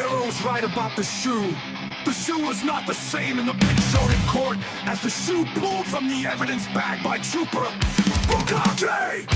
Barrow's right about the shoe. The shoe was not the same in the picture in court as the shoe pulled from the evidence bag by Trooper Bukake.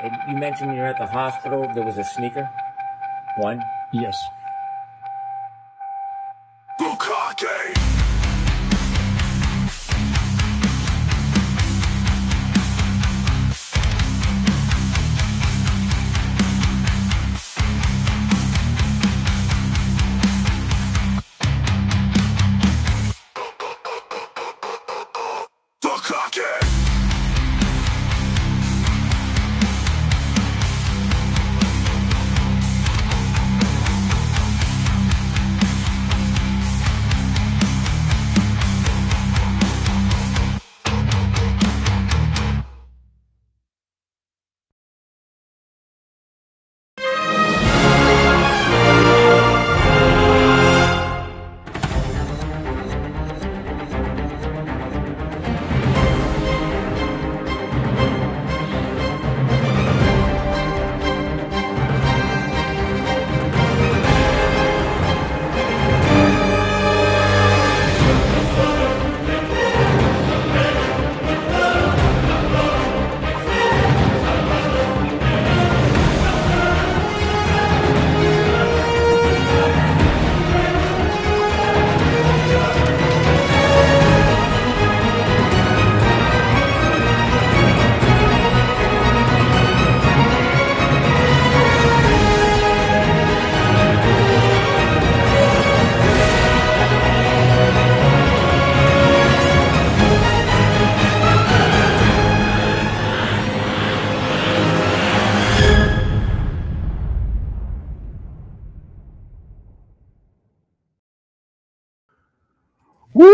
And you mentioned you're at the hospital. There was a sneaker. One. Yes. Bukake! Bukake! Woo!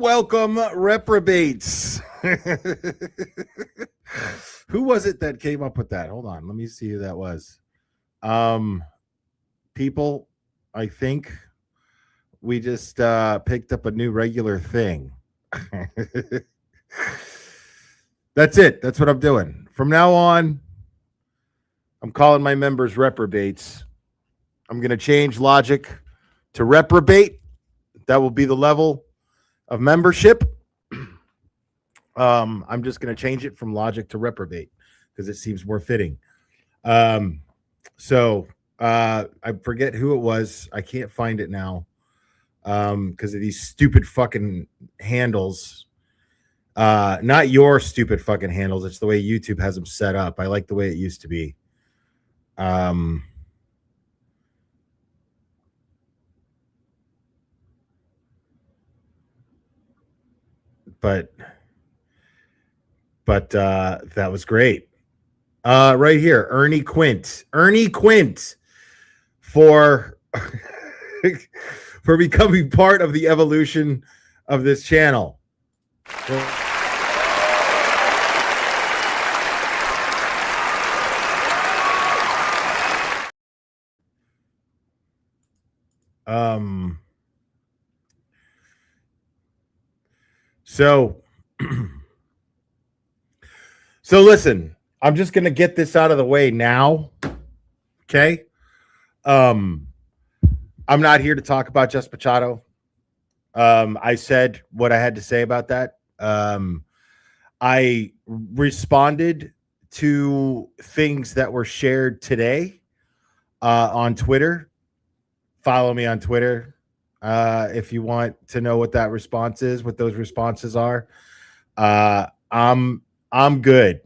Welcome, reprobates. Who was it that came up with that? Hold on, let me see who that was. People, I think we just picked up a new regular thing. That's it. That's what I'm doing. From now on, I'm calling my members reprobates. I'm going to change Logic to reprobate. That will be the level of membership. I'm just going to change it from Logic to reprobate because it seems more fitting. So I forget who it was. I can't find it now because of these stupid fucking handles. Not your stupid fucking handles. It's the way YouTube has them set up. I like the way it used to be. But that was great. Right here, Ernie Quint for for becoming part of the evolution of this channel. So listen, I'm just going to get this out of the way now. Okay. I'm not here to talk about Just Machado. I said what I had to say about that. I responded to things that were shared today on Twitter. Follow me on Twitter if you want to know what that response is, what those responses are. I'm good.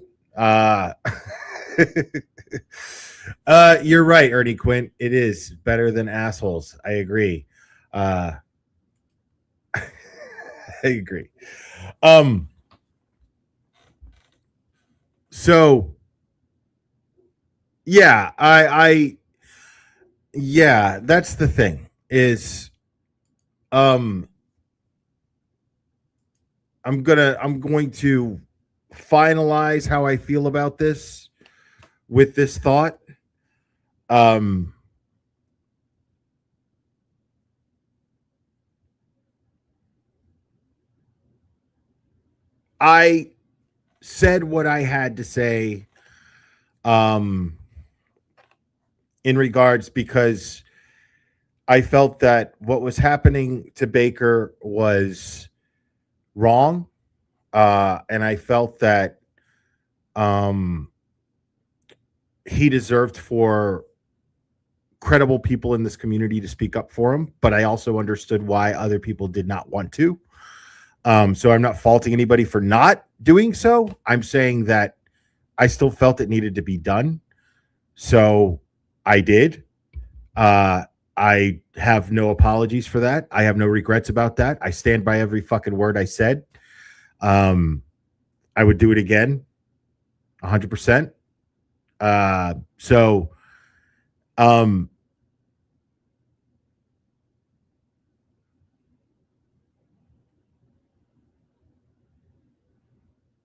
You're right, Ernie Quint. It is better than assholes. I agree. I agree. So yeah, yeah, that's the thing is I'm going to finalize how I feel about this with this thought. I said what I had to say in regards because I felt that what was happening to Baker was wrong. And I felt that he deserved for credible people in this community to speak up for him, but I also understood why other people did not want to. So I'm not faulting anybody for not doing so. I'm saying that I still felt it needed to be done. So I did. I have no apologies for that. I have no regrets about that. I stand by every fucking word I said. I would do it again, 100%. So,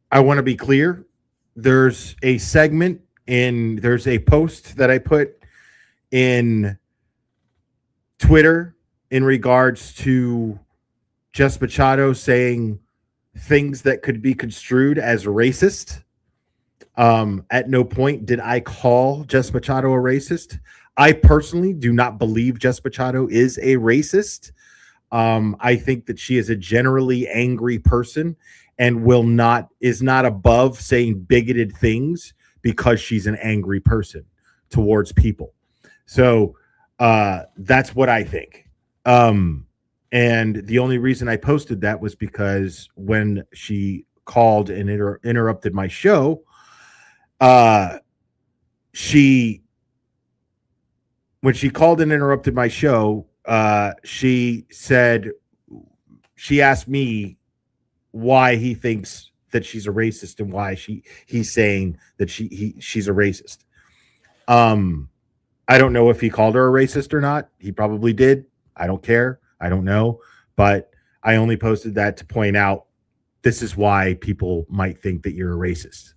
I want to be clear. There's a post that I put in Twitter in regards to Jess Machado saying things that could be construed as racist. At no point did I call Jess Machado a racist. I personally do not believe Jess Machado is a racist. I think that she is a generally angry person and is not above saying bigoted things because she's an angry person towards people. So that's what I think. And the only reason I posted that was because when she called and interrupted my show, when she called and interrupted my show, she asked me why he thinks that she's a racist and why he's saying that she's a racist. I don't know if he called her a racist or not. He probably did. I don't care. I don't know. But I only posted that to point out this is why people might think that you're a racist.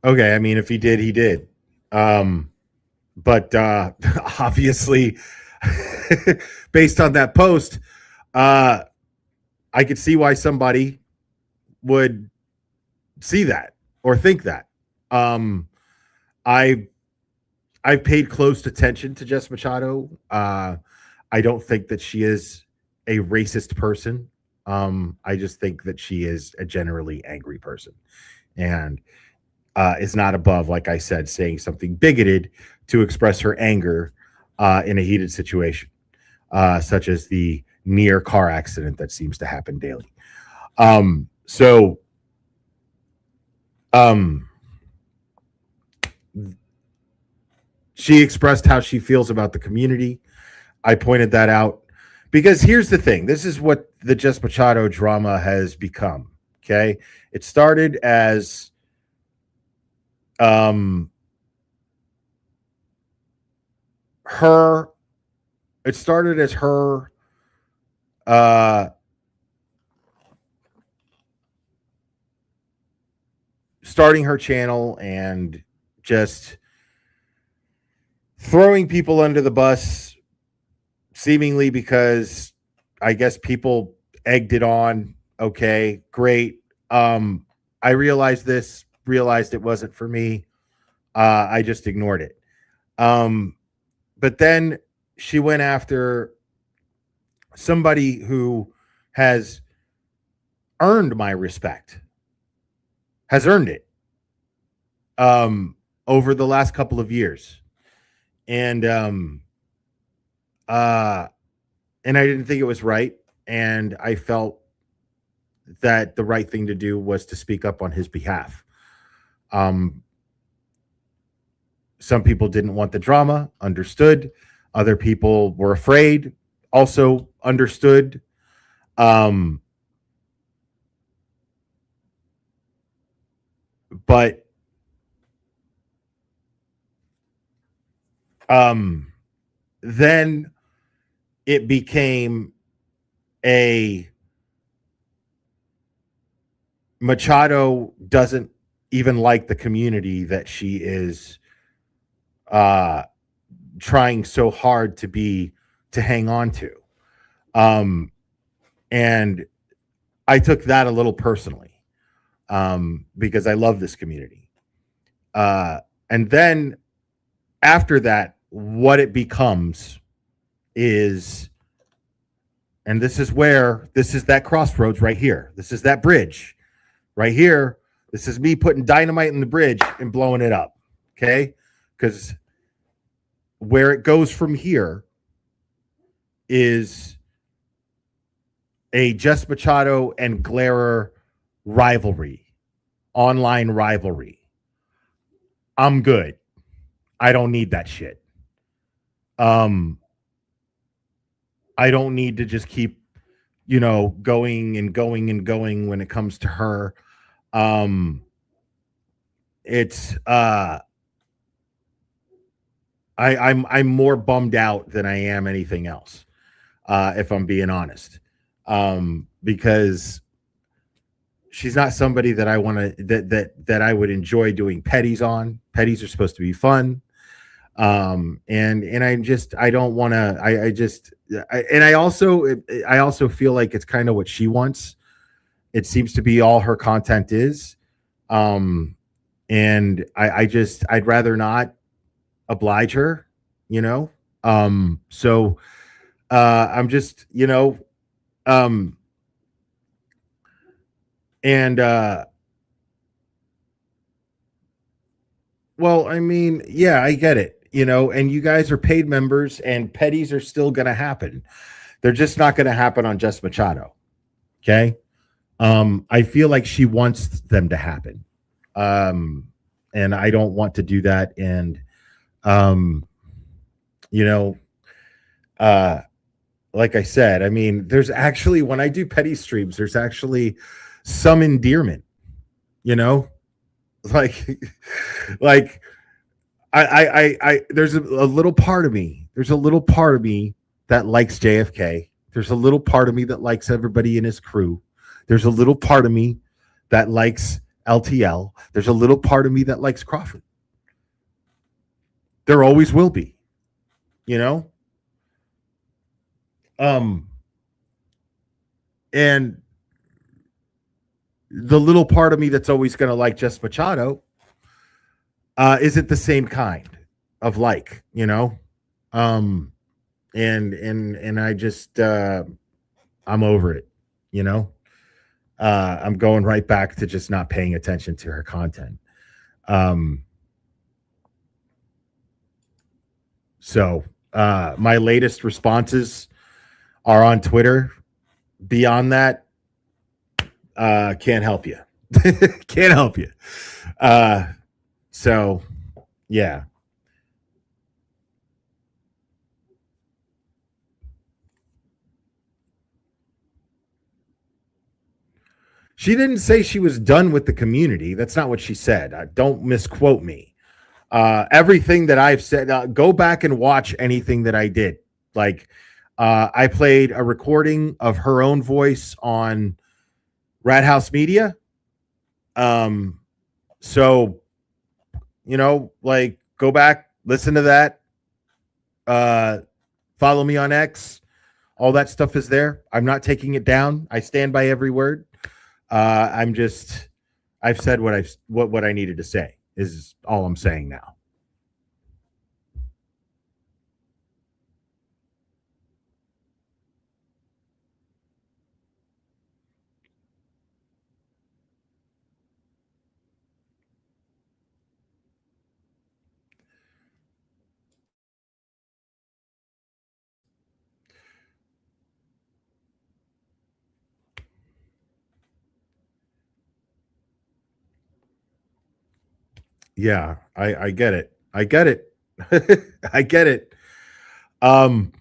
Okay, I mean, if he did, he did. But obviously, based on that post, I could see why somebody would see that or think that. I've paid close attention to Jess Machado. I don't think that she is a racist person. I just think that she is a generally angry person, and is not above, like I said, saying something bigoted to express her anger in a heated situation, such as the near car accident that seems to happen daily. She expressed how she feels about the community. I pointed that out because here's the thing. This is what the Jess Machado drama has become. Okay. It started as her starting her channel and just throwing people under the bus, seemingly because I guess people egged it on. Okay, great. I realized it wasn't for me. I just ignored it. But then she went after somebody who has earned my respect, has earned it over the last couple of years. And I didn't think it was right. And I felt that the right thing to do was to speak up on his behalf. Some people didn't want the drama, understood. Other people were afraid, also understood. But then it became a Machado doesn't even like the community that she is trying so hard to hang on to. And I took that a little personally because I love this community. And then after that, what it becomes is, and this is that crossroads right here. This is that bridge right here. This is me putting dynamite in the bridge and blowing it up. Okay. Because where it goes from here is a Jess Machado and Glare rivalry, online rivalry. I'm good. I don't need that shit. I don't need to just keep, going and going and going when it comes to her. I'm more bummed out than I am anything else, if I'm being honest, because she's not somebody that I want to that I would enjoy doing petties on. Petties are supposed to be fun, and I don't want to. I also feel like it's kind of what she wants. It seems to be all her content is, and I'd rather not oblige her, so I'm just, well, I mean, yeah, I get it, and you guys are paid members and petties are still going to happen. They're just not going to happen on Jess Machado. Okay. I feel like she wants them to happen. And I don't want to do that. And, like I said, I mean, there's actually, when I do petty streams, there's actually some endearment, like I there's a little part of me. There's a little part of me that likes JFK. There's a little part of me that likes everybody in his crew. There's a little part of me that likes LTL. There's a little part of me that likes Crawford. There always will be, and the little part of me that's always going to like Jess Machado isn't the same kind of and I just I'm over it, I'm going right back to just not paying attention to her content. So my latest responses are on Twitter. Beyond that, can't help you. Can't help you. So yeah. She didn't say she was done with the community. That's not what she said. Don't misquote me. Everything that I've said, go back and watch anything that I did. Like, I played a recording of her own voice on Rat House Media. So, go back, listen to that. Follow me on X. All that stuff is there. I'm not taking it down. I stand by every word. I've said what I needed to say. is all I'm saying now. Yeah, I get it. I get it. I get it. I'm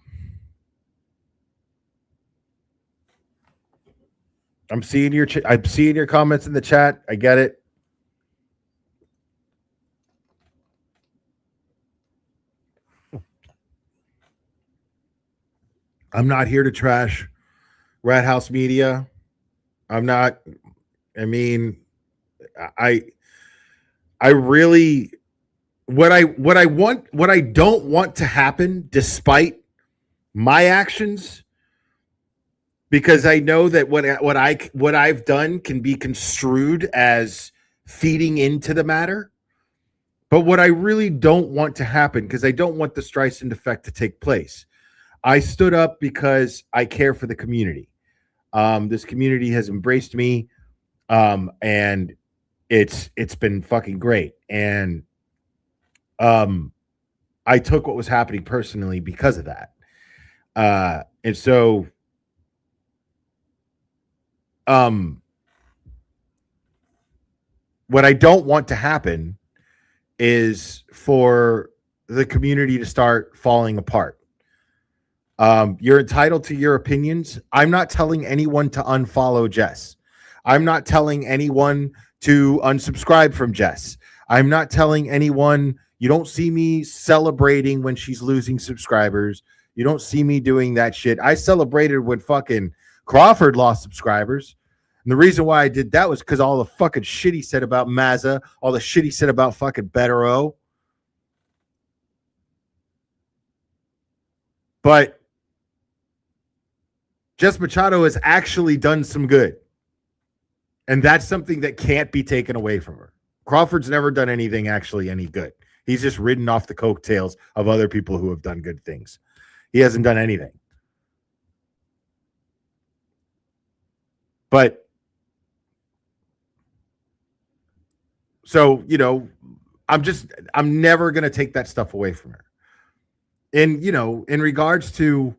seeing I'm seeing your comments in the chat. I get it. I'm not here to trash Rat House Media. I'm not. I mean, I really what I don't want to happen, despite my actions, because I know that what I've done can be construed as feeding into the matter. But what I really don't want to happen, because I don't want the Streisand effect to take place. I stood up because I care for the community. This community has embraced me, and it's been fucking great. And I took what was happening personally because of that. And so what I don't want to happen is for the community to start falling apart. You're entitled to your opinions. I'm not telling anyone to unfollow Jess. I'm not telling anyone to unsubscribe from Jess. I'm not telling anyone, you don't see me celebrating when she's losing subscribers. You don't see me doing that shit. I celebrated when fucking Crawford lost subscribers. And the reason why I did that was because all the fucking shit he said about Mazza, all the shit he said about fucking Bettero. But Jess Machado has actually done some good. And that's something that can't be taken away from her. Crawford's never done anything actually any good. He's just ridden off the coattails of other people who have done good things. He hasn't done anything. But so, you know, I'm never going to take that stuff away from her. And, you know, in regards to,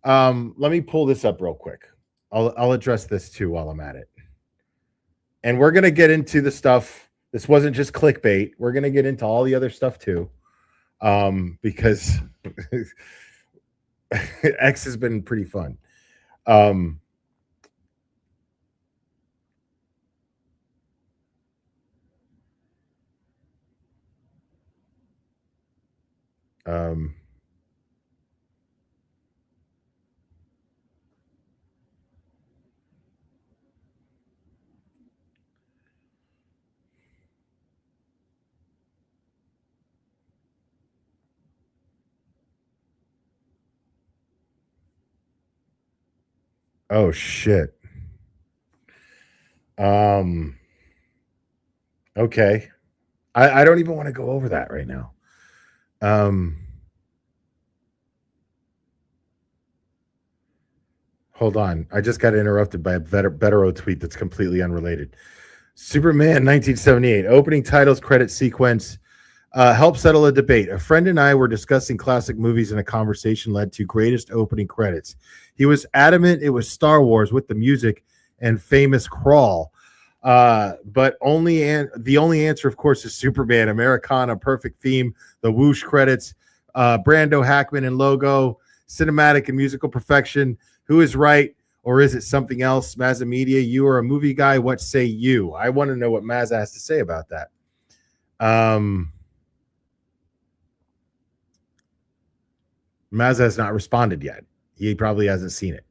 let me pull this up real quick. I'll address this too while I'm at it. And we're going to get into the stuff. This wasn't just clickbait. We're going to get into all the other stuff too. Because X has been pretty fun. Oh shit. Okay. I don't even want to go over that right now. Hold on. I just got interrupted by a Bettero tweet that's completely unrelated. Superman 1978, opening titles credit sequence. Help settle a debate. A friend and I were discussing classic movies, and a conversation led to greatest opening credits. He was adamant it was Star Wars with the music and famous crawl. But the only answer, of course, is Superman, Americana, perfect theme, the whoosh credits, Brando, Hackman, and logo, cinematic and musical perfection. Who is right, or is it something else? Mazza Media, you are a movie guy. What say you? I want to know what Mazza has to say about that. Mazza has not responded yet. He probably hasn't seen it.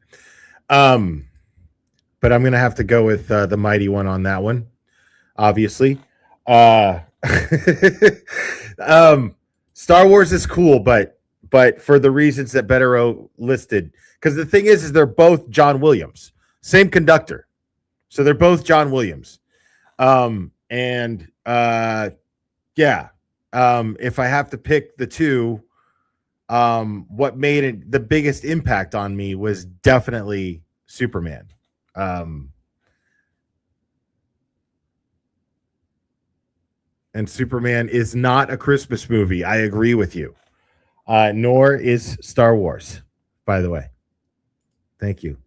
But I'm going to have to go with the mighty one on that one, obviously. Star Wars is cool, but for the reasons that Bettero listed, because the thing is they're both John Williams, same conductor. So they're both John Williams. Yeah. If I have to pick the two, what made it the biggest impact on me was definitely Superman. And Superman is not a Christmas movie. I agree with you. Nor is Star Wars, by the way. Thank you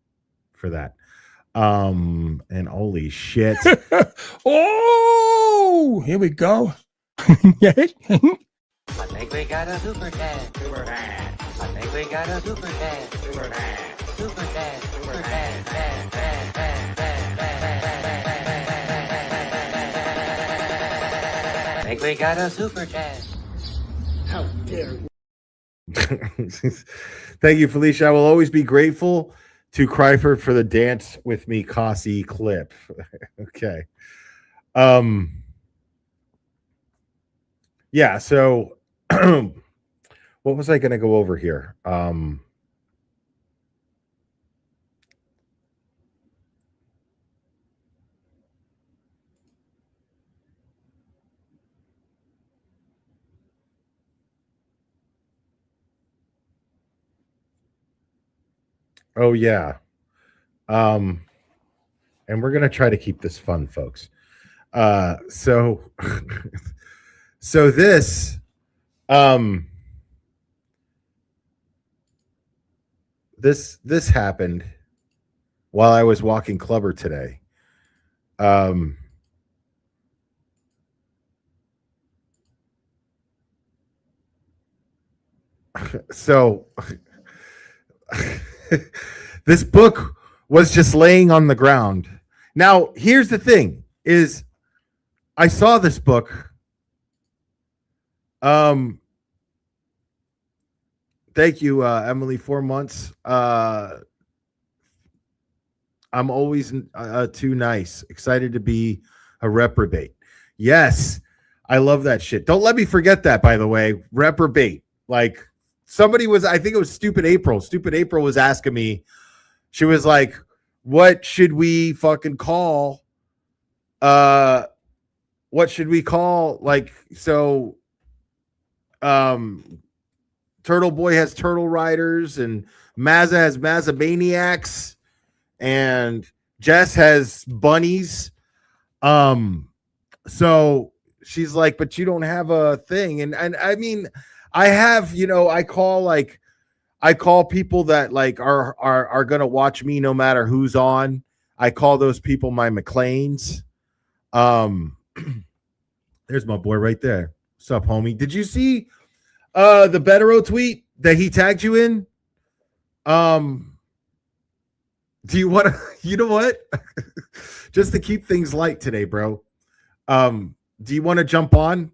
for that. And holy shit. Oh, here we go. I think we got a super dad. Super dad. I think we got a super dad. Super dad. Super dad. Super dad. Dad. Dad. Dad. Dad. Dad. I think we got a super dad. How dare you? Thank you, Felicia. I will always be grateful to Cryford for the dance with me Cossie clip. Okay. Yeah, so what was I going to go over here? Oh yeah. And we're going to try to keep this fun, folks. So so this this happened while I was walking Clubber today. So this book was just laying on the ground. Now, here's the thing is I saw this book. Thank you, Emily, 4 months. I'm always too nice. Excited to be a reprobate. Yes, I love that shit. Don't let me forget that, by the way. Reprobate. Like somebody was, I think it was Stupid April. Stupid April was asking me, she was like, what should we fucking call? What should we call? Like, so Turtle Boy has Turtle Riders, and Mazza has Mazza Maniacs, and Jess has bunnies. So she's like, but you don't have a thing. And I mean, I have, you know, I call people that like are gonna watch me no matter who's on. I call those people my McLeans. There's my boy right there. What's up, homie? Did you see the Betero tweet that he tagged you in? Do you want to, you know what? Just to keep things light today, bro. Do you want to jump on?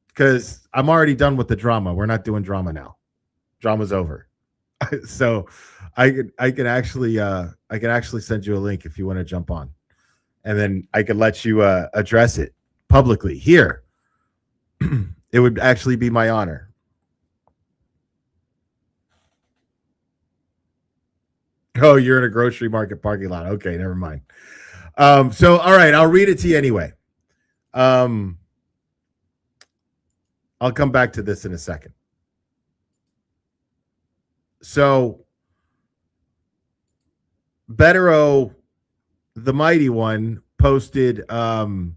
Because I'm already done with the drama. We're not doing drama now. Drama's over. So I can actually send you a link if you want to jump on. And then I could let you address it publicly here. It would actually be my honor. Oh, you're in a grocery market parking lot. Okay, never mind. So all right, I'll read it to you anyway. I'll come back to this in a second. So Betero, the mighty one, posted and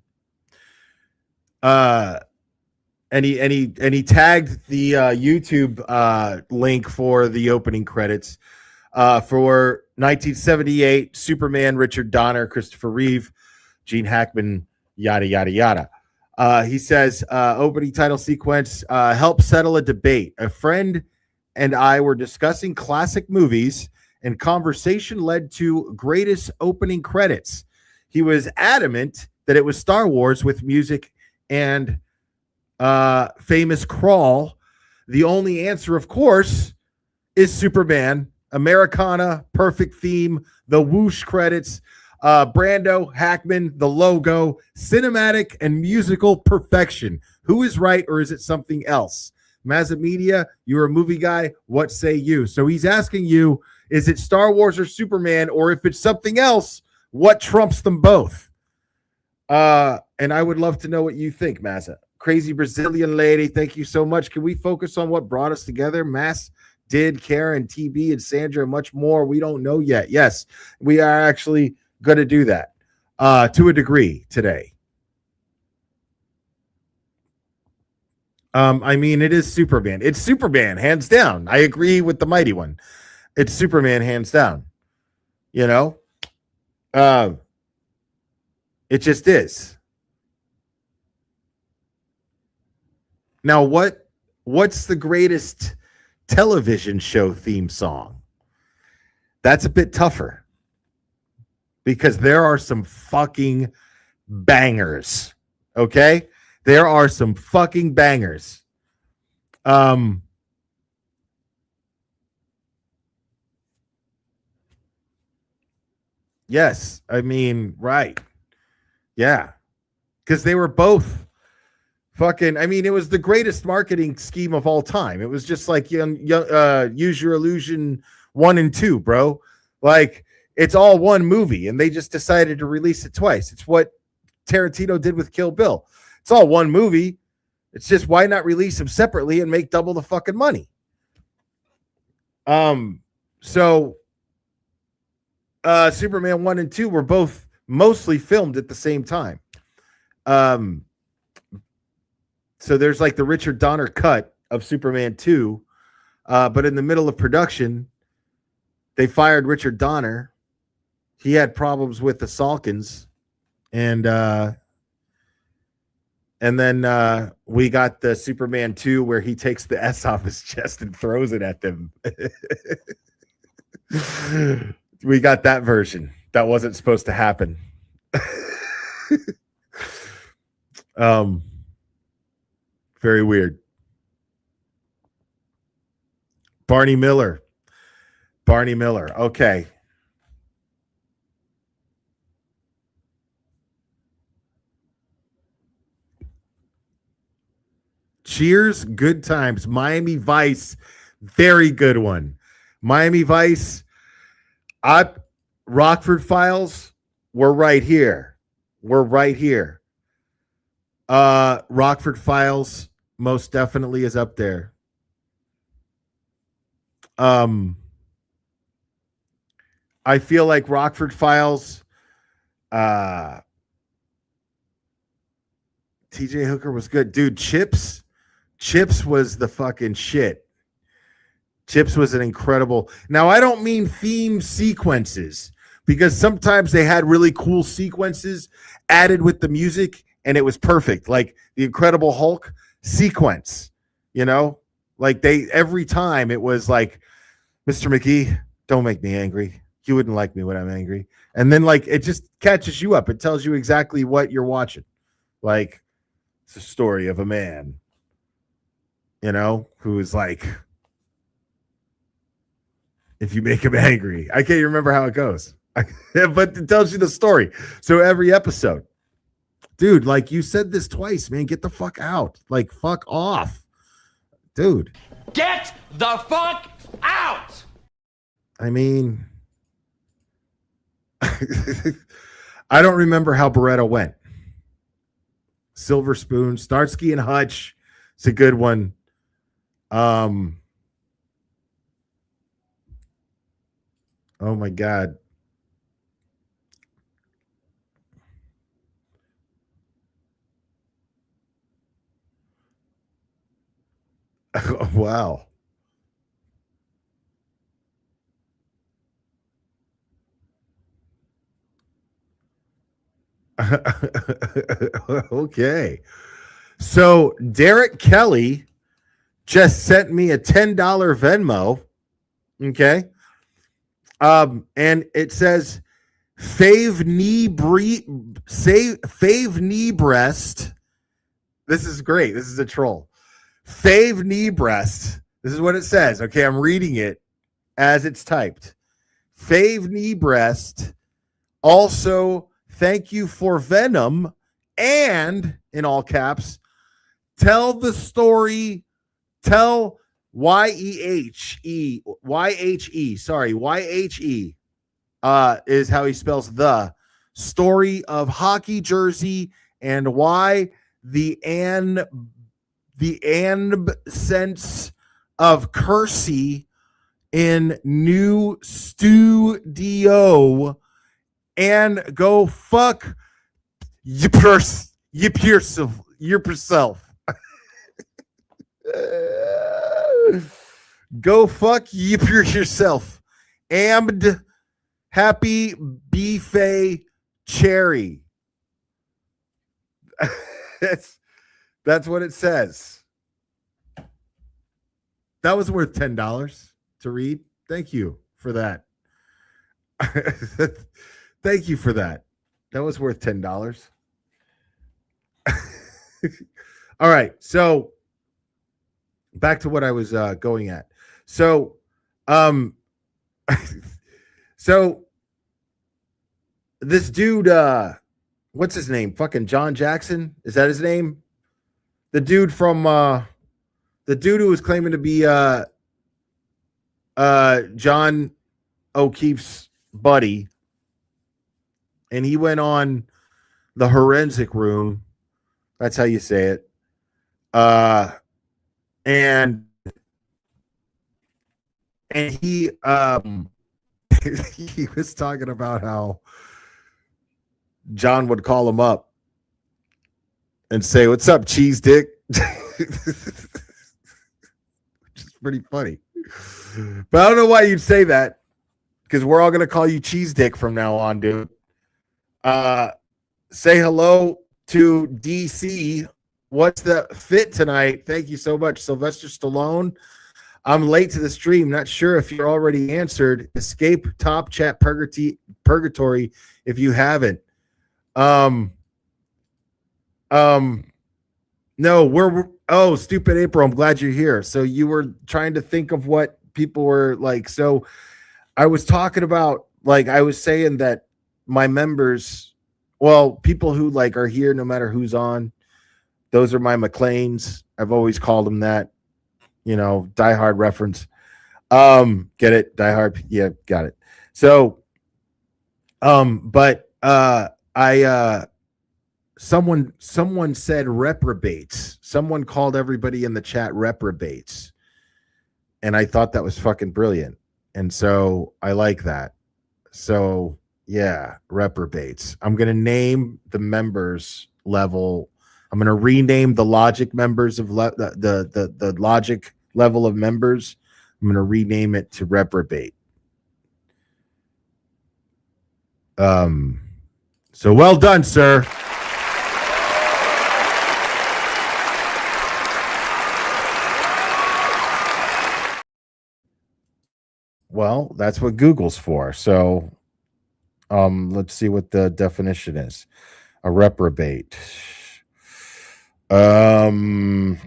he tagged the YouTube link for the opening credits for 1978 Superman, Richard Donner, Christopher Reeve, Gene Hackman, yada yada yada. He says opening title sequence help settle a debate. A friend and I were discussing classic movies, and conversation led to greatest opening credits. He was adamant that it was Star Wars with music and famous crawl. The only answer, of course, is Superman. Americana, perfect theme, the whoosh credits, Brando, Hackman, the logo, cinematic and musical perfection. Who is right, or is it something else? Mazza Media, you're a movie guy. What say you? So he's asking you, is it Star Wars or Superman, or if it's something else, what trumps them both? And I would love to know what you think, Mazza. Crazy Brazilian lady, thank you so much. Can we focus on what brought us together? Mass did, Karen, TB, and Sandra, and much more. We don't know yet. Yes, we are actually going to do that to a degree today. I mean, it is Superman. It's Superman, hands down. I agree with the Mighty One. It's Superman, hands down. You know? It just is. Now, what's the greatest television show theme song? That's a bit tougher because there are some fucking bangers. Okay? There are some fucking bangers. Yes, I mean, right. Yeah. Because they were both fucking, I mean, it was the greatest marketing scheme of all time. It was just like Use Your Illusion 1 and 2, bro. Like, it's all one movie, and they just decided to release it twice. It's what Tarantino did with Kill Bill. It's all one movie. It's just, why not release them separately and make double the fucking money? So Superman 1 and 2 were both mostly filmed at the same time. So there's like the Richard Donner cut of Superman 2, but in the middle of production, they fired Richard Donner. He had problems with the Salkins, and then we got the Superman 2 where he takes the S off his chest and throws it at them. We got that version. That wasn't supposed to happen. Very weird. Barney Miller. Okay. Cheers, Good Times. Miami Vice, very good one. Miami Vice. Rockford Files, we're right here. Rockford Files most definitely is up there. I feel like Rockford Files, TJ Hooker was good. Dude, Chips was the fucking shit. Chips was an incredible. Now, I don't mean theme sequences, because sometimes they had really cool sequences added with the music and it was perfect. Like the Incredible Hulk sequence, you know, like every time it was like, Mr. McGee, don't make me angry. You wouldn't like me when I'm angry. And then like, it just catches you up. It tells you exactly what you're watching. Like, it's a story of a man, you know, who is like, if you make him angry. I can't remember how it goes. But it tells you the story. So every episode. Dude, like you said this twice, man. Get the fuck out. Like, fuck off. Dude. Get the fuck out! I mean, I don't remember how Beretta went. Silver Spoon, Starsky and Hutch. It's a good one. Oh my God. Wow. Okay. So Derek Kelly just sent me a $10 Venmo. Okay. And it says fave knee breast. This is great. This is a troll. Fave knee breast. This is what it says. Okay, I'm reading it as it's typed. Fave knee breast. Also, thank you for Venom. And in all caps, tell the story. Tell YHE is how he spells the story of hockey jersey and why the sense of Kersey in new studio and go fuck yourself. Go fuck yourself. Amd happy Beefy Cherry. That's what it says. That was worth $10 to read. Thank you for that. Thank you for that. That was worth $10. All right. So back to what I was going at. So, so this dude, what's his name? Fucking John Jackson. Is that his name? The dude from, the dude who was claiming to be, John O'Keefe's buddy. And he went on the Forensic Room. That's how you say it. And he he was talking about how John would call him up and say, "What's up, cheese dick?" Which is pretty funny. But I don't know why you'd say that, because we're all gonna call you cheese dick from now on, dude. Say hello to DC. What's the fit tonight? Thank you so much, Sylvester Stallone. I'm late to the stream. Not sure if you're already answered. Escape Top Chat Purgatory if you haven't. No, we're stupid April. I'm glad you're here. So you were trying to think of what people were like. So I was talking about, like, I was saying that my members, well, people who like are here no matter who's on, those are my McLeans. I've always called them that. You know, Die Hard reference. Get it? Die Hard. Yeah, got it. So, but someone said reprobates. Someone called everybody in the chat reprobates. And I thought that was fucking brilliant. And so I like that. So yeah, reprobates. I'm going to name the members level. I'm going to rename the logic members of the logic level of members. I'm going to rename it to reprobate. So well done, sir. Well, that's what Google's for. So let's see what the definition is. A reprobate. An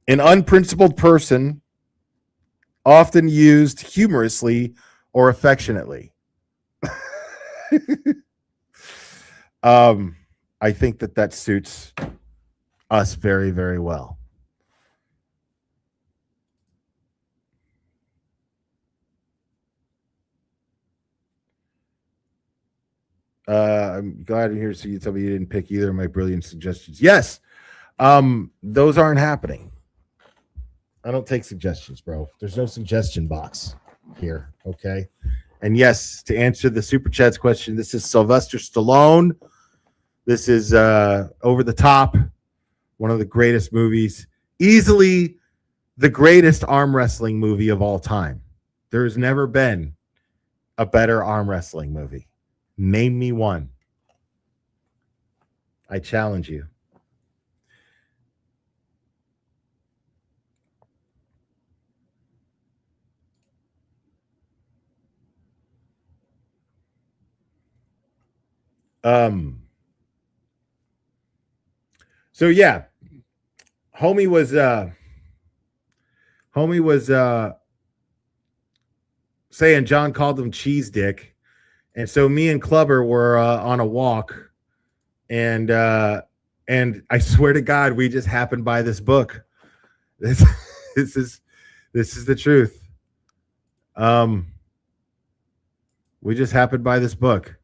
unprincipled person, often used humorously or affectionately. I think that suits us very, very well. I'm glad to hear. So you tell me you didn't pick either of my brilliant suggestions. Yes. Those aren't happening. I don't take suggestions, bro. There's no suggestion box here. Okay. And yes, to answer the Super Chat's question, this is Sylvester Stallone. This is Over the Top, one of the greatest movies, easily the greatest arm wrestling movie of all time. There has never been a better arm wrestling movie. Name me one. I challenge you. So yeah, homie was saying John called him cheese dick. And so me and Clubber were on a walk, and I swear to God, we just happened by this book. This is the truth. We just happened by this book.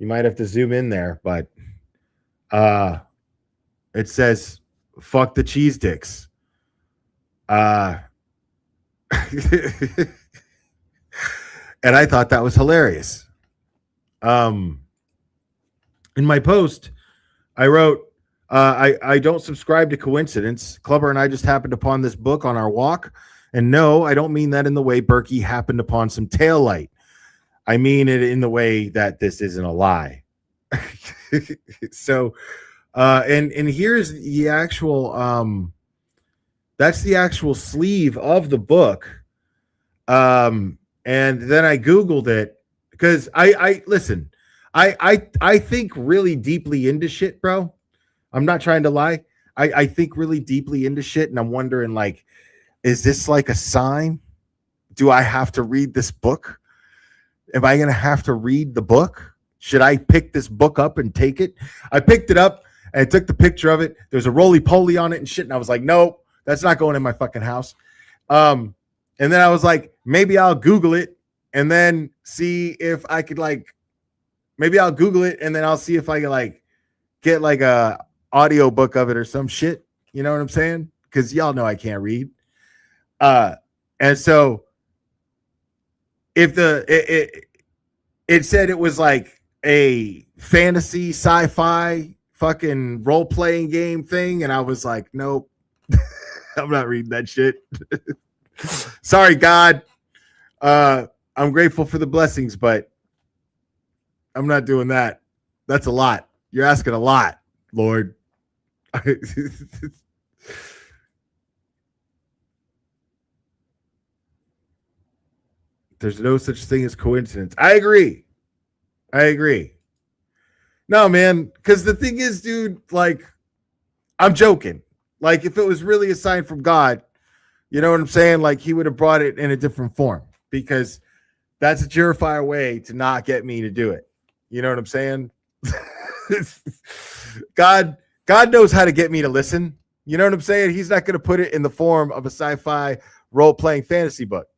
You might have to zoom in there, but It says, fuck the cheese dicks. And I thought that was hilarious. In my post, I wrote, I don't subscribe to coincidence. Clubber and I just happened upon this book on our walk. And no, I don't mean that in the way Berkey happened upon some taillight. I mean it in the way that this isn't a lie. So, and here's the actual, that's the actual sleeve of the book. And then I Googled it because I listen, I think really deeply into shit, bro. I'm not trying to lie. I think really deeply into shit. And I'm wondering, like, is this like a sign? Do I have to read this book? Am I going to have to read the book? Should I pick this book up and take it? I picked it up and I took the picture of it. There's a roly-poly on it and shit. And I was like, no, that's not going in my fucking house. And then I was like, maybe I'll Google it and then see if I could, like, maybe I'll Google it and then I'll see if I can, like, get like a audio book of it or some shit. You know what I'm saying? Because y'all know I can't read. And so if it said it was like a fantasy sci-fi fucking role-playing game thing, and I was like, nope, I'm not reading that shit. Sorry, God. I'm grateful for the blessings, but I'm not doing that. That's a lot. You're asking a lot, Lord. There's no such thing as coincidence. I agree. No, man, because the thing is, dude, like, I'm joking. Like, if it was really a sign from God, you know what I'm saying? Like, he would have brought it in a different form, because that's a surefire way to not get me to do it. You know what I'm saying? God knows how to get me to listen. You know what I'm saying? He's not going to put it in the form of a sci-fi role-playing fantasy book.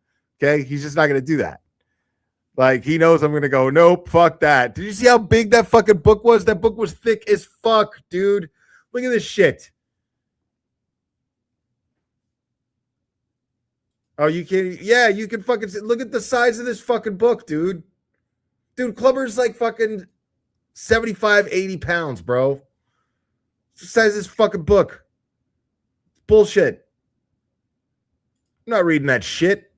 Okay, he's just not going to do that. Like, he knows I'm going to go, nope, fuck that. Did you see how big that fucking book was? That book was thick as fuck, dude. Look at this shit. Oh, you can't. Yeah, you can fucking look at the size of this fucking book, dude. Dude, Clubber's like fucking 75, 80 pounds, bro. It's the size of this fucking book. Bullshit. I'm not reading that shit.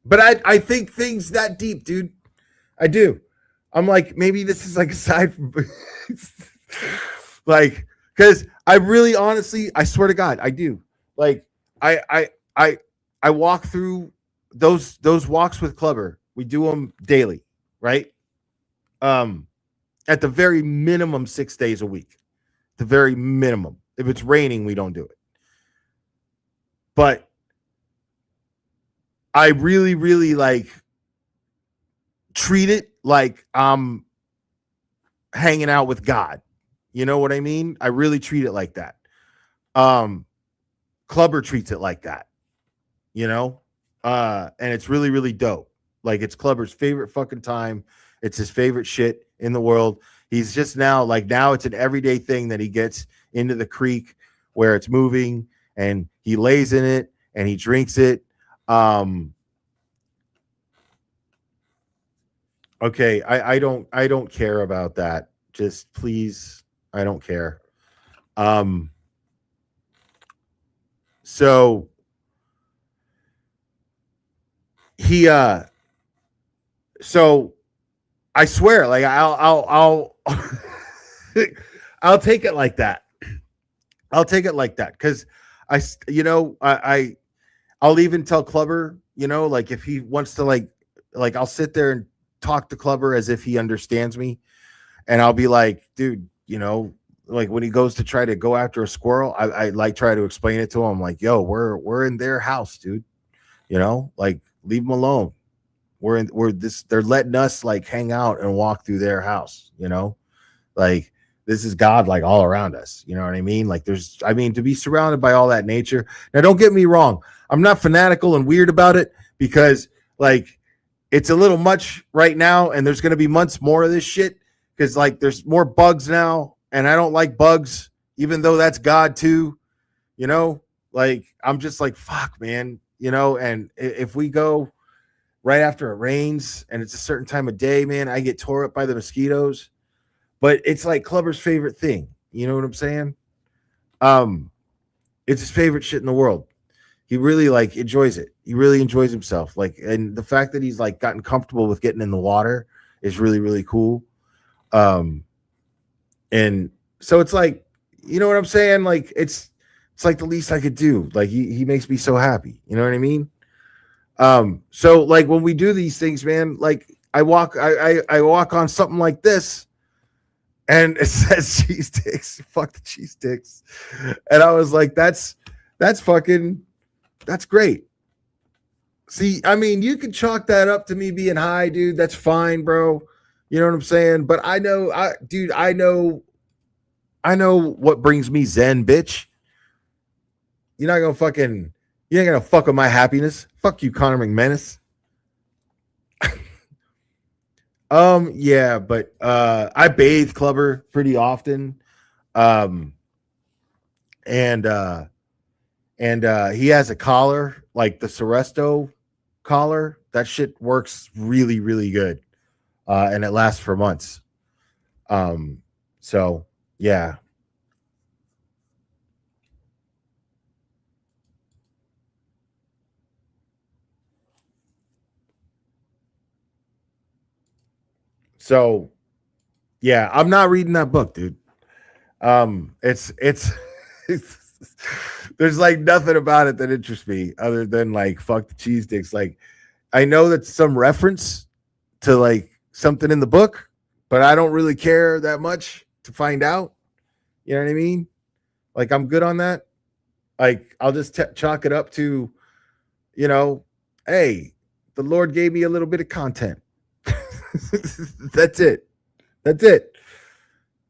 But I think things that deep, dude. I do. I'm like, maybe this is like aside from like, because I really honestly, I swear to God, I do. Like, I walk through those walks with Clubber. We do them daily, right? At the very minimum 6 days a week. The very minimum. If it's raining, we don't do it. But I really, really like treat it like I'm hanging out with God. You know what I mean? I really treat it like that. Clubber treats it like that, you know? And it's really, really dope. Like, it's Clubber's favorite fucking time. It's his favorite shit in the world. He's just now it's an everyday thing that he gets into the creek where it's moving and he lays in it and he drinks it. Okay, I don't care about that. Just please, I don't care. So he so I swear, like, I'll I'll take it like that. I'll take it like that, because I'll even tell Clubber, you know, like, if he wants to, like I'll sit there and talk to Clubber as if he understands me, and I'll be like, dude, you know, like, when he goes to try to go after a squirrel, I like try to explain it to him, like, yo, we're in their house, dude, you know, like, leave them alone. They're letting us, like, hang out and walk through their house, you know, like, this is God, like, all around us. You know what I mean? Like, to be surrounded by all that nature. Now, don't get me wrong. I'm not fanatical and weird about it, because, like, it's a little much right now, and there's going to be months more of this shit. because like there's more bugs now, and I don't like bugs, even though that's God too. You know, like I'm just like fuck, man. You know, and if we go right after it rains and it's a certain time of day, man, I get tore up by the mosquitoes. But it's like Clubber's favorite thing. You know what I'm saying? It's his favorite shit in the world. He really like enjoys it. He really enjoys himself. Like, and the fact that he's like gotten comfortable with getting in the water is really, really cool. And so it's like, you know what I'm saying? Like, it's like the least I could do. Like, he makes me so happy. You know what I mean? So like when we do these things, man, like I walk on something like this, and it says cheese sticks. Fuck the cheese sticks. And I was like, that's great. See, I mean, you can chalk that up to me being high, dude. That's fine, bro. You know what I'm saying? But I know what brings me zen, bitch. You ain't gonna fuck with my happiness. Fuck you, Conor McManus. Yeah, but I bathe Clubber pretty often. And he has a collar, like the Seresto collar. That shit works really, really good. And it lasts for months. So yeah. So yeah, I'm not reading that book, dude. It's there's like nothing about it that interests me other than like fuck the cheese sticks. Like I know that's some reference to like something in the book, but I don't really care that much to find out. You know what I mean? Like I'm good on that. Like I'll just chalk it up to, you know, hey, the Lord gave me a little bit of content. That's it.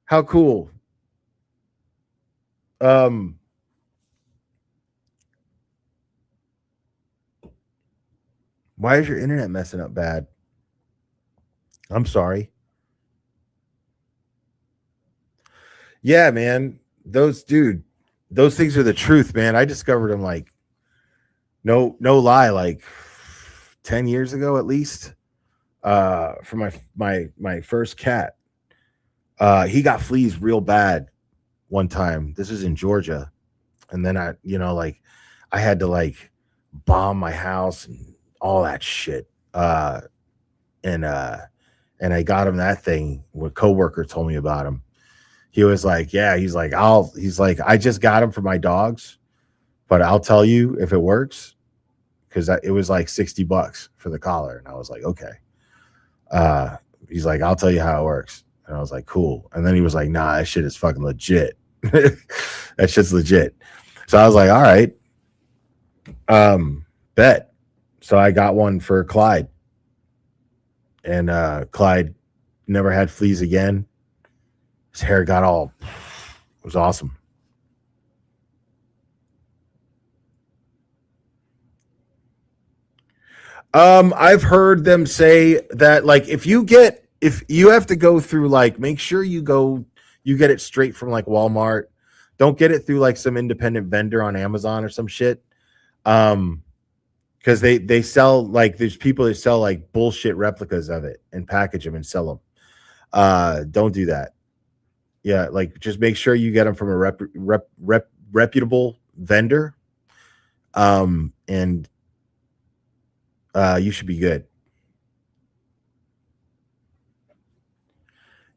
How cool. Why is your internet messing up bad? I'm sorry. Yeah, man. Those things are the truth, man. I discovered them like no lie, like 10 years ago at least. For my first cat. He got fleas real bad one time. This is in Georgia. And then I had to like bomb my house and all that shit. And I got him that thing. A coworker told me about him. He was like, yeah, he's like, I just got him for my dogs, but I'll tell you if it works, because it was like $60 for the collar. And I was like, okay. He's like, I'll tell you how it works. And I was like, cool. And then he was like, nah, that shit is fucking legit. That shit's legit. So I was like, all right. Bet. So I got one for Clyde. And Clyde never had fleas again. His hair got all, it was awesome. I've heard them say that like if you have to go through like, make sure you get it straight from like Walmart. Don't get it through like some independent vendor on Amazon or some shit. Because they sell like, there's people that sell like bullshit replicas of it and package them and sell them. Don't do that. Yeah, like just make sure you get them from a reputable vendor. And you should be good.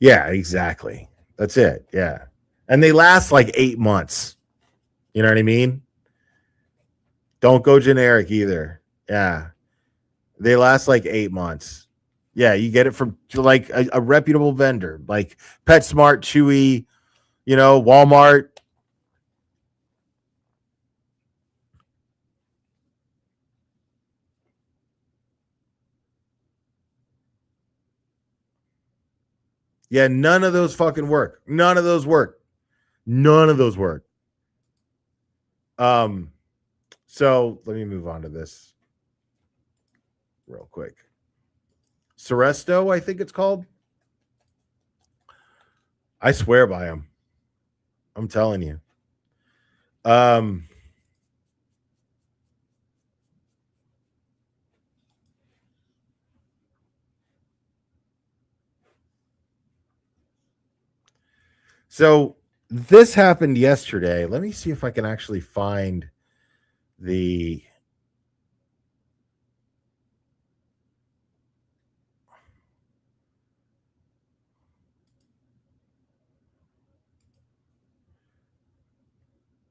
Yeah, exactly. That's it. Yeah. And they last like 8 months. You know what I mean? Don't go generic either. Yeah. They last like 8 months. Yeah, you get it from like a reputable vendor, like PetSmart, Chewy, Walmart. Yeah, none of those fucking work. None of those work. So let me move on to this real quick. Seresto, I think it's called. I swear by him. I'm telling you. So this happened yesterday. Let me see if I can actually find the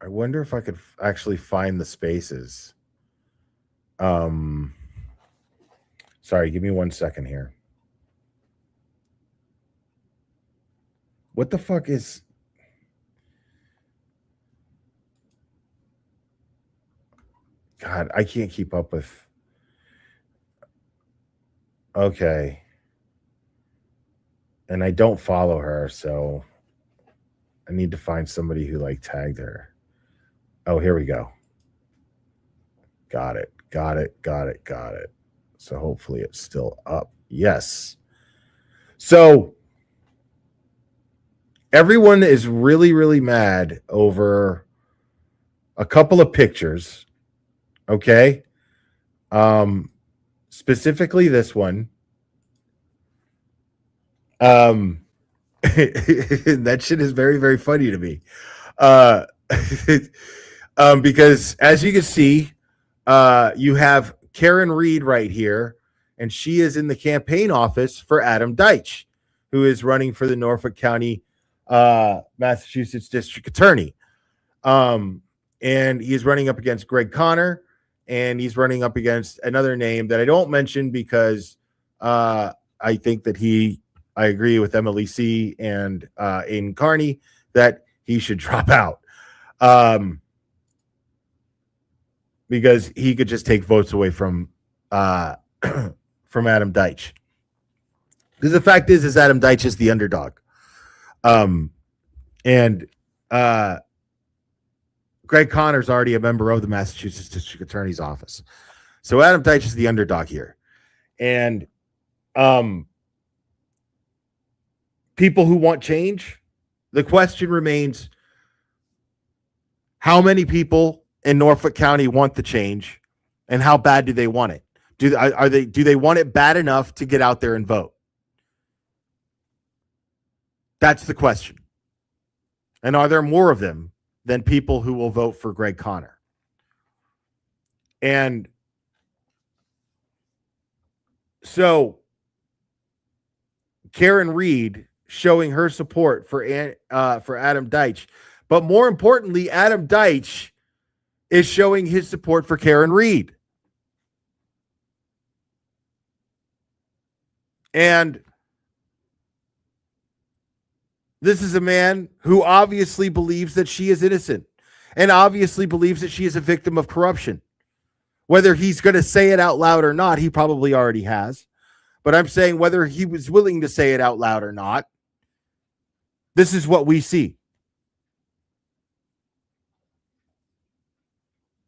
I wonder if I could actually find the spaces. Sorry, give me 1 second here. What the fuck is God, I can't keep up with. Okay. And I don't follow her, so I need to find somebody who like tagged her. Oh, here we go. Got it. So hopefully it's still up. Yes. So everyone is really, really mad over a couple of pictures. Okay. Specifically this one. That shit is very, very funny to me. Because as you can see, you have Karen Reed right here, and she is in the campaign office for Adam Deitch, who is running for the Norfolk County, Massachusetts District Attorney. And he's running up against Greg Connor, and he's running up against another name that I don't mention because I think that I agree with Emily C. and Aiden Carney that he should drop out. Because he could just take votes away from from Adam Deitch. Because the fact is Adam Deitch is the underdog. And Greg Connor's already a member of the Massachusetts District Attorney's Office. So Adam Deitch is the underdog here. And people who want change, the question remains, how many people in Norfolk County want the change, and how bad do they want it? Do they want it bad enough to get out there and vote? That's the question. And are there more of them than people who will vote for Greg Connor? And so Karen Reed showing her support for Adam Deitch, but more importantly, Adam Deitch is showing his support for Karen Reed. And this is a man who obviously believes that she is innocent and obviously believes that she is a victim of corruption. Whether he's going to say it out loud or not, he probably already has. But I'm saying whether he was willing to say it out loud or not, this is what we see.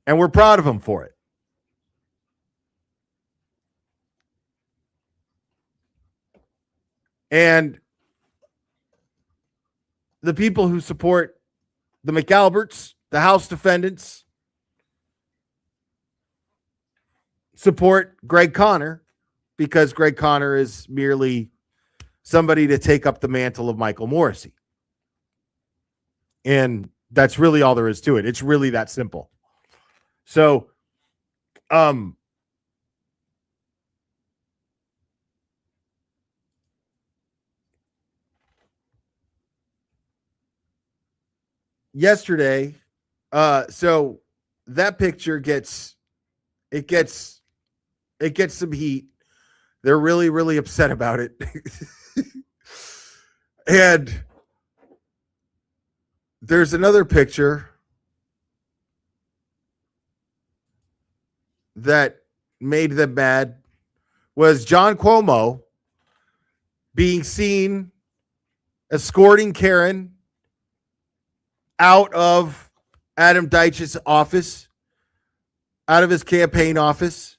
And we're proud of him for it. And the people who support the McAlberts, the House defendants, support Greg Connor because Greg Connor is merely somebody to take up the mantle of Michael Morrissey. And that's really all there is to it. It's really that simple. So, yesterday, so that picture gets some heat. They're really, really upset about it. And there's another picture that made them mad, was John Cuomo being seen escorting Karen out of Adam Deitch's office, out of his campaign office.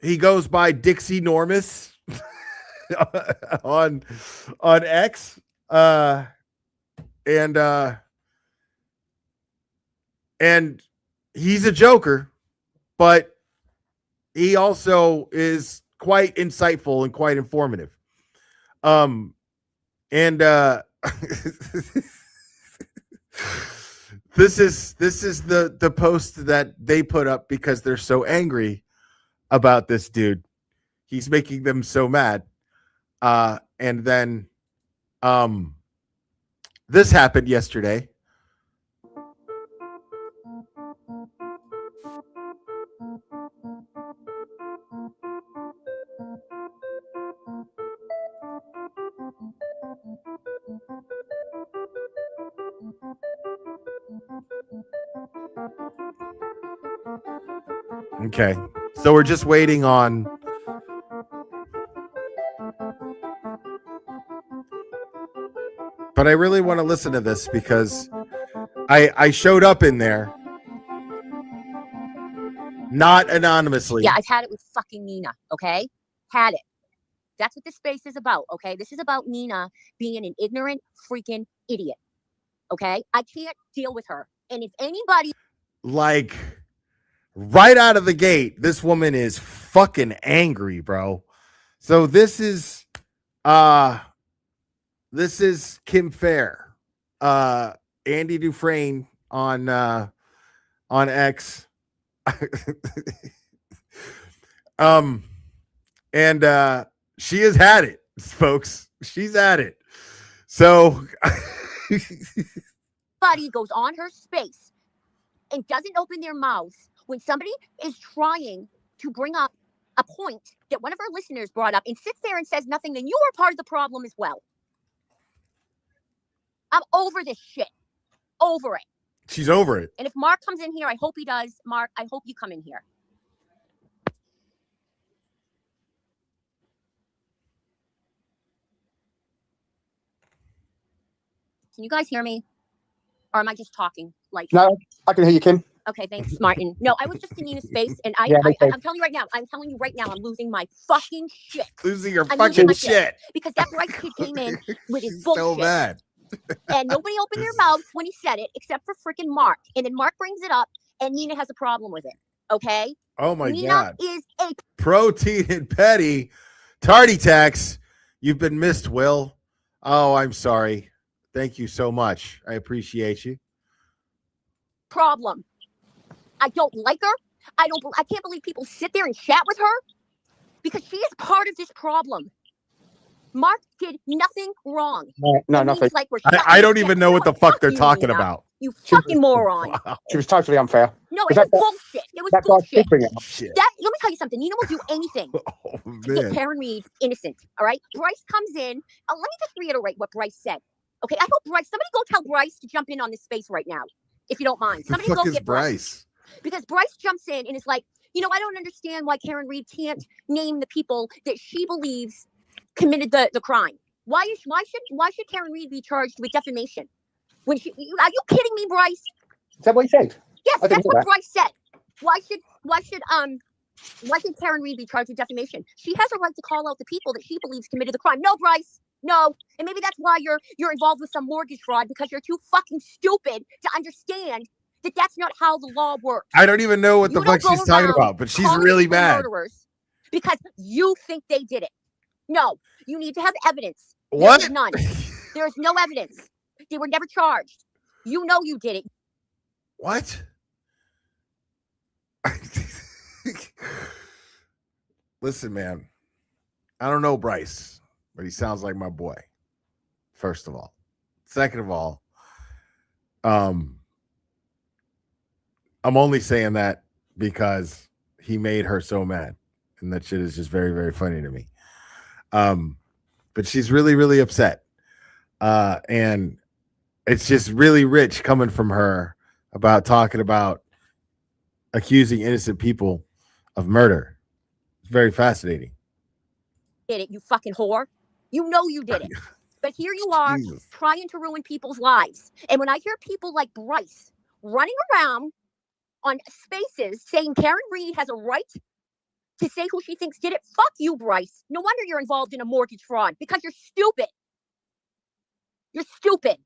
He goes by Dixie Normus. on X, and he's a joker, but he also is quite insightful and quite informative. This is the post that they put up because they're so angry about this dude. He's making them so mad. And then this happened yesterday. Okay, so we're just waiting on but I really want to listen to this because I showed up in there not anonymously. Yeah, I've had it with fucking Nina, okay? Had it. That's what this space is about, okay? This is about Nina being an ignorant freaking idiot, okay? I can't deal with her. And if anybody... Like, right out of the gate, this woman is fucking angry, bro. So this is Kim Fair. Andy Dufresne on X. And she has had it, folks. She's had it. So Somebody goes on her space and doesn't open their mouth when somebody is trying to bring up a point that one of our listeners brought up and sits there and says nothing, then you are part of the problem as well. I'm over this shit. Over it. she's over it. And if Mark comes in here, I hope he does. Mark, I hope you come in here. Can you guys hear me? Or am I just talking? Like, No, I can hear you, Kim. okay, thanks, Martin. No, I was just in Nina's space, and I'm telling you right now, I'm losing my fucking shit. Losing your I'm fucking losing my shit. Because that Bryce kid came in with his She's bullshit. so mad. And nobody opened their mouths when he said it, except for freaking Mark. And then Mark brings it up, and Nina has a problem with it. Okay? Oh my Nina God. is a Protein and Petty. Tardy tax. You've been missed, Will. Oh, I'm sorry. Thank you so much. I appreciate you. problem. I don't like her. I can't believe people sit there and chat with her because she is part of this problem. Mark did nothing wrong. No, And nothing. Nina's like, we're I don't shutting even it know down. what the fuck they're you, talking Nina. about. You fucking moron. Wow. She was totally unfair. No, Was it was that- bullshit. It was That's why I bullshit. did bring it up. Shit. Let me tell you something. Nina will do anything Oh, to get man. Karen Reed innocent. All right. Bryce comes in. Let me just reiterate what Bryce said. Okay. I hope somebody go tell Bryce to jump in on this space right now, if you don't mind. The Somebody fuck go is get Bryce? Because Bryce jumps in and is like, I don't understand why Karen Reed can't name the people that she believes committed the crime. Why should Karen Reed be charged with defamation? When are you kidding me, Bryce? Is that what he said? Yes, I didn't that's hear what that. Bryce said. Why should Karen Reed be charged with defamation? She has a right to call out the people that she believes committed the crime. No, Bryce. No. And maybe that's why you're involved with some mortgage fraud, because you're too fucking stupid to understand that that's not how the law works. I don't even know what the You fuck don't she's go talking around about, but she's calling really people mad. murderers because you think they did it. No, you need to have evidence. What? There is none. There is no evidence. They were never charged. You know you did it. What? Listen, man. I don't know Bryce, but he sounds like my boy. First of all. Second of all, I'm only saying that because he made her so mad. And that shit is just very, very funny to me. But she's really, really upset. And it's just really rich coming from her about talking about accusing innocent people of murder. It's very fascinating. Did it, you fucking whore. You know you did it. But here you are Jesus. trying to ruin people's lives. And when I hear people like Bryce running around on spaces saying Karen Reed has a right to say who she thinks did it. Fuck you, Bryce. No wonder you're involved in a mortgage fraud because you're stupid. You're stupid.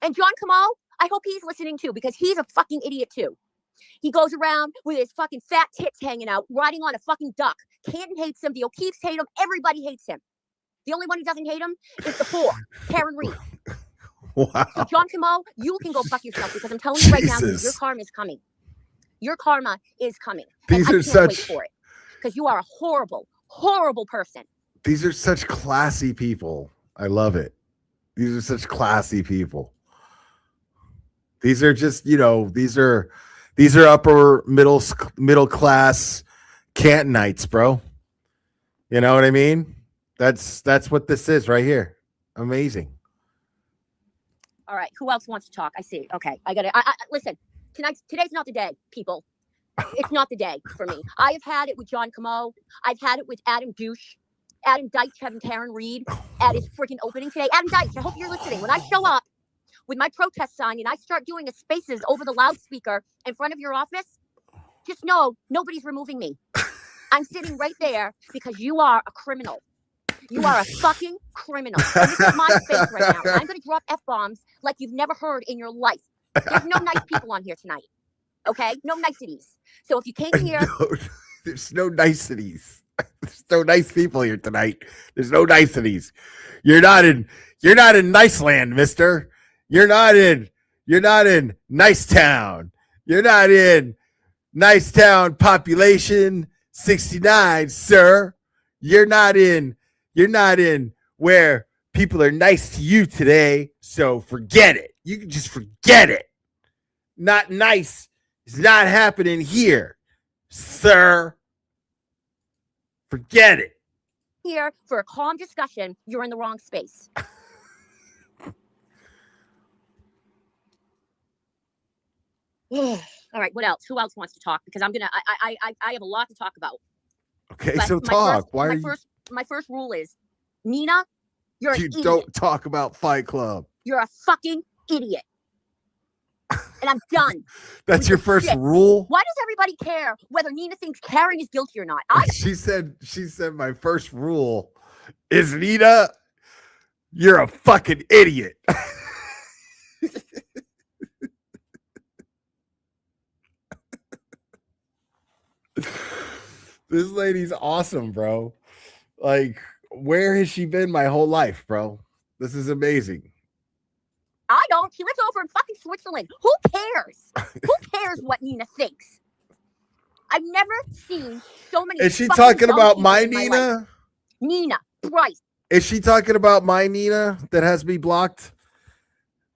And John Kamal, I hope he's listening too because he's a fucking idiot too. He goes around with his fucking fat tits hanging out, riding on a fucking duck. Canton hates him. The O'Keefes hate him. Everybody hates him. The only one who doesn't hate him is the whore, Karen Reed. Wow. So John Kamal, you can go fuck yourself because I'm telling you right now, dude, your Jesus. karma is coming. Your karma is coming. These and are I can't wait such- for it because you are a horrible, horrible person. These are such classy people. I love it. These are such classy people. These are just, these are upper middle class Cantonites, bro. You know what I mean? That's what this is right here. Amazing. All right, who else wants to talk? I see. Okay, I gotta. I listen. Today's not the day, people. It's not the day for me. I have had it with John Camo. I've had it with Adam Douche, Adam Deitch having Karen Reed at his freaking opening today. Adam Deitch, I hope you're listening. When I show up with my protest sign and I start doing a spaces over the loudspeaker in front of your office, just know nobody's removing me. I'm sitting right there because you are a criminal. You are a fucking criminal. And this is my face right now. I'm going to drop F-bombs like you've never heard in your life. There's no nice people on here tonight. Okay? No niceties. So if you came here... No, there's no niceties. There's no nice people here tonight. There's no niceties. You're not in nice land, mister. You're not in nice town. You're not in nice town population 69, sir. You're not in where people are nice to you today. So forget it. You can just forget it. Not nice. It's not happening here, sir. Forget it. here for a calm discussion, you're in the wrong space. All right, what else? Who else wants to talk? Because I have a lot to talk about. Okay, But so talk. Why are you? My first rule is, Nina, you're an You idiot. don't talk about Fight Club. You're a fucking idiot. And I'm done. That's with your this first shit. rule. Why does everybody care whether Nina thinks Karen is guilty or not? She said my first rule is, Nina, you're a fucking idiot. This lady's awesome, bro. Like, where has she been my whole life, bro? This is amazing. I don't. She lives over in fucking Switzerland. Who cares? Who cares what Nina thinks? I've never seen so many. Is she fucking talking dumb about people my in life. Nina? Nina, Bryce. Is she talking about my Nina that has me blocked?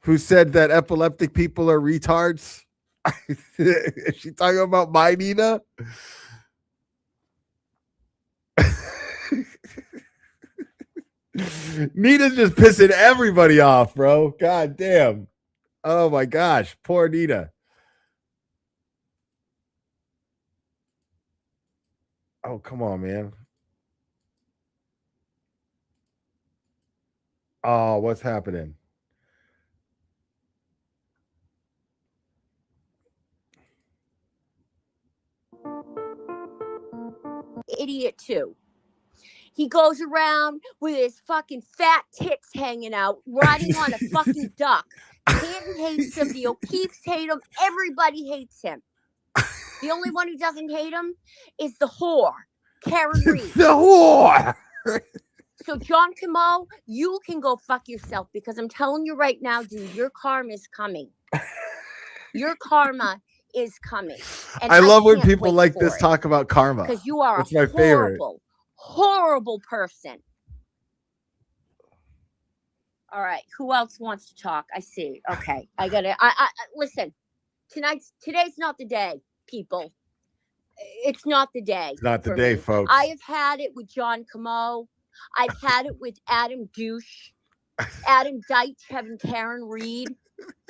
Who said that epileptic people are retards? Is she talking about my Nina? Nina's just pissing everybody off, bro. God damn. Oh my gosh. Poor Nina. Oh, come on, man. Oh, what's happening? Idiot too. He goes around with his fucking fat tits hanging out, riding on a fucking duck. Canton hates him. The O'Keefes hate him. Everybody hates him. The only one who doesn't hate him is the whore, Karen Reed. The whore. So, John Kamal, you can go fuck yourself because I'm telling you right now, dude, your karma is coming. Your karma is coming. And I love when can't people wait like for this it, talk about karma. because you are That's a my favorite. horrible, horrible person. All right, who else wants to talk? I see. Okay, I gotta. I listen. Today's not the day, people. It's not the day. It's not the for day, me. folks. I have had it with John Camo. I've had it with Adam Douche, Adam Deitch having Karen Reed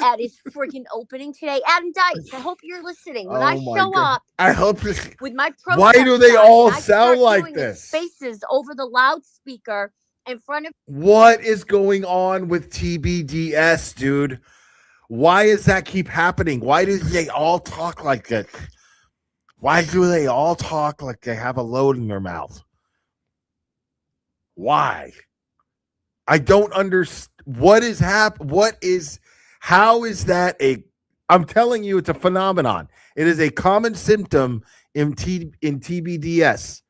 at his freaking opening today. Adam Deitch, I hope you're listening. When I Oh my show God. up I hope this. with my Why protest do they sign all and I sound start like doing the this? Spaces over the loudspeaker in front of What is going on with TBDS, dude? Why does that keep happening? Why do they all talk like that? Why do they all talk like they have a load in their mouth? Why? I don't understand. What is how is that I'm telling you, it's a phenomenon. It is a common symptom in TBDS.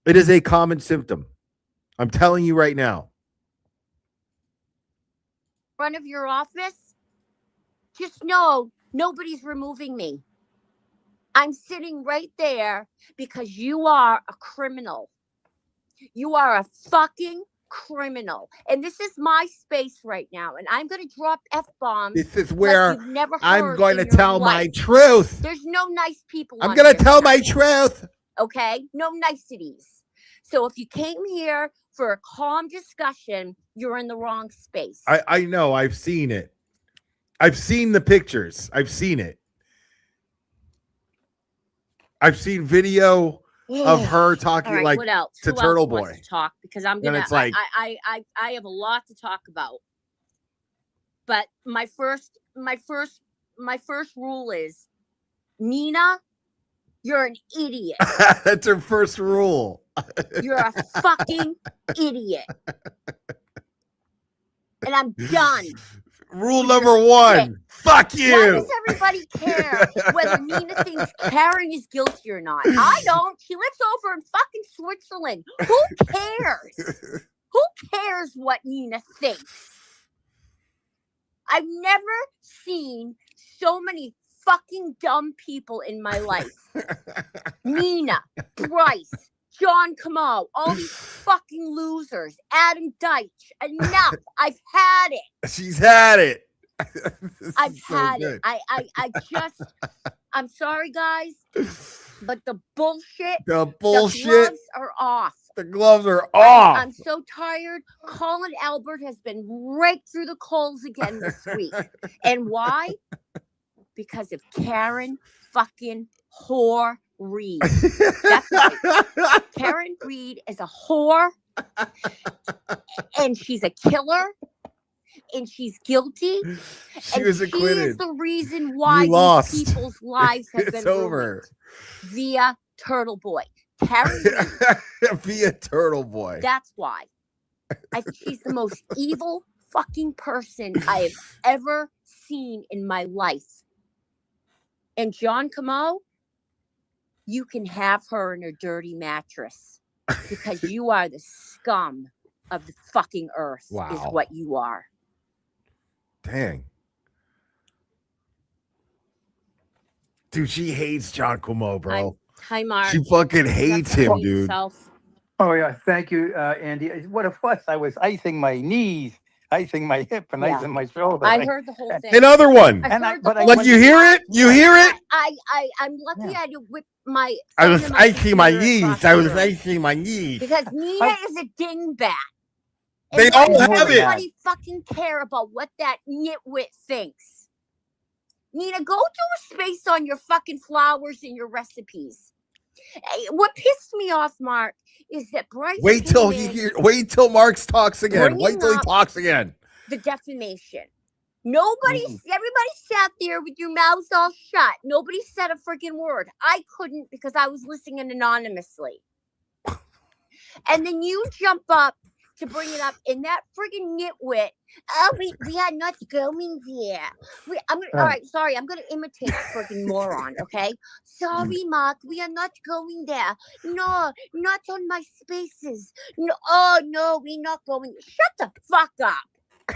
It is a common symptom. I'm telling you right now. Front of your office, just know nobody's removing me. I'm sitting right there because you are a criminal. You are a fucking criminal. And this is my space right now. And I'm going to drop F-bombs. This is where like you've never heard I'm going to in your tell my life. truth. There's no nice people. I'm on going to here tell my tonight, truth. Okay? No niceties. So if you came here for a calm discussion, you're in the wrong space. I know. I've seen it. I've seen the pictures. I've seen it. I've seen video of her talking right, like what else? to Who Turtle else Boy. wants to talk because I'm And gonna. it's like- I have a lot to talk about. But my first rule is, Nina, you're an idiot. That's her first rule. You're a fucking idiot. And I'm done. Rule number one. Fuck Why you. does everybody care whether Nina thinks Karen is guilty or not? I don't. She lives over in fucking Switzerland. Who cares? Who cares what Nina thinks? I've never seen so many fucking dumb people in my life. Nina, Bryce, John Camo, all these fucking losers. Adam Deitch. Enough. I've had it. She's had it. This I've is so had good. it. I just, I'm sorry, guys, but the bullshit, The the bullshit. gloves are off. The gloves are off. I'm so tired. Colin Albert has been raked through the coals again this week. And why? Because of Karen fucking whore Reed. That's right. Karen Reed is a whore, and she's a killer, and she's guilty. She And was she acquitted. is the reason why You lost. these people's lives have It's been over. ruined via Turtle Boy. Karen Reed, Be a Turtle Boy. that's why. I think she's the most evil fucking person I have ever seen in my life. And John Camo, you can have her in her dirty mattress because you are the scum of the fucking earth, is Wow. what you are. Dang. Dude, she hates John Cuomo, bro. Hi, Mark. She fucking You have hates to him, hate dude. yourself. Oh yeah, thank you, Andy. What it was, I was icing my knees, icing my hip, and Yeah. icing my shoulder. I heard the whole thing. Another one. I And I- heard the but I- whole Like, when- you hear it? You hear it? I'm lucky Yeah. I had to whip my. I phone was and icing my computer knees. across I the was room. icing my knees. Because Nina is a dingbat. They And all why does have it. everybody fucking care about what that nitwit thinks? Nina, go do a space on your fucking flowers and your recipes. Hey, what pissed me off, Mark, is that Bryce Wait till came he in wait till Marx talks again. Bringing Wait till he up- talks again. the defamation. Nobody, everybody sat there with your mouths all shut. Nobody said a freaking word. I couldn't because I was listening anonymously. And then you jump up to bring it up, and that friggin' nitwit. Oh, we are not going there. All right, sorry, I'm gonna imitate the friggin' moron. Okay, sorry, Mark, we are not going there. No, not on my spaces. No, oh no, we're not going. Shut the fuck up.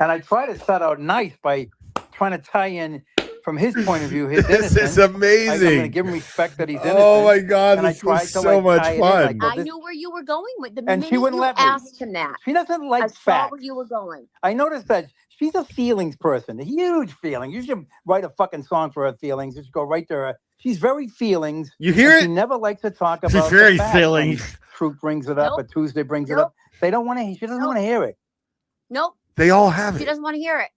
And I try to start out nice by trying to tie in from his point of view, his This innocence. is I'm going to amazing. give him respect that he's innocent. Oh my god, And I this tried was to, so like, much tie it in, fun. like, well, I knew where you were going with the And minute she wouldn't you let me. asked him that. She doesn't like I saw facts. where you were going. I noticed that she's a feelings person, a huge feeling. You should write a fucking song for her feelings. You should go right to her. She's very feelings. You hear and She it? never likes to talk about. She's the very facts. When feelings. Truth brings it up, Nope. or Tuesday brings it Nope. up. They don't want to. She doesn't Nope. want to hear it. Nope, They all have she it. doesn't want to hear it.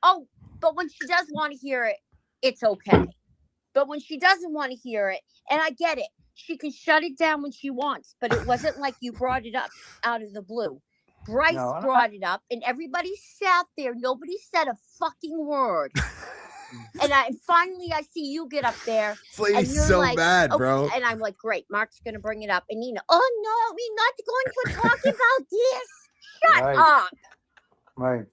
Oh, but when she does want to hear it, it's okay. But when she doesn't want to hear it, and I get it, she can shut it down when she wants, but it wasn't like you brought it up out of the blue. Bryce No, I- brought it up, and everybody sat there. Nobody said a fucking word. And finally I see you get up there. This lady's And you're so like, mad, okay, bro. and I'm like, great, Mark's gonna bring it up. And Nina, oh no, we're not going to talk about this. Shut Right. up. Right.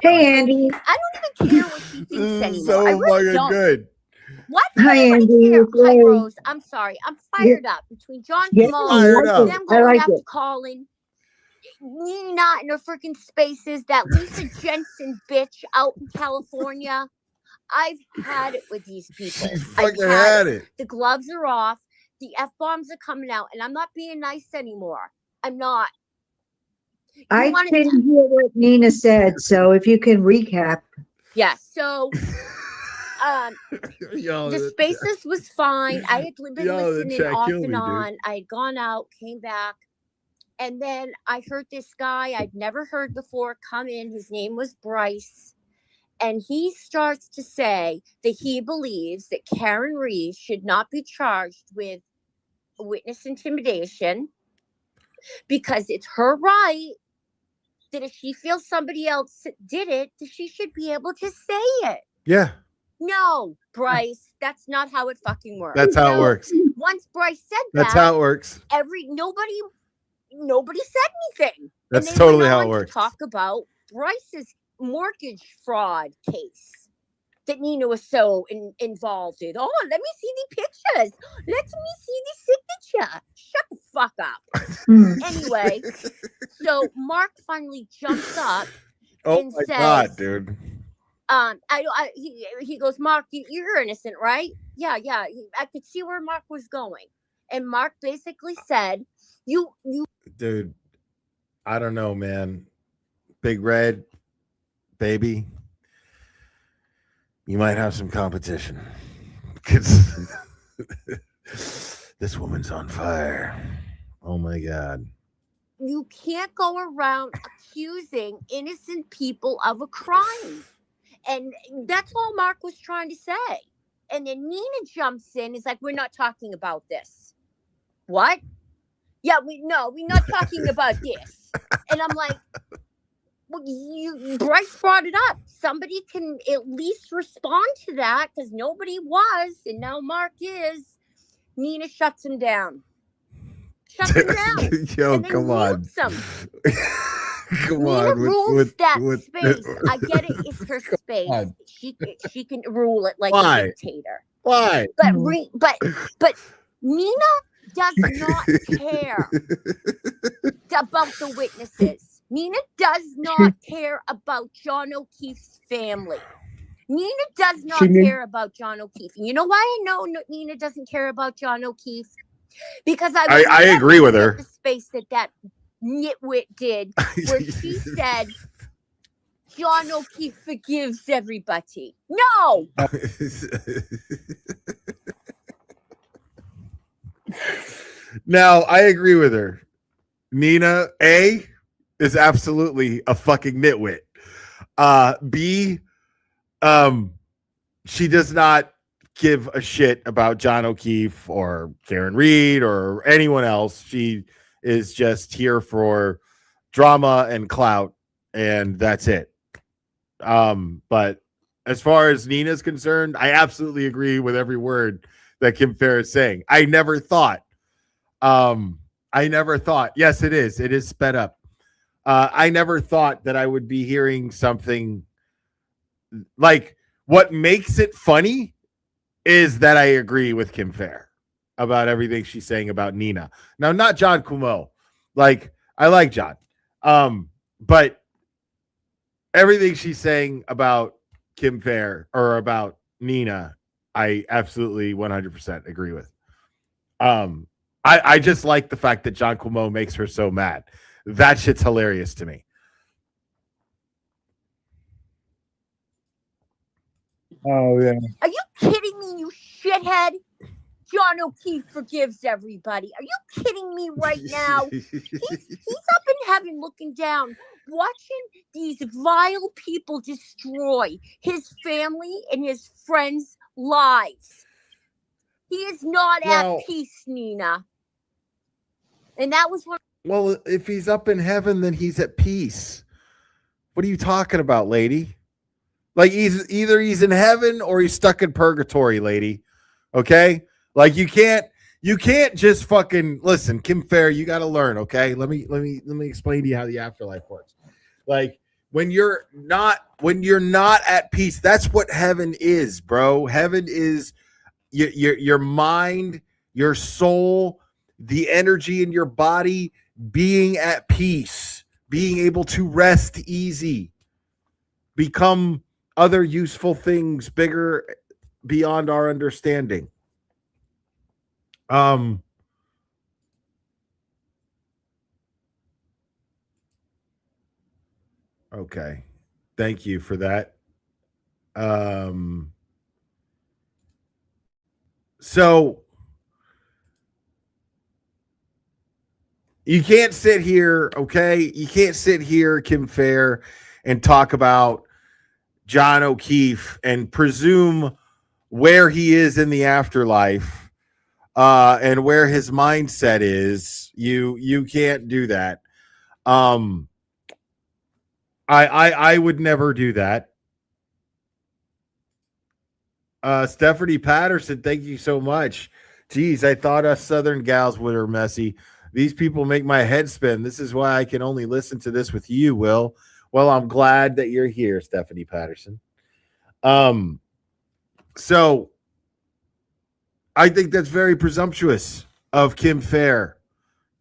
Hey, Andy. I don't even care what she This thinks is anymore. so I really fucking don't. good. What? Hi, I don't Andy. care. It's Hi, Ray. Rose. I'm sorry. I'm fired up between John Yeah, Camo, I Fired like up. it. them I going like after it. Colin, Nina in her freaking spaces, that Lisa Jensen bitch out in California. I've had it with these people. She's I've fucking had it. The gloves are off. The F-bombs are coming out, and I'm not being nice anymore. I'm not. I wanna- didn't hear what Nina said, so if you can recap. Yeah, so Yo, the spaces was fine. I had been Yo, the listening chat off killed and me, dude. on. I had gone out, came back, and then I heard this guy I'd never heard before come in. His name was Bryce. And he starts to say that he believes that Karen Reed should not be charged with witness intimidation because it's her right that if she feels somebody else did it, that she should be able to say it. Yeah, No, Bryce, that's not how it fucking works. that's how it No. works. Once Bryce said That's that, how it works. nobody said anything. That's and they totally went how on it to works. talk about Bryce's mortgage fraud case that Nina was so involved in. Oh, let me see the pictures. Let me see the signature. Shut the fuck up. Hmm. Anyway, so Mark finally jumps up. Oh and my says, god, dude. He goes, Mark, you're innocent, right? Yeah. I could see where Mark was going. And Mark basically said, you Dude, I don't know, man. Big Red, baby, you might have some competition because this woman's on fire. Oh my god. you can't go around accusing innocent people of a crime. And that's all Mark was trying to say. And then Nina jumps in, is like, we're not talking about this. What? Yeah, we're not talking about this. And I'm like, well, Bryce brought it up. Somebody can at least respond to that because nobody was, and now Mark is. Nina shuts him down. Shuts him down. Yo, and then come on. mutes him. Come Nina on. rules that with- space. I get it. It's her space. on. She can rule it like Why? a dictator. Why? But Nina does not care about the witnesses. Nina does not care about John O'Keefe's family. Nina does not care about John O'Keefe. And you know why I know Nina doesn't care about John O'Keefe? Because I agree with her. The space that nitwit did, where she said John O'Keefe forgives everybody. No, Now, I agree with her. Nina, A, is absolutely a fucking nitwit. B, she does not give a shit about John O'Keefe or Karen Reed or anyone else. She is just here for drama and clout, and that's it. But as far as Nina's concerned, I absolutely agree with every word that Kim Fair is saying. I never thought, yes, it is sped up. I never thought that I would be hearing something like what makes it funny is that I agree with Kim Fair about everything she's saying about Nina. Now, not John Cuomo. Like, I like John. But everything she's saying about Kim Fair or about Nina, I absolutely 100% agree with. I just like the fact that John Cuomo makes her so mad. That shit's hilarious to me. Oh, yeah. are you kidding me, you shithead? John O'Keefe forgives everybody. Are you kidding me right now? He's up in heaven looking down, watching these vile people destroy his family and his friends' lives. He is not Well- at peace, Nina. And that was what Well, if he's up in heaven, then he's at peace. What are you talking about, lady? Like either he's in heaven or he's stuck in purgatory, lady. Okay? Like you can't just fucking listen, Kim Fair, you got to learn, okay? Let me explain to you how the afterlife works. Like when you're not at peace, that's what heaven is, bro. Heaven is your mind, your soul, the energy in your body being at peace, being able to rest easy, become other useful things bigger beyond our understanding. Okay. Thank you for that. So you can't sit here, okay? You can't sit here, Kim Fair, and talk about John O'Keefe and presume where he is in the afterlife and where his mindset is. You can't do that. I would never do that. Stephanie Patterson, thank you so much. Geez, I thought us Southern gals were messy. These people make my head spin. This is why I can only listen to this with you, Will. Well, I'm glad that you're here, Stephanie Patterson. So I think that's very presumptuous of Kim Fair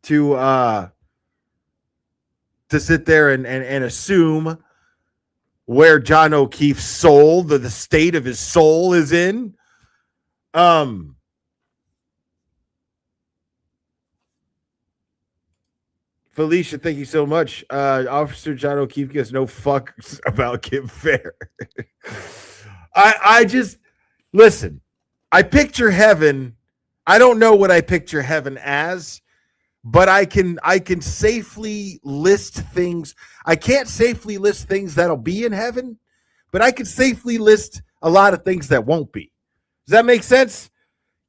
to sit there and assume where John O'Keefe's soul, the state of his soul is in. Felicia, thank you so much. Officer John O'Keefe gives no fucks about Kim Fair. I just listen. I picture heaven. I don't know what I picture heaven as, but I can safely list things. I can't safely list things that'll be in heaven, but I can safely list a lot of things that won't be. Does that make sense?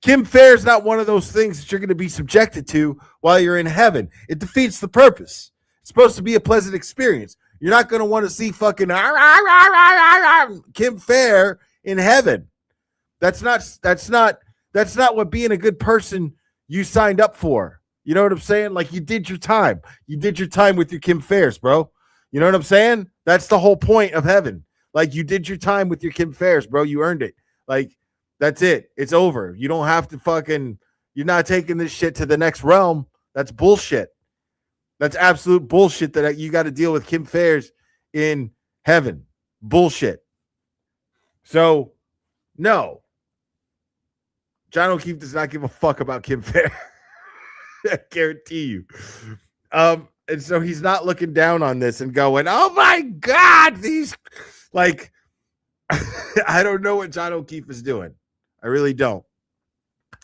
Kim Fair is not one of those things that you're going to be subjected to while you're in heaven. It defeats the purpose. It's supposed to be a pleasant experience. You're not going to want to see fucking Kim Fair in heaven. That's not what being a good person you signed up for. You know what I'm saying? Like you did your time. You did your time with your Kim Fairs, bro. You know what I'm saying? That's the whole point of heaven. Like you did your time with your Kim Fairs, bro. You earned it. Like that's it. It's over. You don't have to fucking, you're not taking this shit to the next realm. That's bullshit. That's absolute bullshit that you got to deal with Kim Fairs in heaven. Bullshit. So, no. John O'Keefe does not give a fuck about Kim Fair. I guarantee you. And so he's not looking down on this and going, oh my God, these like I don't know what John O'Keefe is doing. I really don't.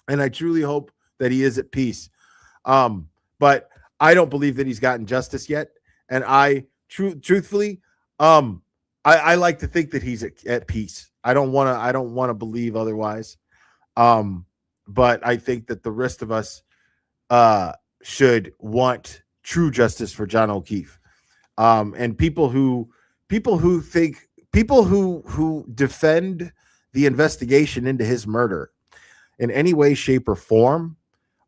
And I truly hope that he is at peace. But I don't believe that he's gotten justice yet. And I truthfully, I like to think that he's at peace. I don't want to believe otherwise. But I think that the rest of us should want true justice for John O'Keefe. And people who defend the investigation into his murder in any way, shape, or form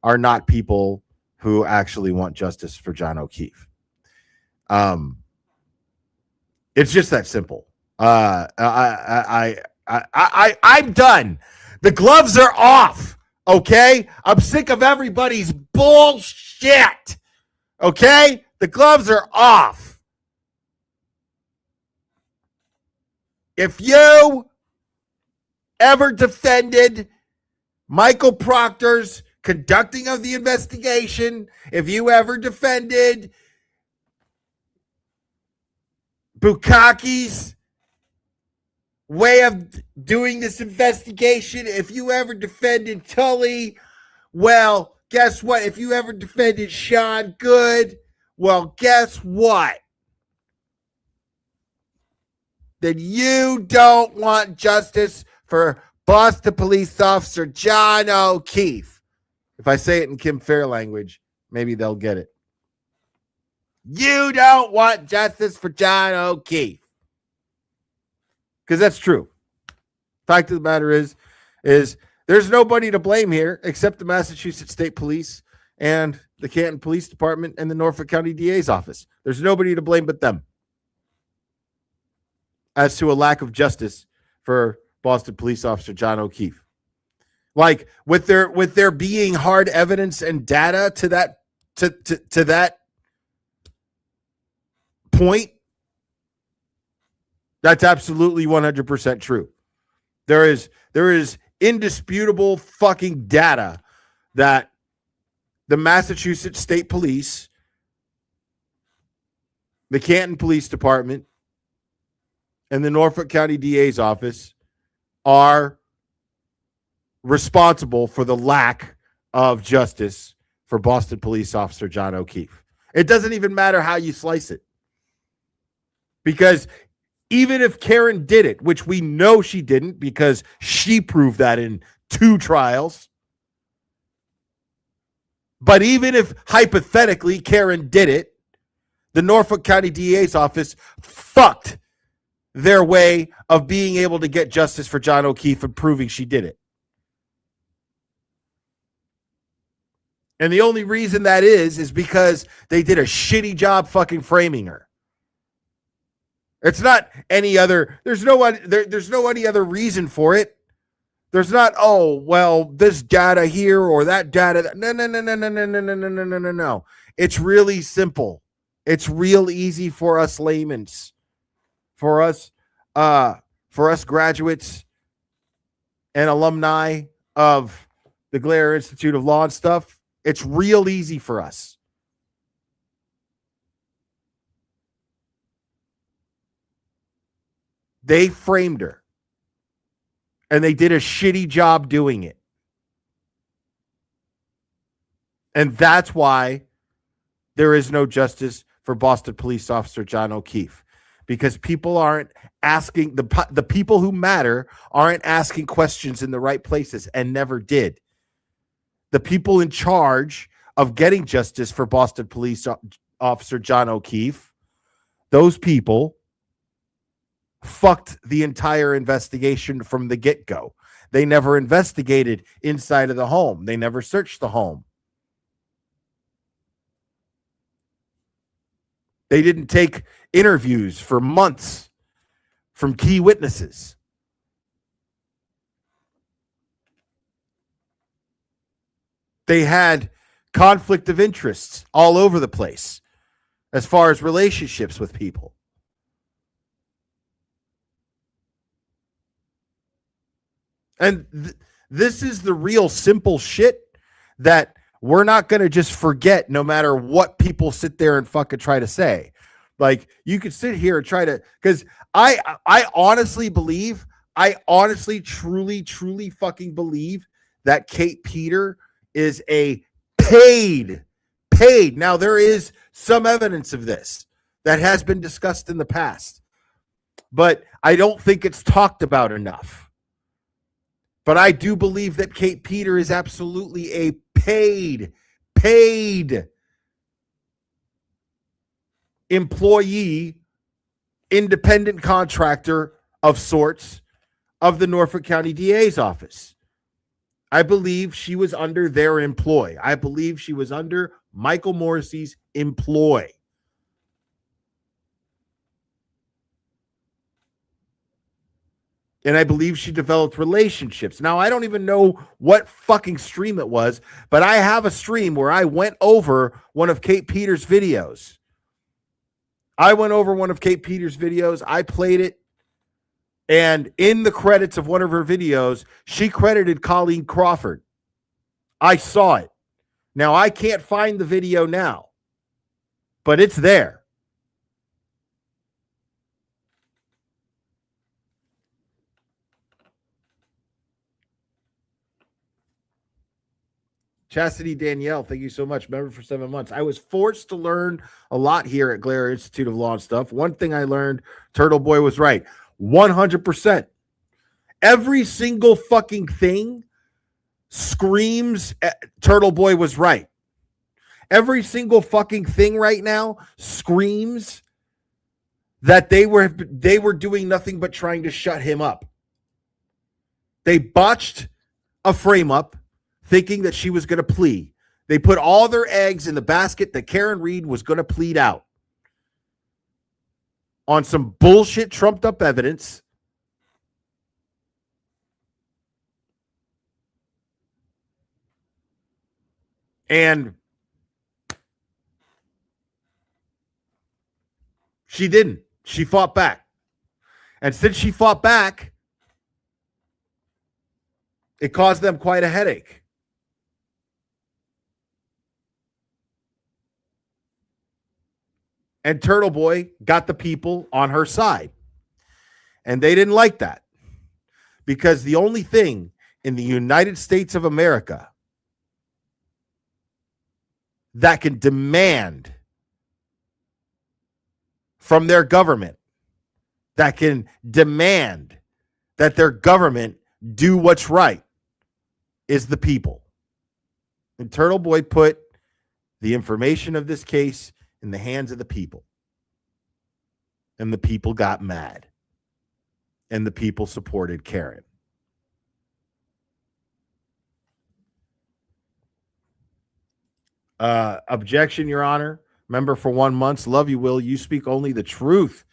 are not people who actually want justice for John O'Keefe. It's just that simple. I'm done. The gloves are off. Okay? I'm sick of everybody's bullshit. Okay? The gloves are off. If you ever defended Michael Proctor's conducting of the investigation, if you ever defended Bukaki's way of doing this investigation, if you ever defended Tully, well, guess what? If you ever defended Sean Good, well, guess what? Then you don't want justice for Boston police officer John O'Keefe. If I say it in Kim Fair language, maybe they'll get it. You don't want justice for John O'Keefe. because that's true. Fact of the matter is there's nobody to blame here except the Massachusetts State Police and the Canton Police Department and the Norfolk County DA's office. There's nobody to blame but them as to a lack of justice for Boston Police Officer John O'Keefe. Like with there being hard evidence and data to that point, that's absolutely 100% true. There is indisputable fucking data that the Massachusetts State Police, the Canton Police Department, and the Norfolk County DA's office are responsible for the lack of justice for Boston Police Officer John O'Keefe. It doesn't even matter how you slice it. Because even if Karen did it, which we know she didn't because she proved that in 2 trials, but even if hypothetically Karen did it, the Norfolk County DA's office fucked their way of being able to get justice for John O'Keefe and proving she did it. And the only reason that is because they did a shitty job fucking framing her. It's not any other, there's no any other reason for it. There's not, oh, well, this data here or that data. No. It's really simple. It's real easy for us laymen, for us graduates and alumni of the Glare Institute of Law and stuff. It's real easy for us. They framed her. And they did a shitty job doing it. And that's why there is no justice for Boston Police Officer John O'Keefe. Because people aren't asking, the people who matter aren't asking questions in the right places and never did. The people in charge of getting justice for Boston Police Officer John O'Keefe, those people fucked the entire investigation from the get-go. They never investigated inside of the home. They never searched the home. They didn't take interviews for months from key witnesses. They had conflict of interests all over the place as far as relationships with people. And this is the real simple shit that we're not going to just forget no matter what people sit there and fucking try to say. Like, you could sit here and try to, because I honestly believe, truly fucking believe that Kate Peter is a paid. Now, there is some evidence of this that has been discussed in the past, but I don't think it's talked about enough. But I do believe that Kate Peter is absolutely a paid employee, independent contractor of sorts of the Norfolk County DA's office. I believe she was under their employ. I believe she was under Michael Morrissey's employ. And I believe she developed relationships. Now, I don't even know what fucking stream it was, but I have a stream where I went over one of Kate Peters' videos. I played it. And in the credits of one of her videos, she credited Colleen Crawford. I saw it. Now, I can't find the video now, but it's there. Chastity Danielle, thank you so much. Member for 7 months. I was forced to learn a lot here at Glare Institute of Law and stuff. One thing I learned, Turtle Boy was right. 100%. Every single fucking thing screams Turtle Boy was right. Every single fucking thing right now screams that they were doing nothing but trying to shut him up. They botched a frame up thinking that she was going to plea. They put all their eggs in the basket that Karen Read was going to plead out on some bullshit trumped up evidence. And she didn't. She fought back. And since she fought back, it caused them quite a headache. And Turtle Boy got the people on her side. And they didn't like that. Because the only thing in the United States of America that can demand from their government, that can demand that their government do what's right, is the people. And Turtle Boy put the information of this case in the hands of the people. And the people got mad. And the people supported Karen. Objection, Your Honor. Member for 1 month. Love you, Will. You speak only the truth.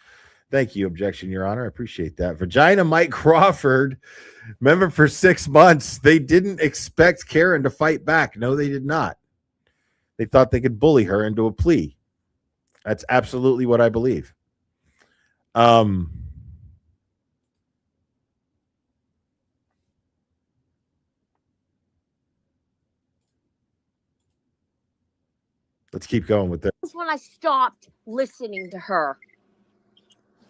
Thank you. Objection, Your Honor. I appreciate that. Vagina Mike Crawford. Member for 6 months. They didn't expect Karen to fight back. No, they did not. They thought they could bully her into a plea. That's absolutely what I believe. Let's keep going with this. When I stopped listening to her.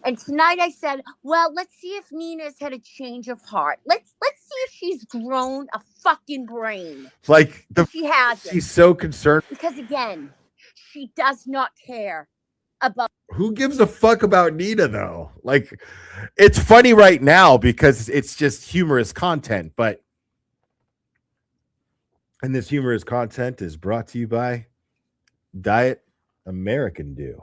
And tonight I said, well, let's see if Nina's had a change of heart. Let's see if she's grown a fucking brain. Like she hasn't. She's so concerned. Because again, she does not care about. Who gives a fuck about Nina though? Like, it's funny right now because it's just humorous content, and this humorous content is brought to you by Diet American Dew.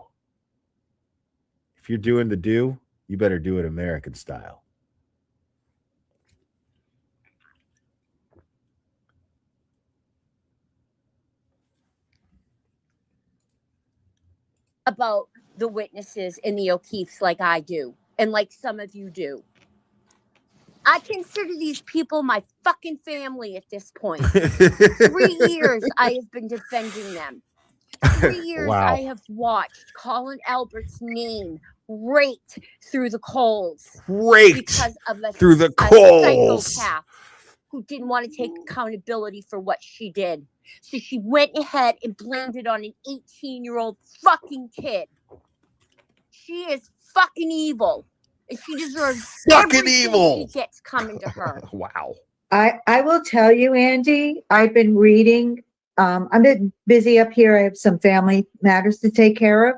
If you're doing the Dew, you better do it American style. About the witnesses and the O'Keefes like I do, and like some of you do. I consider these people my fucking family at this point. 3 years I have been defending them. 3 years Wow. I have watched Colin Albert's name raked through the coals. Because of a psychopath who didn't want to take accountability for what she did. So she went ahead and blamed it on an 18-year-old fucking kid. She is fucking evil. And she deserves fucking everything evil she gets coming to her. Wow. I will tell you, Andy, I've been reading. I'm a bit busy up here. I have some family matters to take care of,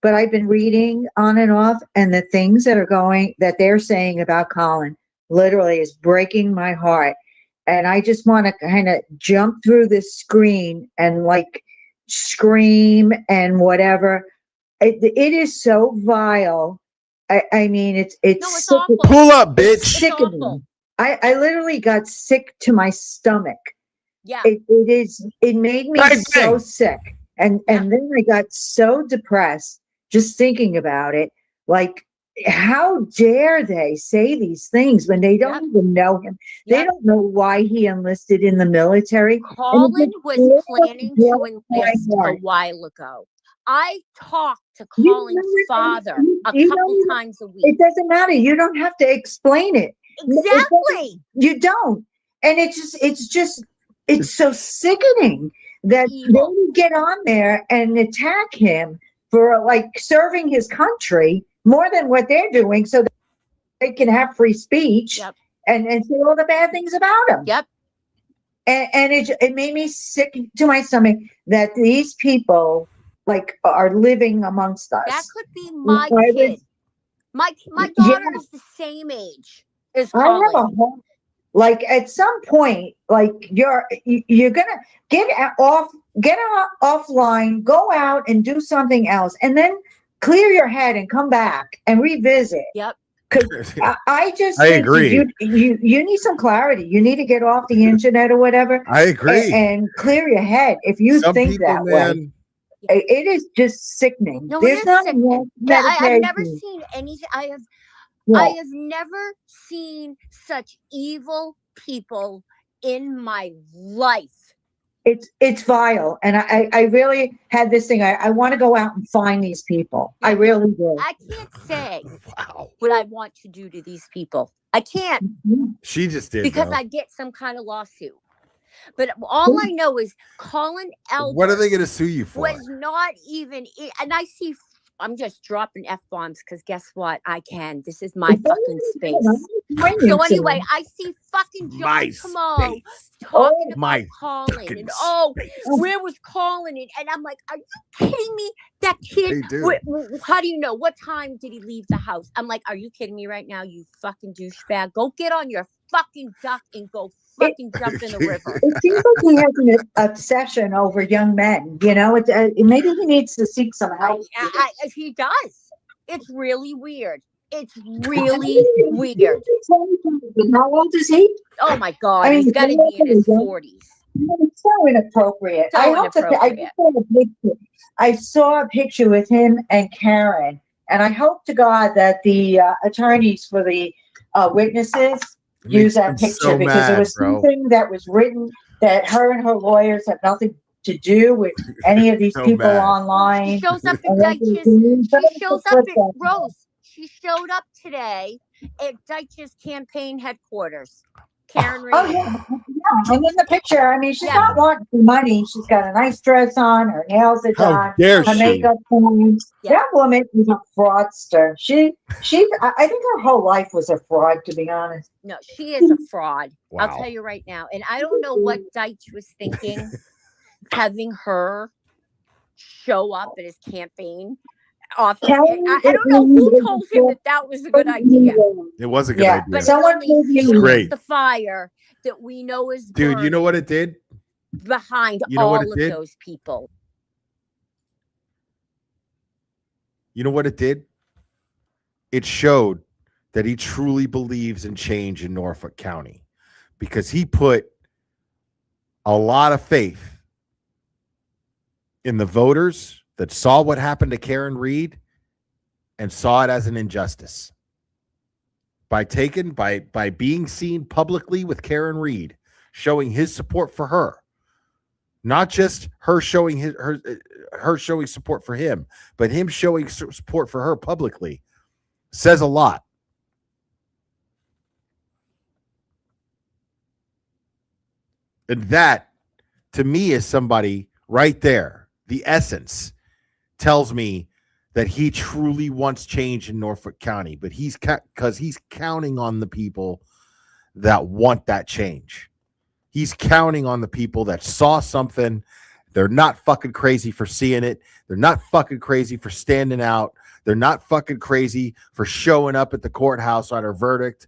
but I've been reading on and off, and the things that they're saying about Colin literally is breaking my heart. And I just want to kind of jump through this screen and like scream and whatever. It is so vile. I mean, it's awful. Pull up, bitch. It's sickening. awful. I literally got sick to my stomach. Yeah. It made me Same so thing. sick. And then I got so depressed just thinking about it. Like, how dare they say these things when they don't even know him? They don't know why he enlisted in the military. Colin was planning to enlist a while ago. I talked to Colin's father a couple times a week. It doesn't matter. You don't have to explain it. Exactly. You don't. And it's so sickening that Evil. they get on there and attack him for like serving his country more than what they're doing so that they can have free speech and say all the bad things about him. Yep. And it made me sick to my stomach that these people like are living amongst us. That could be my kid. My daughter is the same age as I Colin. have a whole, like at some point, like you're gonna get offline, go out and do something else, and then clear your head and come back and revisit. Yep. I just I think agree. you need some clarity. You need to get off the internet or whatever I agree. and clear your head. If you Some think people, that way, man, it is just sickening. No, it There's is not sickening. enough Yeah, I've never medication. seen anything. I Yeah. have never seen such evil people in my life. It's vile, and I really had this thing. I want to go out and find these people. I really do. I can't say wow. what I want to do to these people. I can't She just did. because though. I get some kind of lawsuit. But all I know is Colin Elder What are they going to sue you for? was not even, and I see, I'm just dropping F-bombs because guess what? I can. This is my fucking space. So anyway, I see fucking John My Camo space. talking about My Colin, fucking and where was Colin? And I'm like, are you kidding me? That kid. They do. How do you know? What time did he leave the house? I'm like, are you kidding me right now? You fucking douchebag. Go get on your fucking duck and go fucking jump in the river. It seems like he has an obsession over young men. You know, maybe he needs to seek some help. He does. It's really weird. It's really weird. How old is he? Oh my God. I mean, He's got to be in his 40s. It's so inappropriate. So I hope that I saw a picture with him and Karen, and I hope to God that the attorneys for the witnesses use that picture so because mad, it was bro. something that was written that her and her lawyers have nothing to do with any of these So people mad. online. She shows up at and Deitch's. everything. She shows up at Rose. She showed up today at Deitch's campaign headquarters. Karen Reed. Oh yeah, and in the picture, I mean, she's Yeah. not wanting for money. She's got a nice dress on, her nails are How done, dare her she? makeup done. Yeah. That woman is a fraudster. I think her whole life was a fraud, to be honest. No, she is a fraud. Wow. I'll tell you right now. And I don't know what Deitch was thinking, having her show up at his campaign office. I don't know who told him that was a good idea. It was a good Yeah, idea. But Someone it told only you- fuels Great. the fire that we know is Dude, you know what it burning did? behind you know all what it of did? those people. You know what it did? It showed that he truly believes in change in Norfolk County because he put a lot of faith in the voters that saw what happened to Karen Reed and saw it as an injustice. By being seen publicly with Karen Reed, showing his support for her, not just her showing her showing support for him, but him showing support for her publicly, says a lot. And that, to me, is somebody right there. The essence tells me that he truly wants change in Norfolk County, but he's counting on the people that want that change. He's counting on the people that saw something. They're not fucking crazy for seeing it. They're not fucking crazy for standing out. They're not fucking crazy for showing up at the courthouse on her verdict.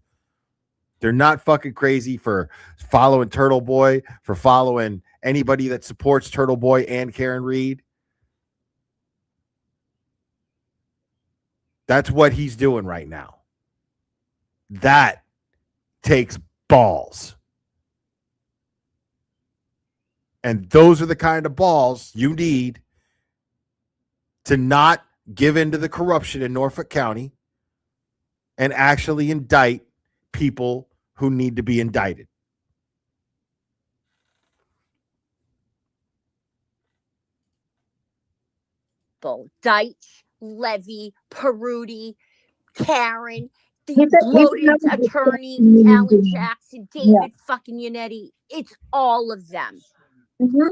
They're not fucking crazy for following Turtle Boy, for following anybody that supports Turtle Boy and Karen Reed. That's what he's doing right now. That takes balls. And those are the kind of balls you need to not give in to the corruption in Norfolk County and actually indict people who need to be indicted. Deitch, Levy, Peruti, Karen, the He's bloated another attorney, disgusting Alan human being. Jackson, David fucking Yannetti. It's all of them. Mhm.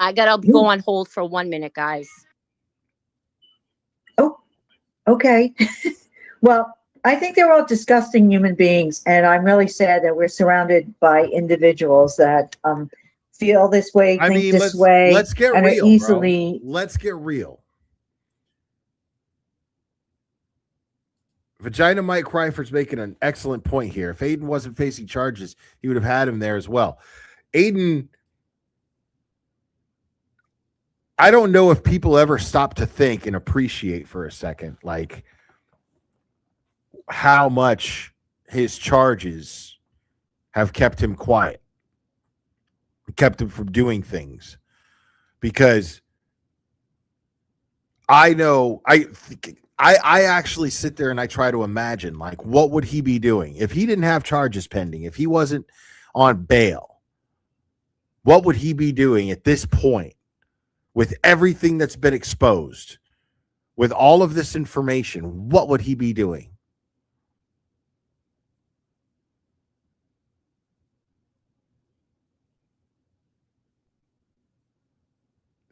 I gotta go on hold for 1 minute, guys. Okay. Well, I think they're all disgusting human beings, and I'm really sad that we're surrounded by individuals that feel this way, I think mean, this way, let's get and are real, easily. bro. Let's get real. Vagina Mike Cryford's making an excellent point here. If Aiden wasn't facing charges, he would have had him there as well. Aiden I don't know if people ever stop to think and appreciate for a second, like how much his charges have kept him quiet, kept him from doing things. Because I know, I actually sit there and I try to imagine, like, what would he be doing if he didn't have charges pending, if he wasn't on bail? What would he be doing at this point with everything that's been exposed, with all of this information? What would he be doing?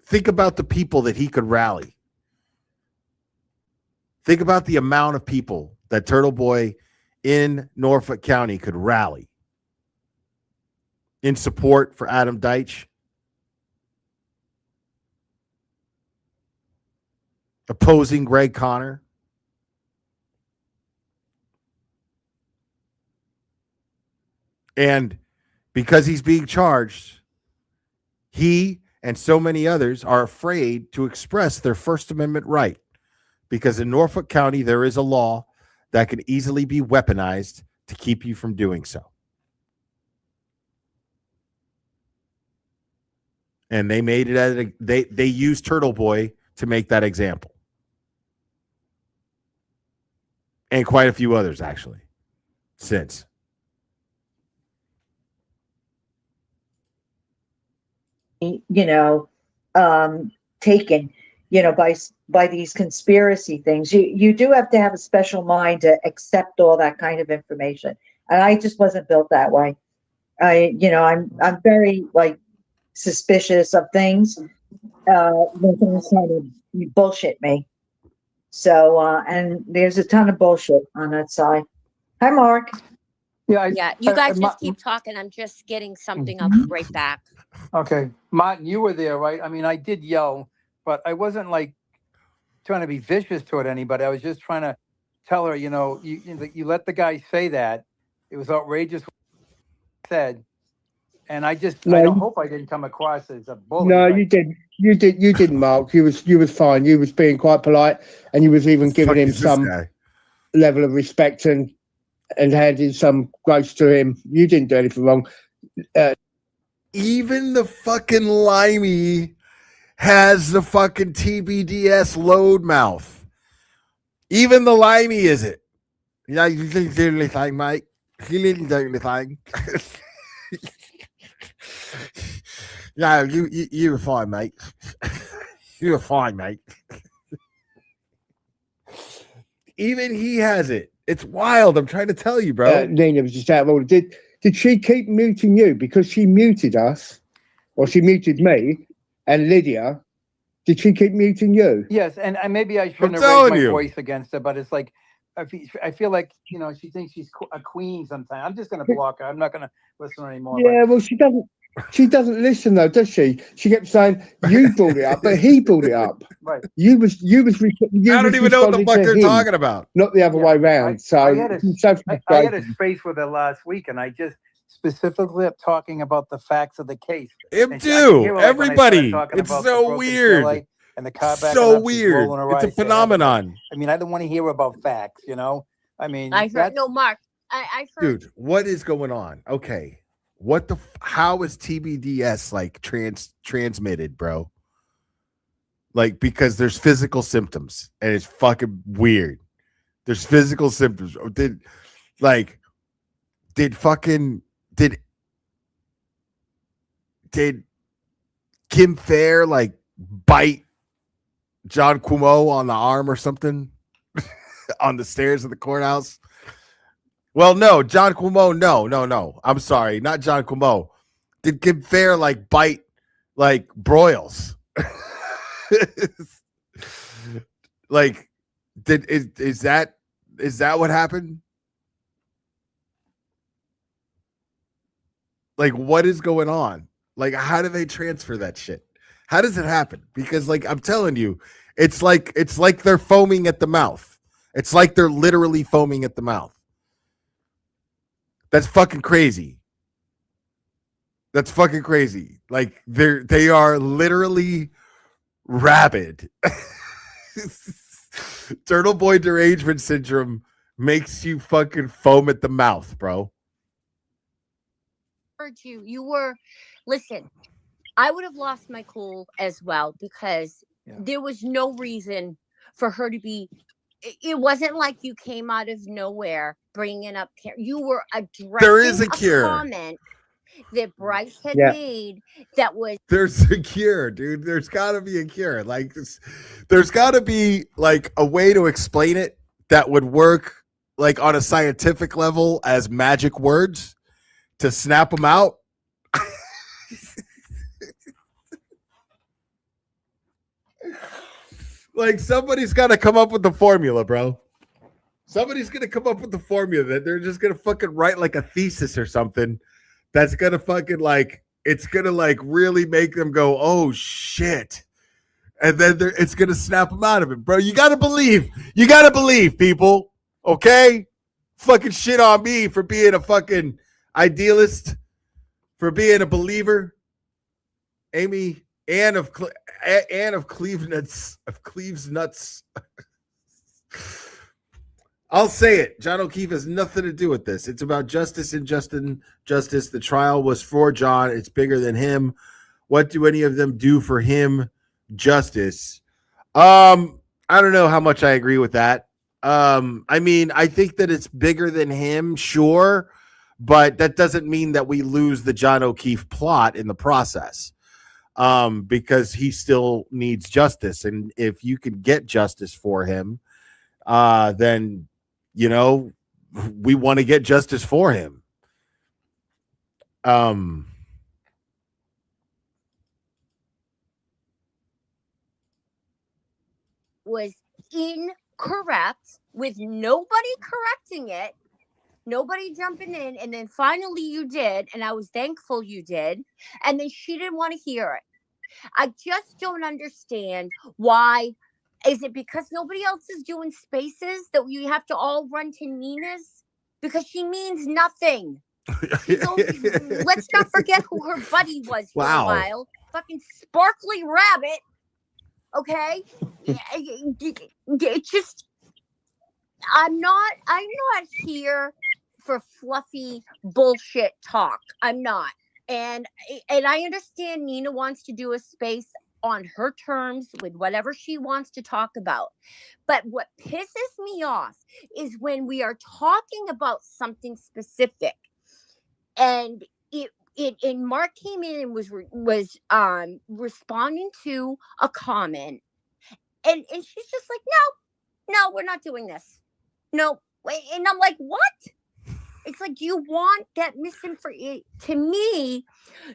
Think about the people that he could rally. Think about the amount of people that Turtle Boy in Norfolk County could rally in support for Adam Deitch, opposing Greg Connor. And because he's being charged, he and so many others are afraid to express their First Amendment right, because in Norfolk County, there is a law that can easily be weaponized to keep you from doing so. And they made it as they used Turtle Boy to make that example. And quite a few others, actually, since. Taken, by these conspiracy things. You do have to have a special mind to accept all that kind of information. And I just wasn't built that way. I'm very suspicious of things. When things kind of bullshit me. So, and there's a ton of bullshit on that side. Hi, Mark. Yeah, you guys just keep talking. I'm just getting something. I'll be right back. Okay, Martin, you were there, right? I mean, I did yell, but I wasn't trying to be vicious toward anybody. I was just trying to tell her, you let the guy say that. It was outrageous what he said. And I don't hope I didn't come across as a bully. No, you didn't. You didn't, Mark. You was fine. You was being quite polite, and you was even giving him some level of respect and handing some grace to him. You didn't do anything wrong. Even the fucking limey has the fucking TBDS load mouth. Even the limey is it. Yeah, you didn't do anything, mate. You didn't do anything. No, you were fine, mate. You were fine, mate. Even he has it. It's wild. I'm trying to tell you, bro. Nina was just out of order. Did she keep muting you because she muted us, or she muted me and Lydia? Did she keep muting you? Yes, and maybe I shouldn't have raised my voice against her, but it's like I feel like she thinks she's a queen sometimes. I'm just gonna block her. I'm not gonna listen anymore. Yeah, well, she doesn't. She doesn't listen though, does she? She kept saying you brought it up, but he brought it up. Right. You was. I don't even know what the fuck they're talking about. Not the other way around. I had a space with her last week, and I just specifically talking about the facts of the case. Him too. Everybody. It's so weird. And the car so weird. It's a phenomenon. I mean, I don't want to hear about facts. I mean, I heard Mark. I heard. Dude, what is going on? Okay. How is TBDS transmitted, bro? Because there's physical symptoms and it's fucking weird. There's physical symptoms. Did Kim Fair bite John Cuomo on the arm or something on the stairs of the courthouse? Well, no, John Cuomo, no. I'm sorry, not John Cuomo. Did Kim Fair bite Broyles? Is that what happened? What is going on? How do they transfer that shit? How does it happen? Because I'm telling you, it's like they're foaming at the mouth. It's like they're literally foaming at the mouth. That's fucking crazy. They are literally, rabid. Turtle Boy derangement syndrome makes you fucking foam at the mouth, bro. Heard you. You were, listen, I would have lost my cool as well because there was no reason for her to be. It wasn't like you came out of nowhere bringing up. You were addressing There is a cure. comment that Bryce had Yeah. made that was. There's a cure, dude. There's got to be a cure. Like, there's got to be like a way to explain it that would work, like on a scientific level, as magic words to snap them out. Like, somebody's got to come up with the formula, bro. Somebody's going to come up with the formula that they're just going to fucking write like a thesis or something that's going to fucking like, it's going to like really make them go, oh shit. And then it's going to snap them out of it, bro. You got to believe. You got to believe, people. Okay? Fucking shit on me for being a fucking idealist, for being a believer. Amy, Anne of Cleves Nuts. I'll say it. John O'Keefe has nothing to do with this. It's about justice and justice. The trial was for John. It's bigger than him. What do any of them do for him? Justice. I don't know how much I agree with that. I mean, I think that it's bigger than him, sure, but that doesn't mean that we lose the John O'Keefe plot in the process. Because he still needs justice. And if you can get justice for him, then, you know, we want to get justice for him. Was incorrect with nobody correcting it, nobody jumping in, and then finally you did, and I was thankful you did, and then she didn't want to hear it. I just don't understand why. Is it because nobody else is doing spaces that you have to all run to Nina's? Because she means nothing. Let's not forget who her buddy was for a while. Fucking Sparkly Rabbit. Okay? It just, I'm not here for fluffy bullshit talk. I'm not. And I understand Nina wants to do a space on her terms with whatever she wants to talk about. But what pisses me off is when we are talking about something specific and Mark came in and was responding to a comment and she's just like, no, we're not doing this. No. And I'm like, what? It's like, you want that misinformation. To me,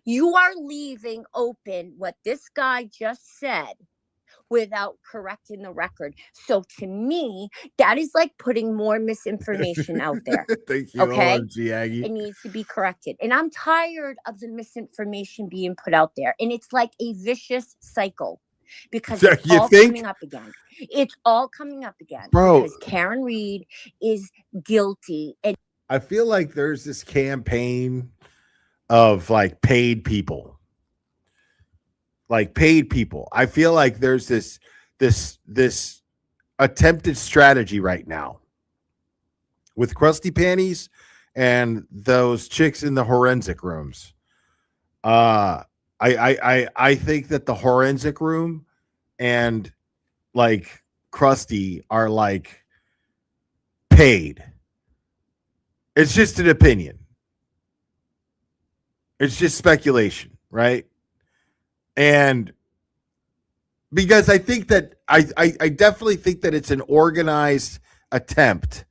you are leaving open what this guy just said without correcting the record. So to me, that is like putting more misinformation out there. Thank you, okay? OMG, Aggie. It needs to be corrected. And I'm tired of the misinformation being put out there. And it's like a vicious cycle. Because it's all coming up again. It's all coming up again. Bro. Because Karen Read is guilty. And I feel like there's this campaign of like paid people. Like paid people. I feel like there's this attempted strategy right now with Krusty Panties and those chicks in the forensic rooms. I think that the forensic room and like Krusty are like paid. It's just an opinion. It's just speculation, right? And because I think that I definitely think that it's an organized attempt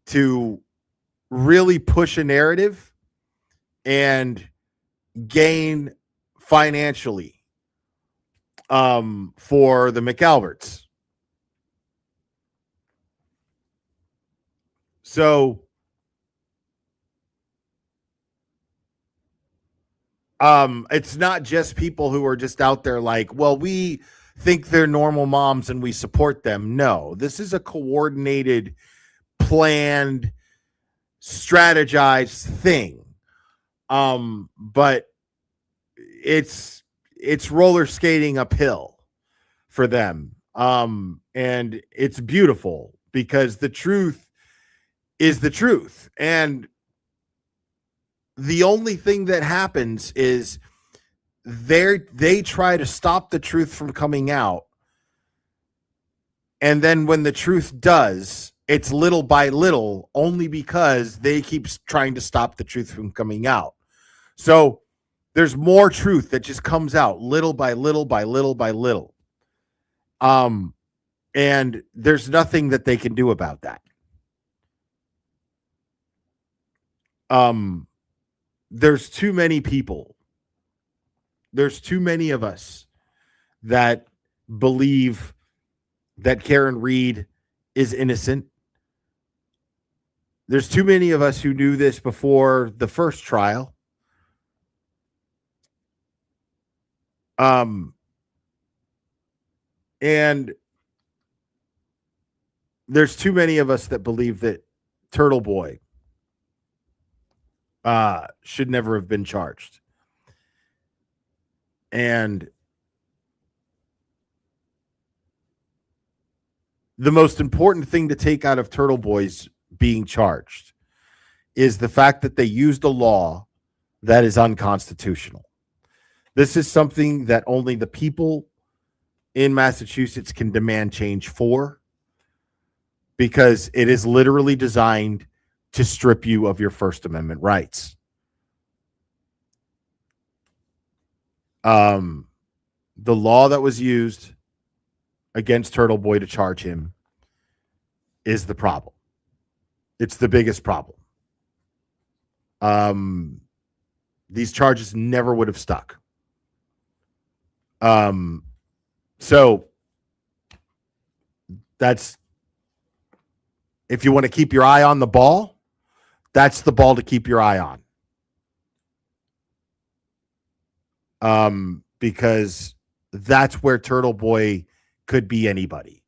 to really push a narrative and gain financially for the McAlberts. So it's not just people who are just out there like, well, we think they're normal moms and we support them. No, this is a coordinated, planned, strategized thing. But it's it's roller skating uphill for them. And it's beautiful because the truth is the truth. And the only thing that happens is they try to stop the truth from coming out. And then when the truth does, it's little by little, only because they keep trying to stop the truth from coming out. So there's more truth that just comes out little by little by little by little. And there's nothing that they can do about that. There's too many people. There's too many of us that believe that Karen Read is innocent. There's too many of us who knew this before the first trial. And there's too many of us that believe that Turtle Boy should never have been charged. And the most important thing to take out of Turtle Boy's being charged is the fact that they used a law that is unconstitutional. This is something that only the people in Massachusetts can demand change for, because it is literally designed to strip you of your First Amendment rights. The law that was used against Turtle Boy to charge him is the problem. It's the biggest problem. These charges never would have stuck. So that's, if you want to keep your eye on the ball, that's the ball to keep your eye on. Because that's where Turtle Boy could be anybody.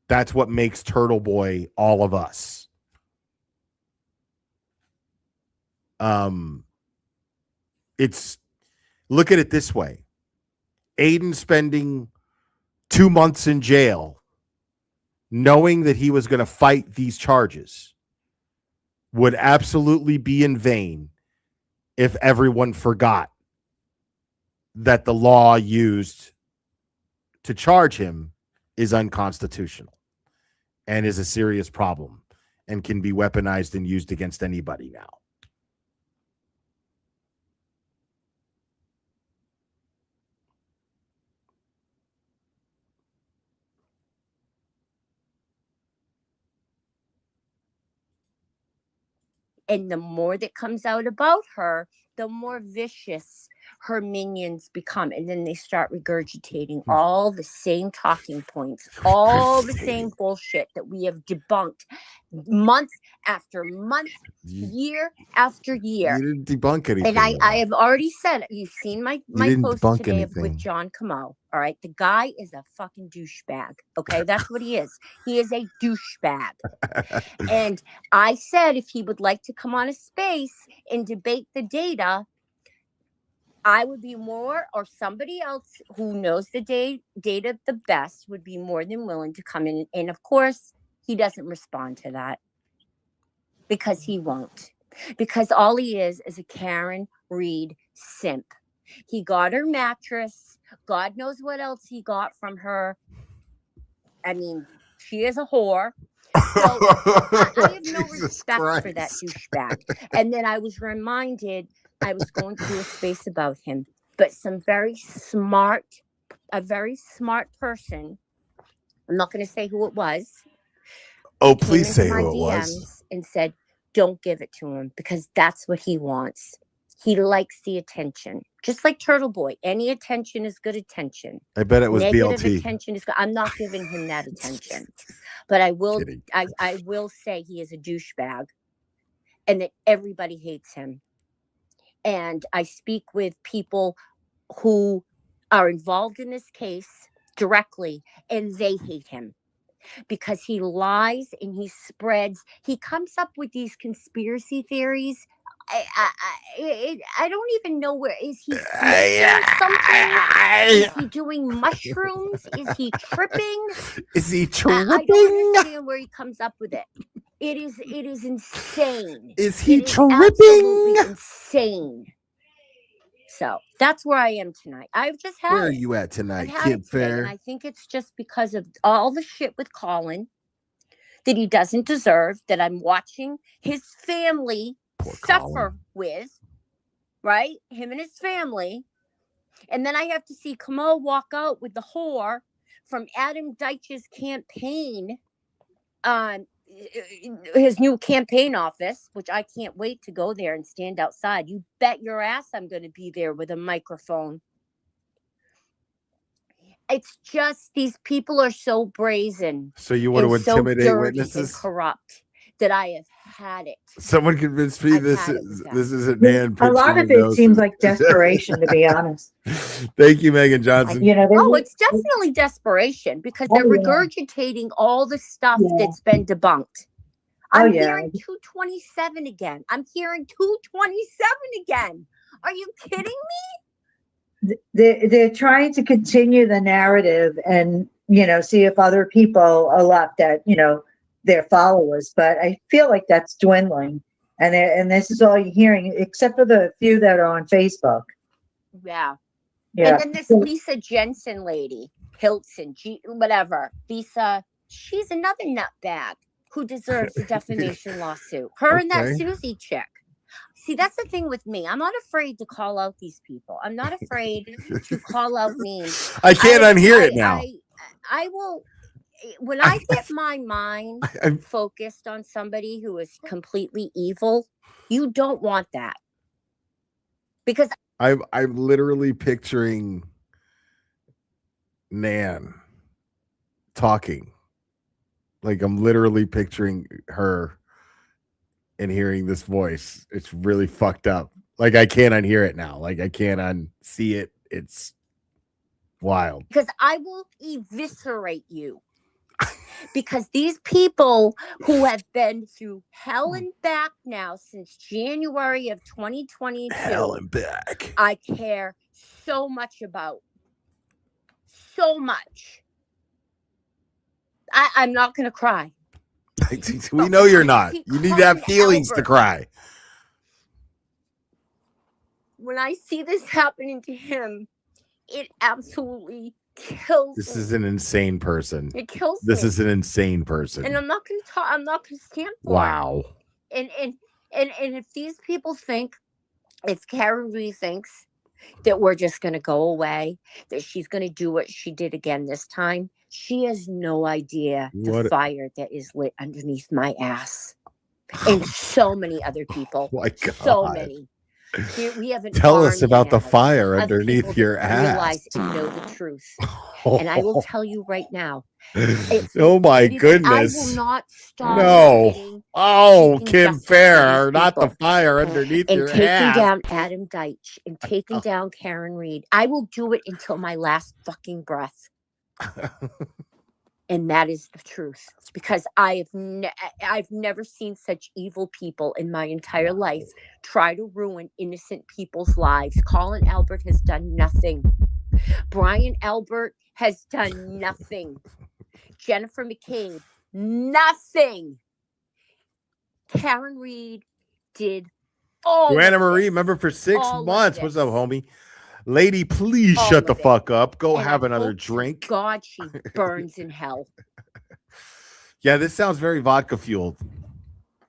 That's what makes Turtle Boy all of us. It's, look at it this way. Aiden spending 2 months in jail, knowing that he was going to fight these charges, would absolutely be in vain if everyone forgot that the law used to charge him is unconstitutional and is a serious problem and can be weaponized and used against anybody now. And the more that comes out about her, the more vicious her minions become. And then they start regurgitating all the same talking points, all the same bullshit that we have debunked month after month, year after year. You didn't debunk anything. And I have already said, you've seen my post today with John Camo. All right. The guy is a fucking douchebag. Okay. That's what he is. He is a douchebag. And I said, if he would like to come on a space and debate the data, I would be more, or somebody else who knows the data the best would be more than willing to come in. And of course, he doesn't respond to that because he won't. Because all he is a Karen Read simp. He got her mattress. God knows what else he got from her. I mean, she is a whore. So I have no respect for that douchebag. And then I was reminded I was going to do a space about him, but a very smart person, I'm not going to say who it was. Oh, please say who it was. And said, don't give it to him because that's what he wants. He likes the attention, just like Turtle Boy. Any attention is good attention. I bet it was Negative BLT. attention is good. I'm not giving him that attention, but I will. I will say he is a douchebag, and that everybody hates him. And I speak with people who are involved in this case directly, and they hate him because he lies and he comes up with these conspiracy theories I don't even know where is he smoking something? Is he doing mushrooms? Is he tripping? Is he I tripping? don't understand where he comes up with it. It is insane. Is he It is absolutely tripping? insane. So that's where I am tonight. I've just had Where are it. you at I've tonight, had Kid it today, and Fair? I think it's just because of all the shit with Colin that he doesn't deserve, that I'm watching his family Poor suffer Colin. with, right? Him and his family. And then I have to see Kamal walk out with the whore from Adam Deitch's campaign, his new campaign office, which I can't wait to go there and stand outside. You bet your ass I'm going to be there with a microphone. It's just these people are so brazen So you want to and so intimidate dirty and witnesses? corrupt that I have had it. Someone convinced me I've this had it is with them. this isn't Nan A lot pinching of your it nose. seems like desperation, to be honest. Thank you, Megan Johnson. You know, Oh, it's definitely desperation because they're Oh, yeah. regurgitating all the stuff Yeah. that's been debunked. Oh, I'm yeah. hearing 227 again. I'm hearing 227 again. Are you kidding me? They're trying to continue the narrative and, you know, see if other people elect that, you know, their followers. But I feel like that's dwindling. And this is all you're hearing, except for the few that are on Facebook. Yeah. Yeah. And then this Lisa Jensen lady, Hilton, whatever. Lisa, she's another nutbag who deserves a defamation lawsuit. Her and that Okay. Susie chick. See, that's the thing with me. I'm not afraid to call out these people. I'm not afraid to call out names. I can't unhear it now. I will, when I get my mind focused on somebody who is completely evil, you don't want that. Because I'm literally picturing Nan talking. Like I'm literally picturing her and hearing this voice. It's really fucked up. Like I can't unhear it now. Like I can't unsee it. It's wild. Because I will eviscerate you. Because these people who have been through hell and back now since January of 2022, Hell and back. I care so much about. So much. I'm not going to cry. We know you're not. See, You need to have Colin feelings to Albert. cry. When I see this happening to him, it absolutely kills This me. is an insane person. It kills This me. is an insane person. And I'm not going to talk. I'm not going to stand for Wow. it. And if these people think, if Karen Reed thinks that we're just going to go away, that she's going to do what she did again this time, she has no idea the What- fire that is lit underneath my ass. And so many other people. Oh my God. So many. We have an Tell us army about the now fire of underneath people your that ass. realize and know the truth. And I will tell you right now. Oh my I will goodness. not stop. No. getting Oh, taking Kim justice for Fair, these not the people. fire underneath and your taking ass. down Adam Deitch and taking down Karen Reed. I will do it until my last fucking breath. And that is the truth, because I've never seen such evil people in my entire life try to ruin innocent people's lives. Colin Albert has done nothing. Brian Albert has done nothing. Jennifer McCain, nothing. Karen Reed did all. Joanna of Marie, this. member for 6 All of months. What's up, this. homie? Lady, please All shut the of it. fuck up. Go And have I another hope to drink. God, she burns in hell. Yeah, this sounds very vodka fueled.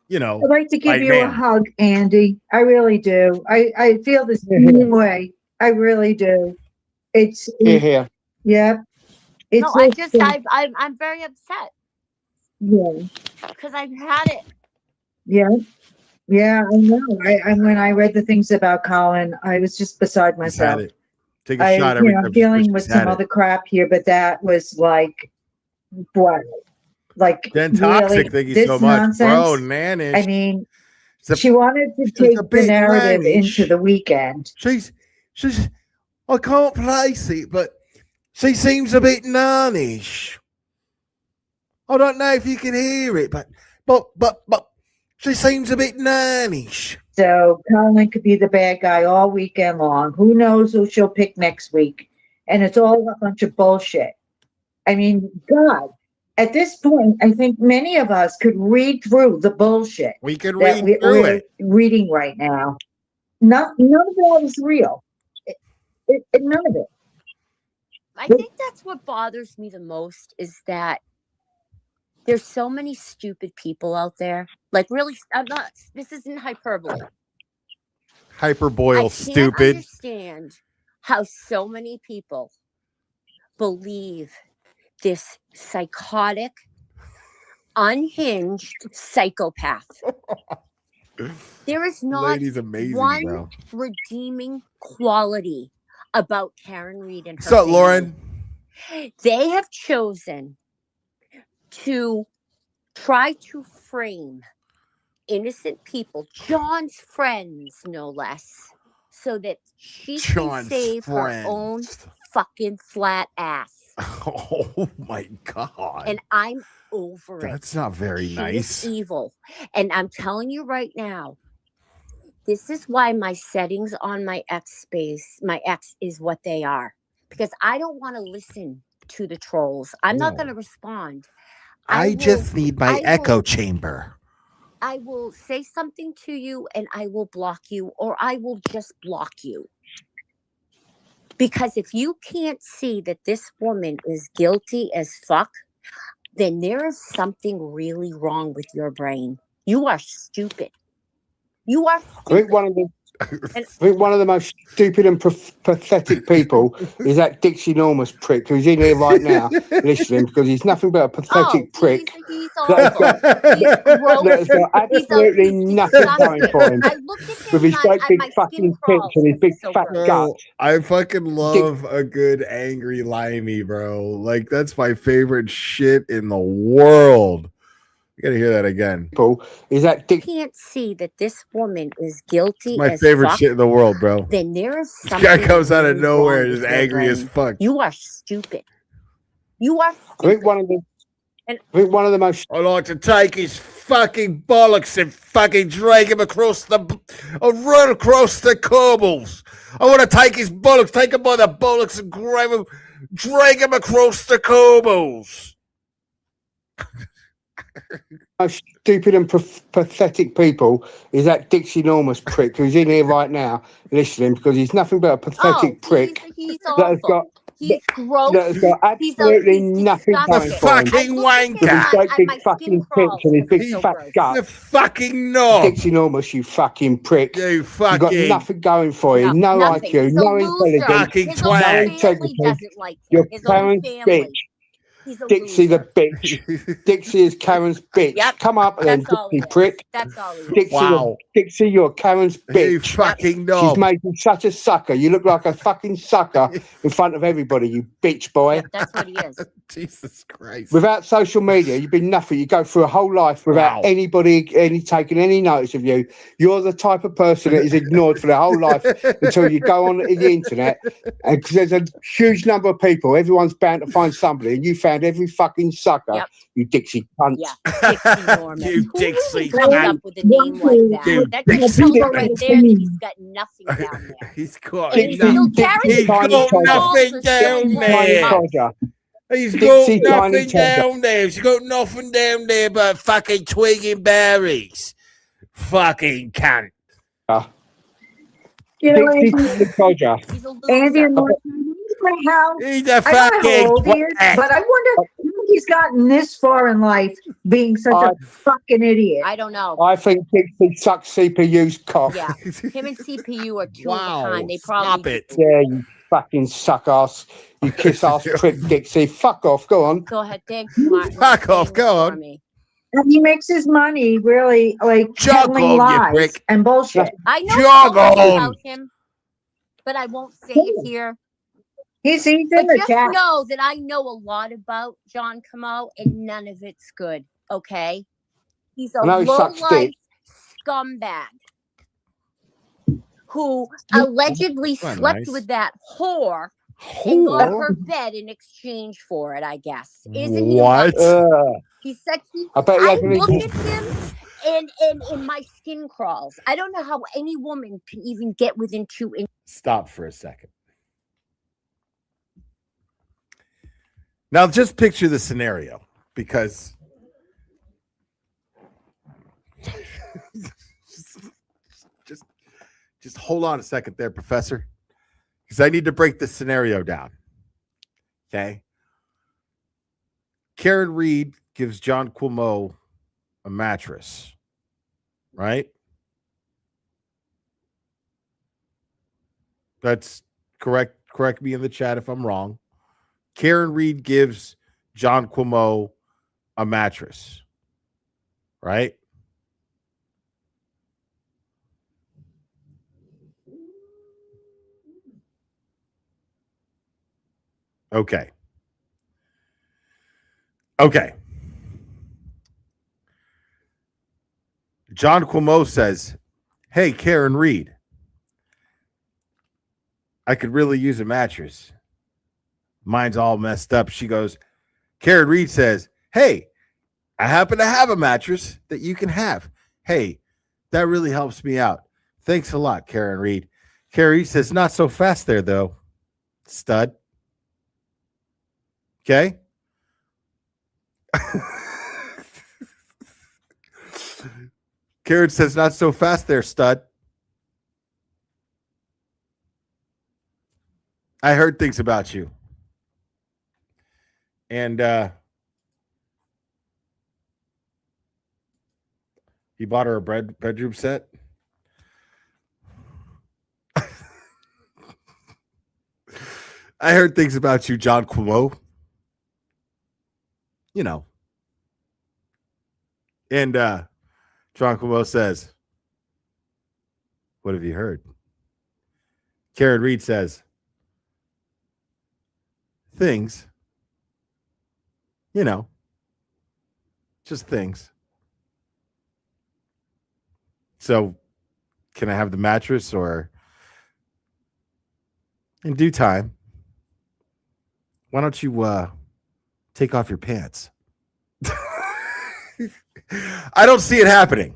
You know, I'd like to give like, you a man. hug, Andy. I really do. I feel the same way. I really do. It's Here. yeah. It's No, like, I'm very upset yeah. because I've had it. Yeah. Yeah, I know. I when I read the things about Colin, I was just beside He's had myself. it. Take a shot every time. I'm dealing with some other. other crap here, but that was like, what? Like, Then toxic, really, thank you this so much. nonsense? Bro, Nanish. I mean, It's a- she wanted to she's take a the bit narrative mannish. into the weekend. she's I can't place it, but she seems a bit nannish. I don't know if you can hear it, but she seems a bit nannish. So Colin could be the bad guy all weekend long. Who knows who she'll pick next week? And it's all a bunch of bullshit. I mean, God, at this point, I think many of us could read through the bullshit We could that read through we're it. reading right now. None of that is real. None of it. I think that's what bothers me the most is that there's so many stupid people out there. Like, really, this isn't hyperbole. I Hyperboil can't stupid. understand how so many people believe this psychotic, unhinged psychopath. There is not Lady's amazing, one bro. redeeming quality about Karen Reed and her What's up, family. Lauren? They have chosen to try to frame innocent people, John's friends, no less, so that she John's can save her own fucking flat ass. Oh my God. And I'm over it. That's not very She nice. is evil. And I'm telling you right now, this is why my settings on my X is what they are. Because I don't want to listen to the trolls. I'm not going to respond. I just need my I echo will- chamber. I will say something to you and I will block you, or I will just block you. Because if you can't see that this woman is guilty as fuck, then there is something really wrong with your brain. You are stupid. You are I think stupid. one of the most stupid and pathetic people is that Dixie Normus prick who's in here right now listening, because he's nothing but a pathetic prick. He's That has awful. got, that has got absolutely nothing going for him. I looked at him With his and great big my fucking skin tits crawls and his because big he's so fat gross. gut. I fucking love a good angry limey, bro. Like, that's my favorite shit in the world. You gotta hear that again. Is that You can't see that this woman is guilty It's my as favorite fuck, shit in the world, bro. then there is This something guy comes out of really nowhere wrong just with your angry as brain. fuck. You are stupid. You are I think one of the most. I like to take his fucking bollocks and fucking drag him across run across the cobbles. I want to take his bollocks, take him by the bollocks and drag him across the cobbles. Most stupid and pathetic people is that Dixie Normus prick who's in here right now listening, because he's nothing but a pathetic prick He's that has got He's gross. that has got absolutely nothing going disgusting. for him. Fucking With his wanker. great My big fucking skin tits crawls and his big because he's so fat gross. The gut. fucking knob. Dixie Normus, you fucking prick. You You got fucking nothing going for you. No Nothing. IQ, He's no a loser. intelligence. Fucking His own twat. family integrity. doesn't like him. You're His own Karen's family. bitch. He's a Dixie the loser. bitch. Dixie is Karen's bitch. Yep. Come up then, That's all he Dixie is. prick. That's all he is. Dixie, Wow. Dixie, you're Karen's You bitch. fucking She's knob. made you such a sucker. You look like a fucking sucker in front of everybody, you bitch boy. Yep, that's what he is. Jesus Christ. Without social media, you've been nothing. You go through a whole life without Wow. anybody taking any notice of you. You're the type of person that is ignored for their whole life until you go on the internet. And 'cause there's a huge number of people, everyone's bound to find somebody, and you found every fucking sucker. Yep. You Dixie cunt. Yeah, Dixie Norman. You Who Dixie really comes cunt. up with a name like You that? That just Dixie tells you right cunt. there that he's got nothing down there. He's got And he's Dixie- still Dixie carrying He's tiny got Codger. nothing down Tiny there. Codger. He's got Dixie nothing Tiny down there. He's got nothing down there but fucking twig and berries. Fucking cunt. You know, Dixie Andy, Tiny Codger. He's a loser. Andy and Martin, my house. He's a I don't know fucking how old he is, twat. but I wonder how he's gotten this far in life being such a fucking idiot. I don't know. I think Dixie sucks CPU's cock. Yeah, him and CPU are two Wow. of a kind. They Stop probably it. Yeah, you fucking suck ass. You kiss ass prick, Dixie. Fuck off. Go on. Go ahead, thanks, Martin. Fuck off, Thanks go for on. me. And he makes his money really like Jog telling on, you lies prick. and bullshit. I know Jog so much on. about him, but I won't say it here. He's in But the just chat. know that I know a lot about John Camo, and none of it's good. Okay, he's a I know he sucks low-life dick. scumbag who allegedly Well, slept nice. with that whore and got Whore? her bed in exchange for it. I guess isn't he? What? Uh, He said he. I bet he I hasn't look even. at him and my skin crawls. I don't know how any woman can even get within 2 inches. Stop for a second. Now just picture the scenario, because just hold on a second there, Professor, because I need to break this scenario down. Okay. Karen Reed gives John Cuomo a mattress, right? That's correct. Correct me in the chat if I'm wrong. Karen Reed gives John Cuomo a mattress, right? Okay. Okay. John Cuomo says, "Hey, Karen Reed, I could really use a mattress. Mine's all messed up." She goes, Karen Reed says, "Hey, I happen to have a mattress that you can have. Hey, that really helps me out. Thanks a lot, Karen Reed." Karen Reed says, "Not so fast there, though, stud." Okay. Karen says, "Not so fast there, stud. I heard things about you." And he bought her a bedroom set. I heard things about you, John Cuomo. You know. And John Cuomo says, "What have you heard?" Karen Reed says, "Things. You know, just things. So, can I have the mattress, or in due time, why don't you take off your pants?" I don't see it happening.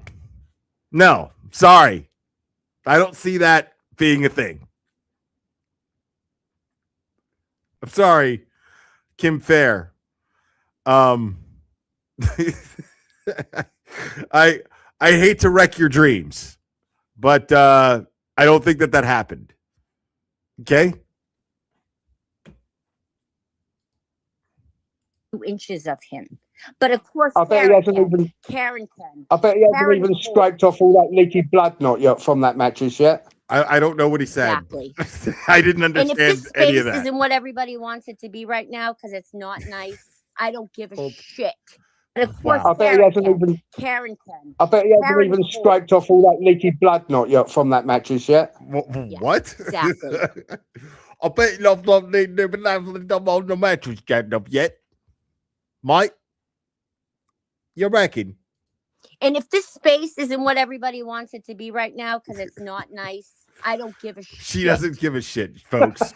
No, sorry. I don't see that being a thing. I'm sorry, Kim Fair. I hate to wreck your dreams, but I don't think that happened. Okay? 2 inches of him. But of course, I bet he hasn't even. Karen can. I bet he hasn't Karen's even cool. scraped off all that leaky blood not yet from that mattress yet. I don't know what he said. Exactly. I didn't And if understand this any space of that. isn't what everybody wants it to be right now, because it's not nice, I don't give a shit. And of course, I bet he Karen hasn't can. even. Karen can. I bet he hasn't Karen's even cool. scraped off all that leaky blood not yet from that mattress yet. What? Exactly. I bet you not on the mattress jammed up yet, Mike. You reckon? And if this space isn't what everybody wants it to be right now, because it's not nice, I don't give a shit. She doesn't give a shit, folks.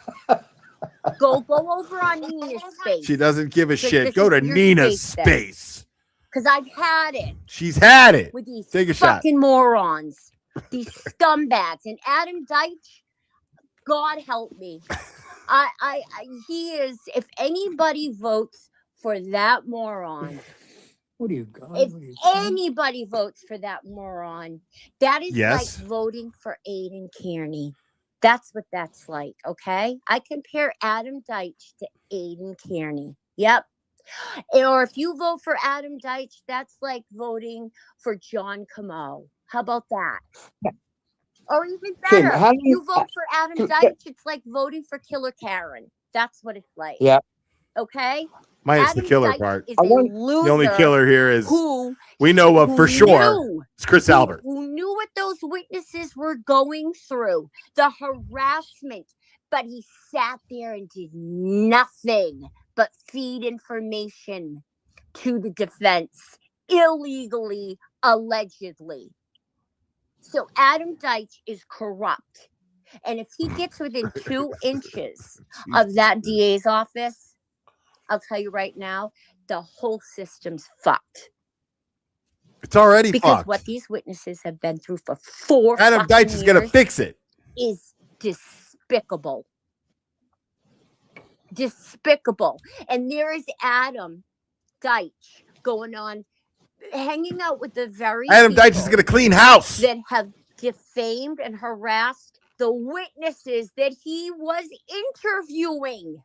Go over on Nina's space. She doesn't give a Like, shit. this Go is to your Nina's space then. space. Because I've had it She's had it. with these Take a shot. fucking morons, these scumbags, and Adam Deitch. God help me. He is. If anybody votes for that moron, What are you, God? if What are you, anybody votes for that moron, that is Yes. like voting for Aiden Kearney. That's what that's like. Okay, I compare Adam Deitch to Aiden Kearney. Yep. Or if you vote for Adam Deitch, that's like voting for John Camo. How about that? Or even Kim, better, how you do vote for Adam Kim, Deitch, it's like voting for Killer Karen. That's what it's like. Yeah. Okay? Minus the Adam killer Deitch part. is I a want- loser. The only killer here is who we know of who for sure. knew- It's Chris Albert. Who knew what those witnesses were going through, the harassment, but he sat there and did nothing but feed information to the defense illegally, allegedly. So Adam Deitch is corrupt. And if he gets within 2 inches of that DA's office, I'll tell you right now, the whole system's fucked. It's already because fucked. what these witnesses have been through for 4 Adam fucking Deitch is gonna years fix it. is despicable. Despicable. And there is Adam Deitch going on, hanging out with the very Adam Deitch is people gonna clean house. that have defamed and harassed the witnesses that he was interviewing.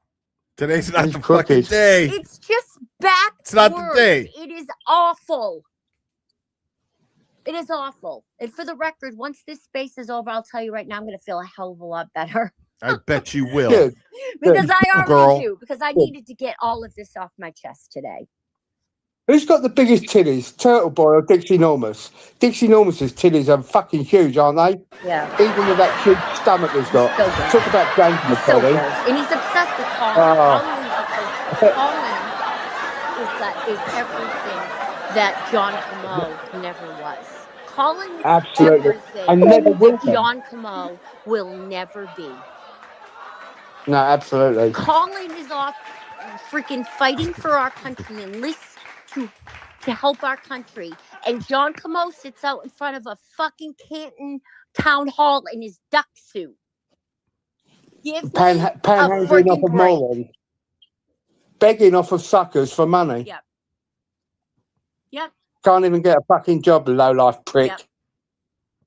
Today's not He's the fucking crooked. day. It's just backwards. It's not the day. It is awful. It is awful. And for the record, once this space is over, I'll tell you right now, I'm going to feel a hell of a lot better. I bet you will. Good. Because I already Girl. do. Because I needed to get all of this off my chest today. Who's got the biggest titties, Turtle Boy or Dixie Normus? Dixie Normus's titties are fucking huge, aren't they? Yeah. Even with that huge stomach he's got. So good. Talk about James He's so McCollum. good. And he's obsessed with Colin. Oh. Colin is everything that John Camo never was. Colin is Absolutely. everything And never will that be. John Camo will never be. No, absolutely. Colin is off freaking fighting for our country and lists to help our country. And John Camo sits out in front of a fucking Canton town hall in his duck suit. Give me Panhandling off of break. morons. Begging off of suckers for money. Yep. Yep. Can't even get a fucking job, low-life prick.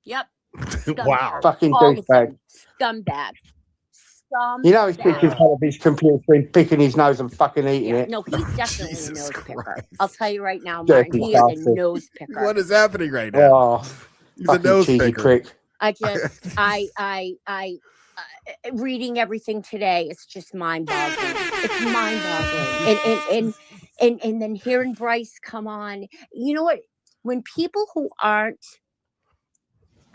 Yep. Wow. Fucking All of douchebag. them. Scumbag. You know he's picking front of his computer screen, picking his nose and fucking eating it. No, he's definitely a Jesus nose picker. Christ. I'll tell you right now, Dirty Martin, he is a bastard. nose picker. What is happening right now? Oh, He's a fucking nose cheesy picker. prick. I just, reading everything today, it's just mind-boggling. It's mind-boggling. And then hearing Bryce come on, you know what? When people who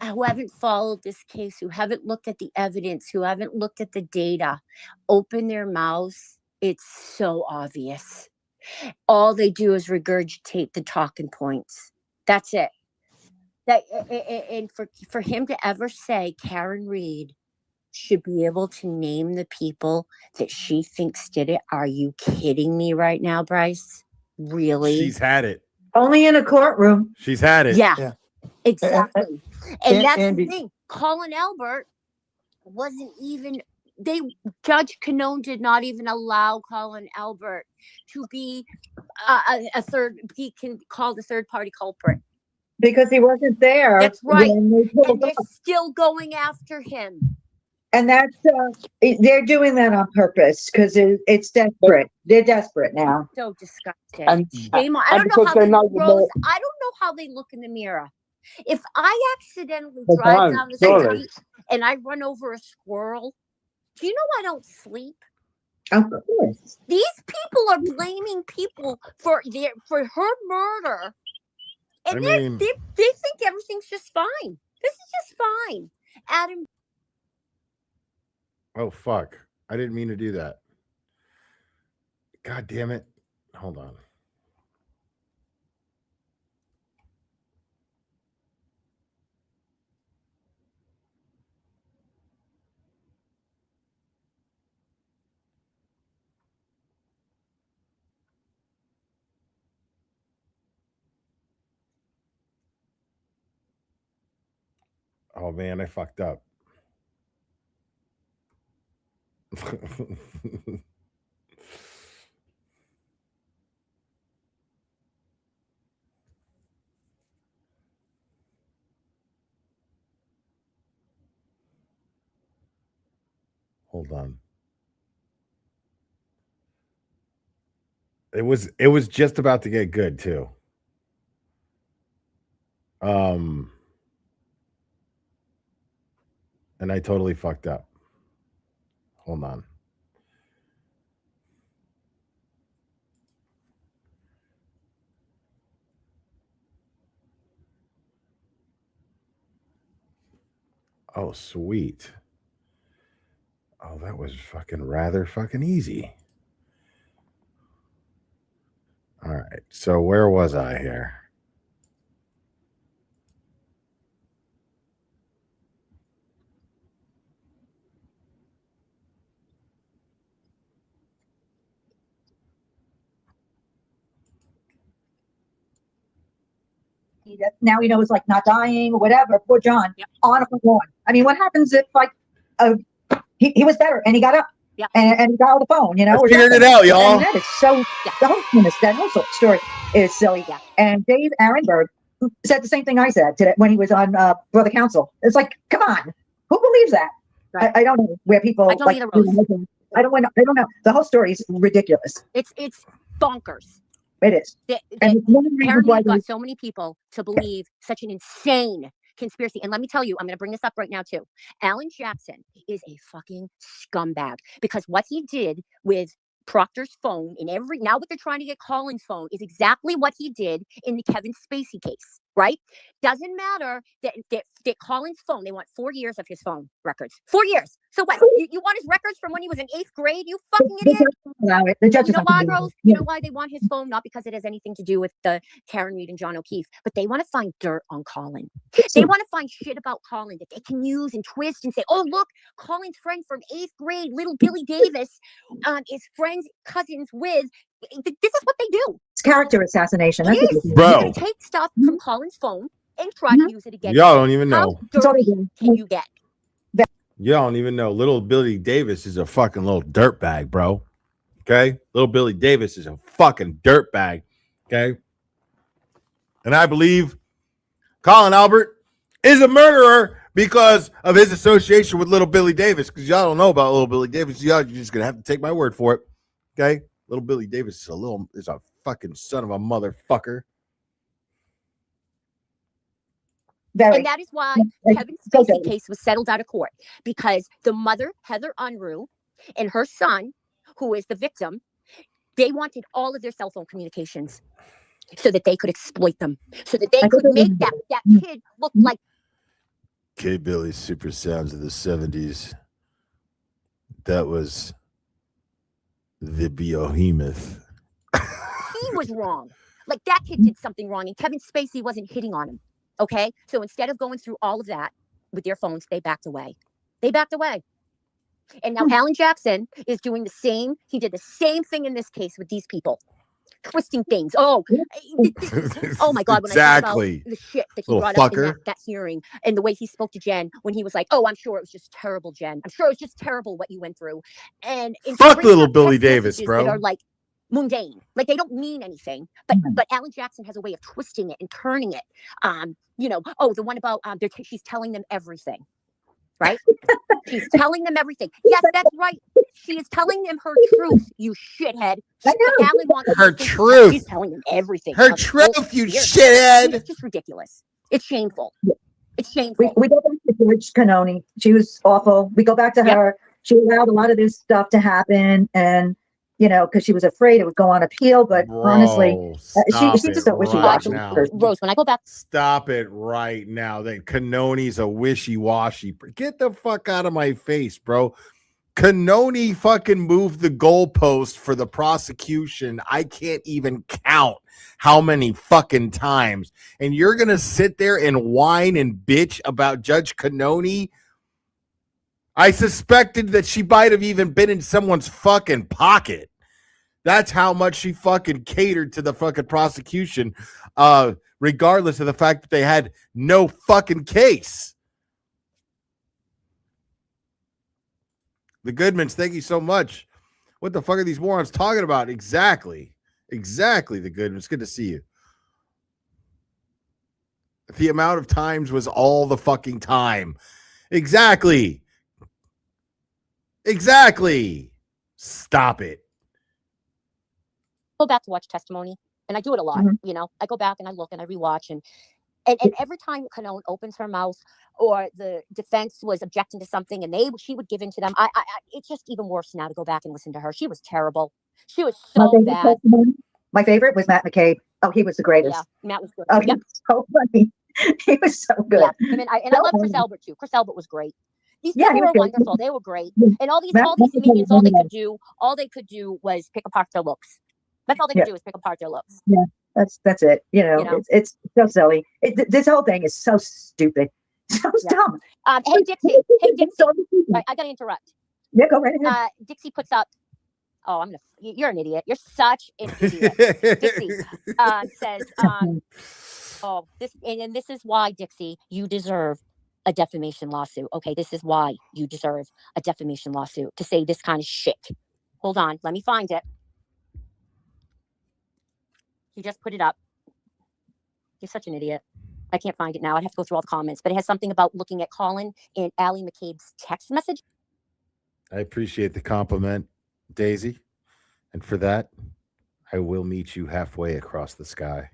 haven't followed this case, who haven't looked at the evidence, who haven't looked at the data, open their mouths, it's so obvious. All they do is regurgitate the talking points. That's it. And for him to ever say Karen Reed should be able to name the people that she thinks did it. Are you kidding me right now, Bryce? Really? She's had it. Only in a courtroom. She's had it. Yeah. Exactly. And that's Andy- the thing. Colin Albert wasn't even Judge Canone did not even allow Colin Albert to be he can call the third party culprit. Because he wasn't there. That's right. when they pulled And they're up. still going after him. And that's, they're doing that on purpose because it's desperate. They're desperate now. So disgusting. And- Shame on. I and don't know because how they're they not look, the Rose. more- I don't know how they look in the mirror. If I accidentally They drive don't, down the surely. street and I run over a squirrel, do you know I don't sleep? Of course. These people are blaming people for her murder, and I mean- they think everything's just fine. This is just fine. Adam, Oh fuck. I didn't mean to do that. God damn it. Hold on. Oh man, I fucked up. Hold on. It was just about to get good too. And I totally fucked up. Hold on. Oh, sweet. Oh, that was fucking rather fucking easy. All right. So where was I here? now he knows like not dying or whatever. Poor John on a phone. I mean, what happens if like he was better and he got up and he got on the phone, you know? I figured it out, y'all. And that is so, the whole premise, that whole story is silly. And Dave Arenberg said the same thing I said today when he was on Brother Council. It's like, come on, who believes that? Right. I don't know where people. I don't like, either, Rose. I don't know. The whole story is ridiculous. It's bonkers. It is. And one of the reasons Apparently, why you've got so many people to believe such an insane conspiracy. And let me tell you, I'm going to bring this up right now too. Alan Jackson is a fucking scumbag because what he did with Proctor's phone in now what they're trying to get Colin's phone is exactly what he did in the Kevin Spacey case, right? Doesn't matter that Colin's phone, they want 4 years of his phone records. 4 years. So what? You want his records from when he was in 8th grade? You fucking idiot. The judge You know why, Rose? You know why they want his phone? Not because it has anything to do with the Karen Reed and John O'Keefe, but they want to find dirt on Colin. They want to find shit about Colin that they can use and twist and say, oh, look, Colin's friend from 8th grade, little Billy Davis, is friends, cousins with. This is what they do. It's character assassination. That's what it is. Bro. You're going to take stuff from Colin's phone and try to use it against Y'all him. don't even know. How dirty can you get? Y'all don't even know. Little Billy Davis is a fucking little dirtbag, bro. Okay? Little Billy Davis is a fucking dirtbag. Okay? And I believe Colin Albert is a murderer because of his association with Little Billy Davis. Because y'all don't know about Little Billy Davis. Y'all, you're just going to have to take my word for it. Okay? Little Billy Davis is a fucking son of a motherfucker. And that is why Kevin Spacey case was settled out of court, because the mother, Heather Unruh, and her son, who is the victim, they wanted all of their cell phone communications so that they could exploit them, so that they could make that kid look like K-Billy Super Sounds of the 70s. That was the behemoth. he was wrong. Like that kid did something wrong, and Kevin Spacey wasn't hitting on him. Okay, so instead of going through all of that with their phones, they backed away. And now Alan Jackson is doing the same. He did the same thing in this case with these people, twisting things. Oh my God! When I think about the shit that he brought up in that hearing, and the way he spoke to Jen when he was like, "Oh, I'm sure it was just terrible, Jen. I'm sure it was just terrible what you went through." And fuck Little Billy Davis, bro. That are like mundane, like they don't mean anything, but Alan Jackson has a way of twisting it and turning it. The one about she's telling them everything, right? She's telling them everything. Yes, that's right. She is telling them her truth, you shithead. Alan wants her truth. She's telling them everything. Her truth, you shithead. It's just ridiculous. It's shameful. It's shameful. We go back to George Canoni. She was awful. We go back to her. She allowed a lot of this stuff to happen, and because she was afraid it would go on appeal. But honestly, she's just a wishy-washy person. Rose, when I go back, stop it right now. That Canoni's a wishy-washy. Get the fuck out of my face, bro. Canoni fucking moved the goalpost for the prosecution. I can't even count how many fucking times. And you're gonna sit there and whine and bitch about Judge Canoni? I suspected that she might have even been in someone's fucking pocket. That's how much she fucking catered to the fucking prosecution, regardless of the fact that they had no fucking case. The Goodmans, thank you so much. What the fuck are these morons talking about? Exactly, the Goodmans. Good to see you. The amount of times was all the fucking time. Exactly. Stop it. Go back to watch testimony, and I do it a lot. I go back and I look and I rewatch, and every time Canone opens her mouth or the defense was objecting to something and she would give in to them, it's just even worse now to go back and listen to her. She was terrible. She was so bad. My favorite was Matt McCabe. Oh, he was the greatest. Yeah, Matt was good. Oh, he was so funny. He was so good. Yeah. I love Chris Albert too. Chris Albert was great. These people were wonderful. They were great. And all these comedians, all they could do was pick apart their looks. That's all they could do is pick apart their looks. Yeah, that's it. It's so silly. This whole thing is so stupid, so dumb. Hey Dixie. Right, I gotta interrupt. Yeah, go right ahead. Dixie puts up. Oh, you're an idiot. You're such an idiot. Dixie says, Oh, and this is why, Dixie, you deserve a defamation lawsuit. Okay, this is why you deserve a defamation lawsuit to say this kind of shit. Hold on, let me find it. He just put it up. You're such an idiot. I can't find it now. I'd have to go through all the comments, but it has something about looking at Colin and Allie McCabe's text message. I appreciate the compliment, Daisy. And for that, I will meet you halfway across the sky.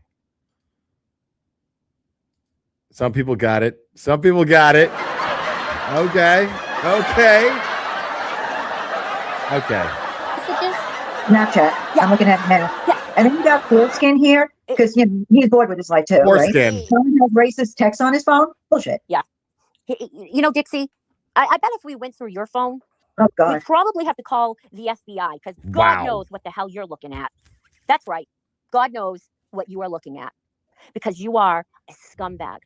Some people got it. Some people got it. Okay. Okay. Okay. Messages? Snapchat. Yeah. I'm looking at it now. Yeah. And then you got foreskin here because he's bored with his life too, right? Foreskin. Someone has racist text on his phone. Bullshit. You know, Dixie, I bet if we went through your phone, Oh we'd God. probably have to call the FBI because God Wow. knows what the hell you're looking at. That's right. God knows what you are looking at because you are a scumbag.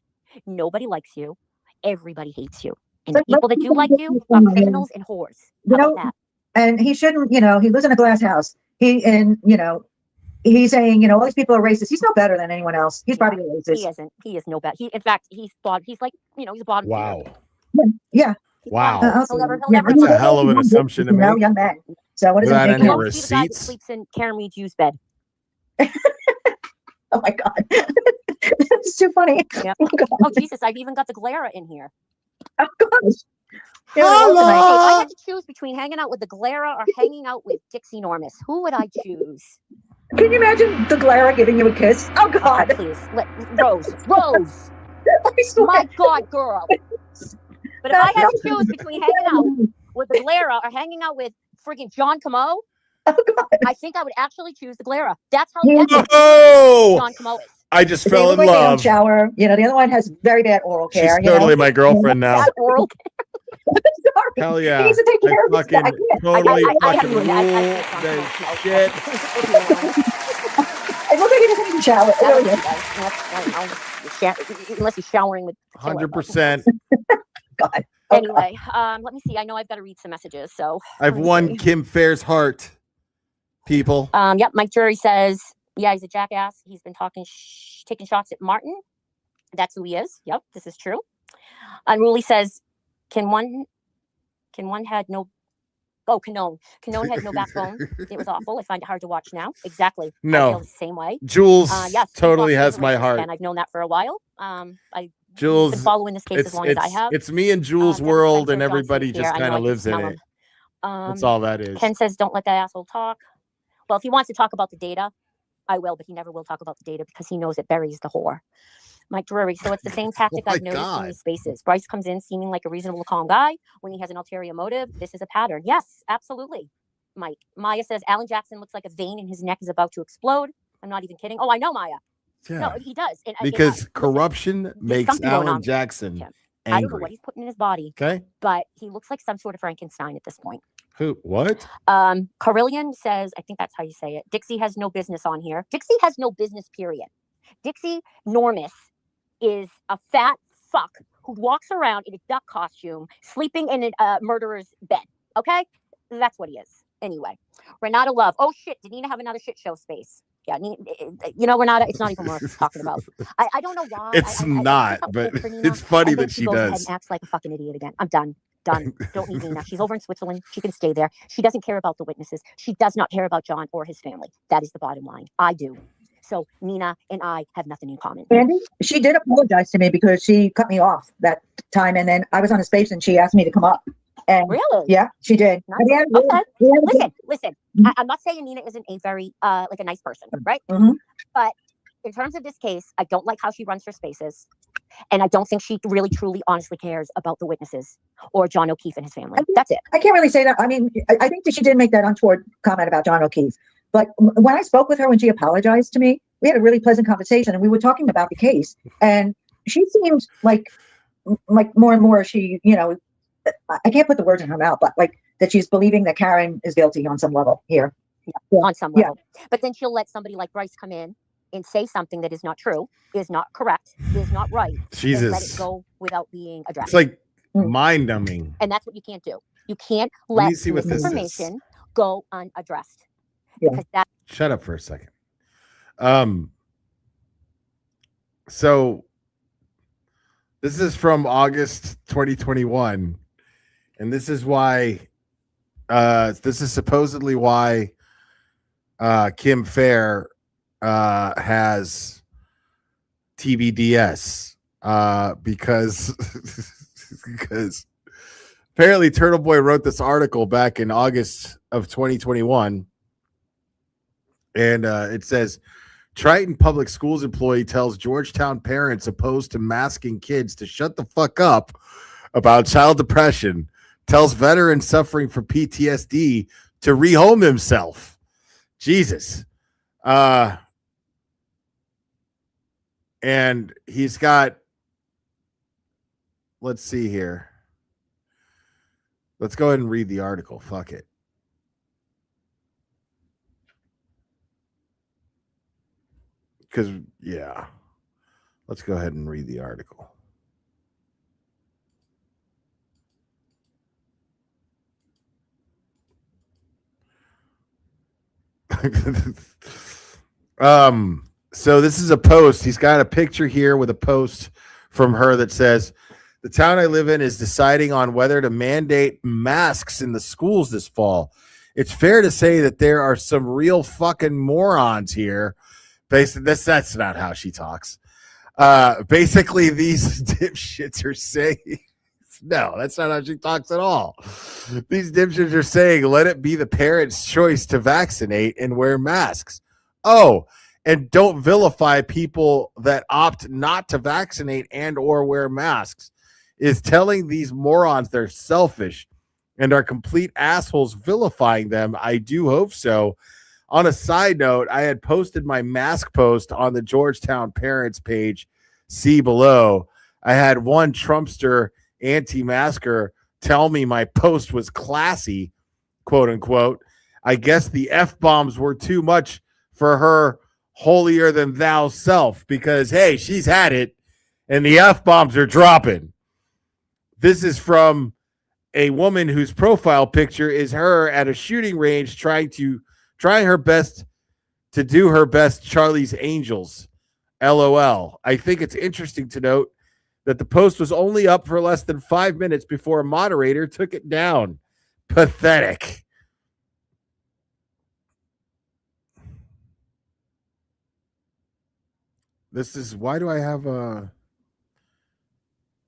Nobody likes you. Everybody hates you. And the But people that do like you are criminals and whores. You How know, about that? and he shouldn't, he lives in a glass house. He's saying, all these people are racist. He's no better than anyone else. He's probably a He racist. isn't. He is no bad. In fact, he's like, he's a bottom Wow. feeder. Yeah. He's Wow. bottom feeder. He'll never That's a hell of an assumption to make. Young man. So what does Without it any make? He'll always be the guy that receipts? sleeps in Karen Reed's used bed. Oh my God. It's too funny. Yep. Oh, God. Oh, Jesus, I've even got the Galera in here. Oh, gosh. Yeah, Hey, well, tonight. if I had to choose between hanging out with the Galera or hanging out with Dixie Normus, who would I choose? Can you imagine the Glara giving you a kiss? Oh Okay, God. please. Rose. I swear. My God, girl. But if I had to choose between hanging out with the Galera or hanging out with friggin' John Camo, Oh God. I think I would actually choose the Galera. That's how Yeah. Oh, John Camo is. I just They fell look in like they don't love. shower. The other one has very bad oral She's care. totally my girlfriend now. That oral. Sorry. Hell He yeah. needs to take I care of this guy. fucking I can't. totally I fucking have to admit, rule I that can't shit. It looks like he doesn't even shower. It really is. Unless he's showering with Taylor, but- 100%. God. Anyway, let me see. I know I've got to read some messages, so I've let me won see. Kim Fair's heart, people. Yep, Mike Jury says, yeah, he's a jackass. He's been taking shots at Martin. That's who he is. Yep, this is true. Unruly says, Canone had no backbone. It was awful. I find it hard to watch now. Exactly. I No. feel the same way. Jules Yes, totally Fox is has a my racist, heart. and I've known that for a while. I've been Jules, following this case as long as I have. it's me and Jules' Devin world, Spencer, and John everybody Cena just here. I kind know of I lives in can it. smell That's all that is. Ken says, don't let that asshole talk. Well, if he wants to talk about the data, I will, but he never will talk about the data because he knows it buries the whore. Mike Drury. So it's the same tactic my I've noticed God. in these spaces. Bryce comes in seeming like a reasonable, calm guy when he has an ulterior motive. This is a pattern. Yes, absolutely. Mike. Maya says Alan Jackson looks like a vein in his neck is about to explode. I'm not even kidding. Oh, I know Maya. Yeah. No, he does. And, Because listen, corruption makes something going Alan on. Jackson Yeah. I don't know what angry. he's putting in his body, Okay. but he looks like some sort of Frankenstein at this point. Who? What? Carillion says, I think that's how you say it. Dixie has no business on here. Dixie has no business, period. Dixie Normus is a fat fuck who walks around in a duck costume, sleeping in a murderer's bed. Okay? That's what he is. Anyway, Renata Love. Oh, shit. Did Nina have another shit show space? Yeah, Renata, it's not even worth talking about. I don't know why. It's I not, felt but bad for Nina, it's funny and then that she goes ahead does. and acts like a fucking idiot again. I'm done. Done. Don't need Nina. She's over in Switzerland. She can stay there. She doesn't care about the witnesses. She does not care about John or his family. That is the bottom line. I do. So Nina and I have nothing in common. Andy, she did apologize to me because she cut me off that time, and then I was on a space and she asked me to come up. And Really? yeah, she did. Nice. And we had- Okay. we had- Listen. Mhm. I'm not saying Nina isn't a very like a nice person, right? Mhm. But in terms of this case, I don't like how she runs her spaces, and I don't think she really, truly, honestly cares about the witnesses or John O'Keefe and his family. That's it. I can't really say that. I mean, I think that she did make that untoward comment about John O'Keefe. But when I spoke with her, when she apologized to me, we had a really pleasant conversation, and we were talking about the case. And she seemed like more and more she, I can't put the words in her mouth, but like that she's believing that Karen is guilty on some level here. Yeah. On some Yeah. level. But then she'll let somebody like Bryce come in and say something that is not true, is not correct, is not right, and let it Jesus. go without being addressed. It's like Mm. mind numbing. And that's what you can't do. You can't Let me let see what this is. misinformation go unaddressed. Yeah. Because that Shut up for a second. So this is from August 2021, and this is why. This is supposedly why Kim Fair has TBDS because because apparently Turtle Boy wrote this article back in August of 2021, and it says Triton Public Schools employee tells Georgetown parents opposed to masking kids to shut the fuck up about child depression, tells veteran suffering from PTSD to rehome himself. Jesus. And he's got, let's see here. Let's go ahead and read the article. Fuck it. Because, yeah. Let's go ahead and read the article. So this is a post. He's got a picture here with a post from her that says, the town I live in is deciding on whether to mandate masks in the schools this fall. It's fair to say that there are some real fucking morons here. That's not how she talks. Basically, these dipshits are saying, no, that's not how she talks at all. These dipshits are saying, let it be the parents' choice to vaccinate and wear masks. Oh, and don't vilify people that opt not to vaccinate and or wear masks. Is telling these morons they're selfish and are complete assholes vilifying them. I do hope so. On a side note, I had posted my mask post on the Georgetown parents page. See below. I had one Trumpster anti-masker tell me my post was classy, quote unquote. I guess the F-bombs were too much for her holier than thou self because, hey, she's had it and the F-bombs are dropping. This is from a woman whose profile picture is her at a shooting range trying her best to do her best Charlie's Angels. LOL. I think it's interesting to note that the post was only up for less than 5 minutes before a moderator took it down. Pathetic. This is, why do I have a...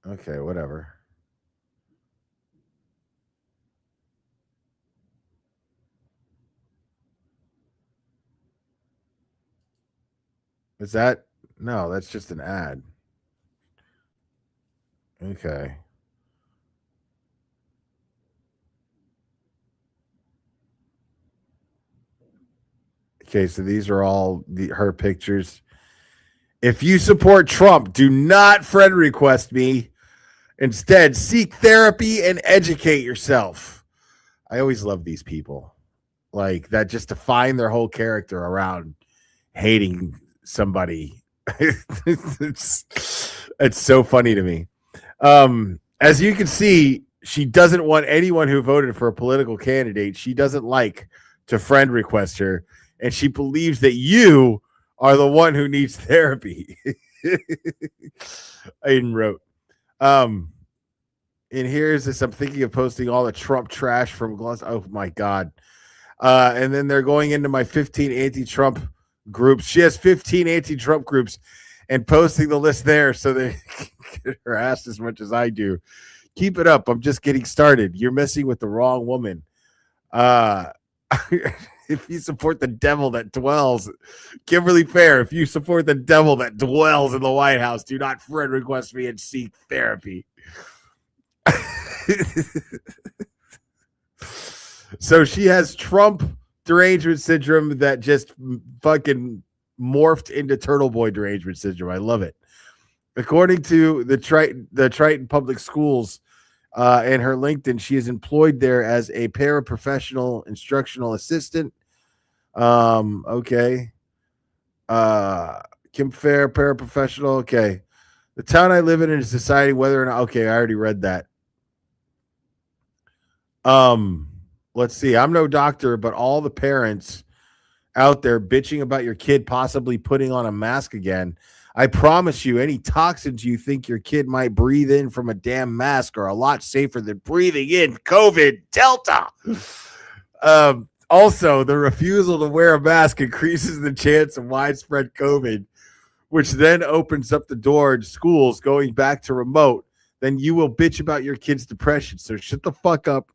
Okay, whatever. Is that... No, that's just an ad. Okay. Okay, so these are all her pictures. If you support Trump, do not friend request me. Instead, seek therapy and educate yourself. I always love these people. Like that, just define their whole character around hating somebody. It's so funny to me. As you can see, she doesn't want anyone who voted for a political candidate. She doesn't like to friend request her, and she believes that you are the one who needs therapy. Aiden wrote. And here's this. I'm thinking of posting all the Trump trash from Gloss. Oh my God. And then they're going into my 15 anti-Trump groups. She has 15 anti-Trump groups and posting the list there so they can get her ass as much as I do. Keep it up. I'm just getting started. You're messing with the wrong woman. If you support the devil that dwells, Kimberly Fair, if you support the devil that dwells in the White House, do not friend request me and seek therapy. So she has Trump derangement syndrome that just fucking morphed into Turtle Boy derangement syndrome. I love it. According to the Triton Public Schools and her LinkedIn, she is employed there as a paraprofessional instructional assistant. Okay. Kim Fair, paraprofessional. Okay. The town I live in is deciding whether or not. Okay, I already read that. Let's see. I'm no doctor, but all the parents out there bitching about your kid possibly putting on a mask again. I promise you, any toxins you think your kid might breathe in from a damn mask are a lot safer than breathing in COVID Delta. Also, the refusal to wear a mask increases the chance of widespread COVID, which then opens up the door to schools going back to remote. Then you will bitch about your kid's depression. So shut the fuck up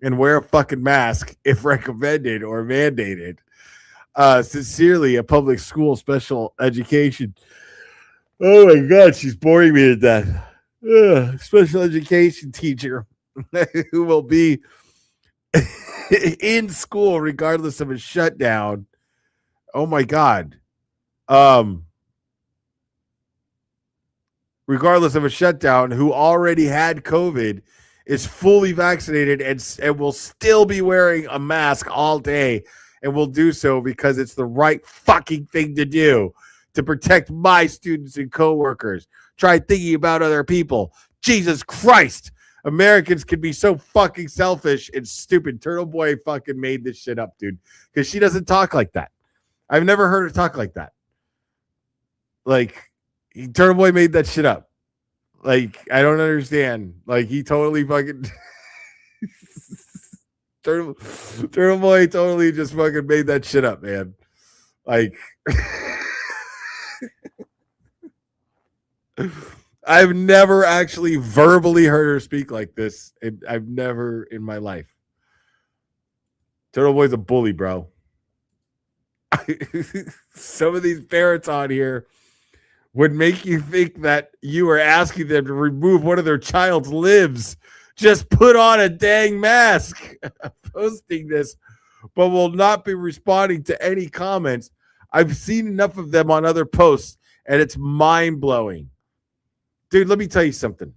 and wear a fucking mask if recommended or mandated. Sincerely, a public school special education. Oh my God, she's boring me to death. Special education teacher who will be in school regardless of a shutdown. Oh my God. Regardless of a shutdown, who already had COVID, is fully vaccinated and will still be wearing a mask all day, and will do so because it's the right fucking thing to do to protect my students and coworkers. Try thinking about other people. Jesus Christ. Americans can be so fucking selfish and stupid. Turtle Boy fucking made this shit up, dude, because she doesn't talk like that. I've never heard her talk like that. Like, Turtle Boy made that shit up. Like, I don't understand. Like, he totally fucking Turtle Boy totally just fucking made that shit up, man. Like, I've never actually verbally heard her speak like this. I've never in my life. Turtle Boy's a bully, bro. Some of these parents on here would make you think that you are asking them to remove one of their child's limbs. Just put on a dang mask. Posting this, but will not be responding to any comments. I've seen enough of them on other posts, and it's mind-blowing. Dude, let me tell you something.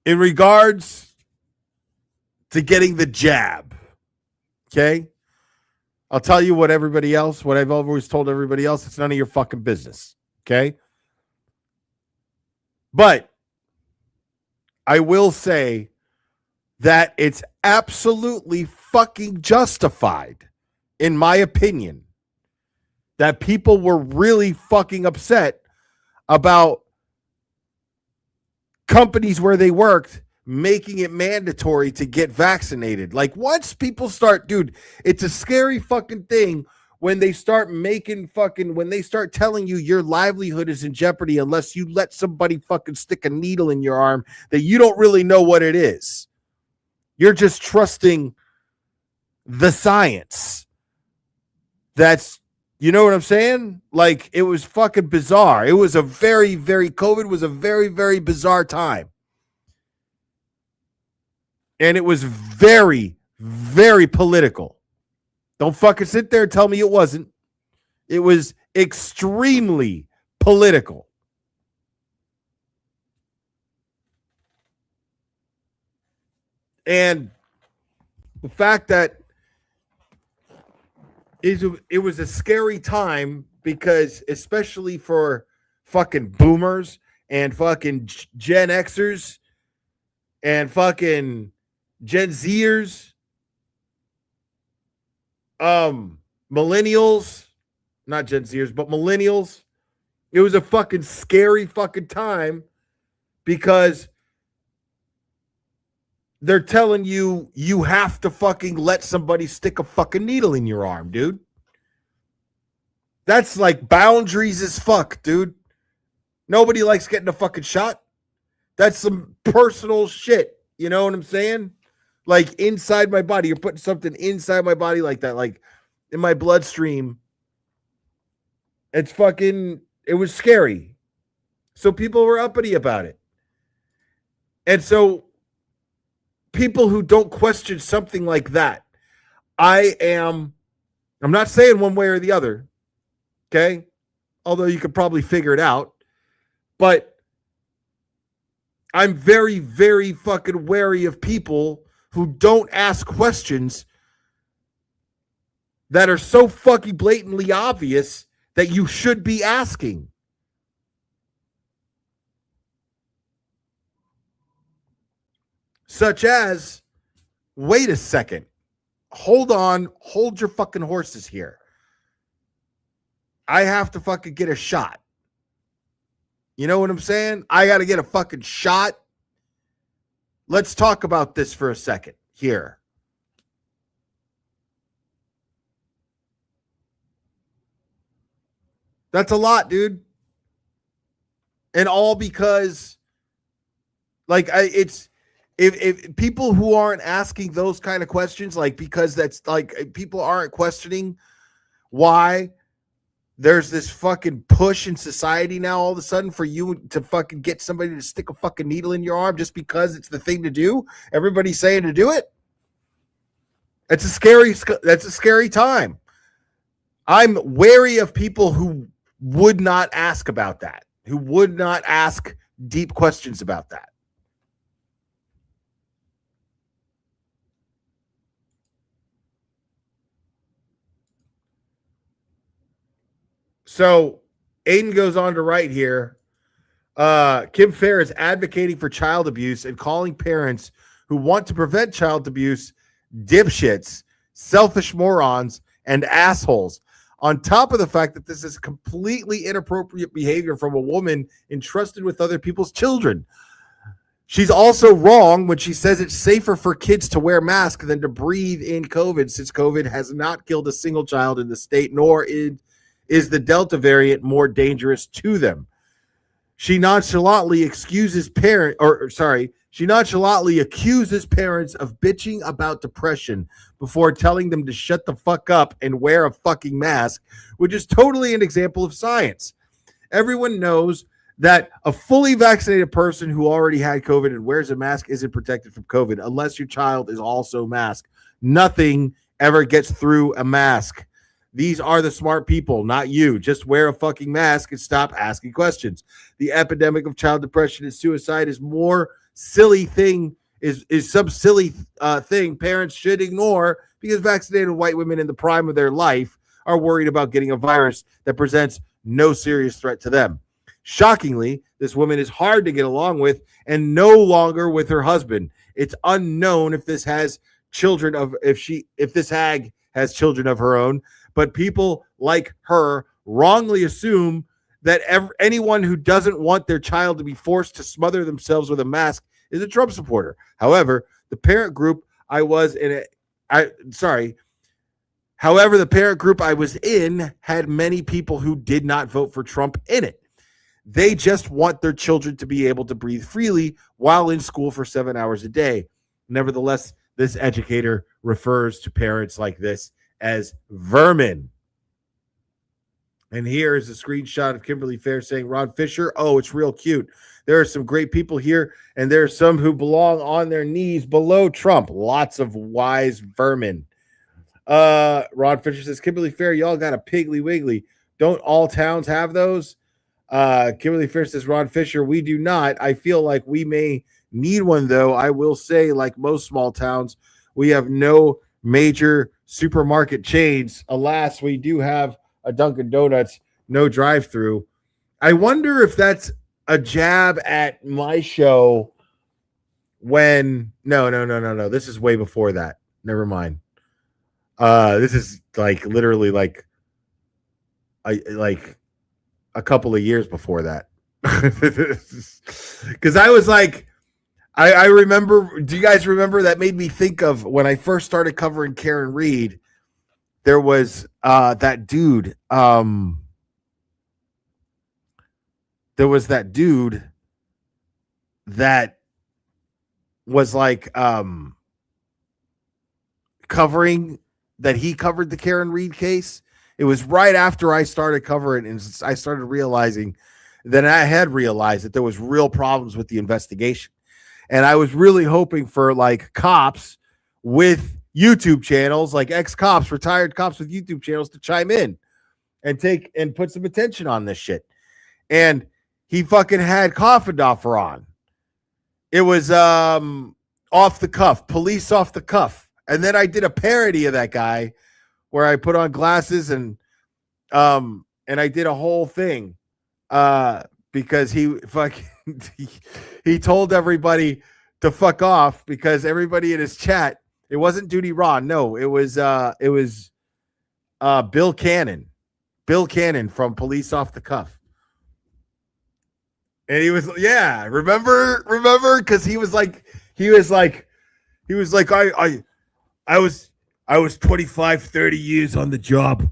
In regards to getting the jab, okay? I'll tell you what I've always told everybody else, it's none of your fucking business, okay? But I will say that it's absolutely fucking justified, in my opinion, that people were really fucking upset about companies where they worked making it mandatory to get vaccinated. Like, once people start, dude, it's a scary fucking thing when they start when they start telling you your livelihood is in jeopardy unless you let somebody fucking stick a needle in your arm that you don't really know what it is. You're just trusting the science. That's, you know what I'm saying? Like, it was fucking bizarre. It was a very, very, COVID was a very, very bizarre time. And it was very, very political. Don't fucking sit there and tell me it wasn't. It was extremely political. And the fact that it was a scary time because, especially for fucking boomers and fucking Gen Xers and fucking Gen Zers, millennials, not Gen Zers, but millennials. It was a fucking scary fucking time because they're telling you you have to fucking let somebody stick a fucking needle in your arm, dude. That's like boundaries as fuck, dude. Nobody likes getting a fucking shot. That's some personal shit. You know what I'm saying? Like, inside my body. You're putting something inside my body like that, like in my bloodstream. It's fucking, it was scary. So people were uppity about it. And so people who don't question something like that, I'm not saying one way or the other, okay? Although you could probably figure it out. But I'm very, very fucking wary of people who don't ask questions that are so fucking blatantly obvious that you should be asking. Such as, wait a second. hold on, hold your fucking horses here. I have to fucking get a shot. You know what I'm saying? I got to get a fucking shot. Let's talk about this for a second here. That's a lot, dude. And all because, like, if people who aren't asking those kind of questions, like, because that's like people aren't questioning why there's this fucking push in society now all of a sudden for you to fucking get somebody to stick a fucking needle in your arm just because it's the thing to do. Everybody's saying to do it. That's a scary time. I'm wary of people who would not ask about that, who would not ask deep questions about that. So Aiden goes on to write here, Kim Fair is advocating for child abuse and calling parents who want to prevent child abuse dipshits, selfish morons, and assholes. On top of the fact that this is completely inappropriate behavior from a woman entrusted with other people's children. She's also wrong when she says it's safer for kids to wear masks than to breathe in COVID, since COVID has not killed a single child in the state, nor is the Delta variant more dangerous to them. She nonchalantly accuses parents of bitching about depression before telling them to shut the fuck up and wear a fucking mask, which is totally an example of science. Everyone knows that a fully vaccinated person who already had COVID and wears a mask isn't protected from COVID unless your child is also masked. Nothing ever gets through a mask. These are the smart people, not you. Just wear a fucking mask and stop asking questions. The epidemic of child depression and suicide is more silly thing, is some silly thing parents should ignore because vaccinated white women in the prime of their life are worried about getting a virus that presents no serious threat to them. Shockingly, this woman is hard to get along with and no longer with her husband. It's unknown if this has children of if this hag has children of her own, but people like her wrongly assume that anyone who doesn't want their child to be forced to smother themselves with a mask is a Trump supporter. However, the parent group I was in had many people who did not vote for Trump in it. They just want their children to be able to breathe freely while in school for 7 hours a day. Nevertheless, this educator refers to parents like this as vermin. And here is a screenshot of Kimberly Fair saying, Ron Fisher, oh, it's real cute. There are some great people here, and there are some who belong on their knees below Trump. Lots of wise vermin. Ron Fisher says, Kimberly Fair, y'all got a Piggly Wiggly. Don't all towns have those? Kimberly Fair says, Ron Fisher, we do not. I feel like we may need one, though. I will say, like most small towns, we have no major supermarket chains. Alas, we do have a Dunkin' Donuts, no drive-through. I wonder if that's a jab at my show when no. This is way before that. Never mind. This is like literally like a couple of years before that. Because I was like, I remember, do you guys remember that made me think of when I first started covering Karen Reed? There was that dude. There was that dude that was like covering that he covered the Karen Reed case. It was right after I started covering, and I started realizing that I had realized that there was real problems with the investigation. And I was really hoping for like cops with YouTube channels, like ex-cops, retired cops with YouTube channels to chime in and put some attention on this shit. And he fucking had Coffindoffer on. It was off the cuff, police off the cuff. And then I did a parody of that guy where I put on glasses and I did a whole thing because he he told everybody to fuck off because everybody in his chat It wasn't Duty Ron. No, it was Bill Cannon. Bill Cannon from Police Off the Cuff. And he was, yeah, remember? Because he was like, I was 25, 30 years on the job.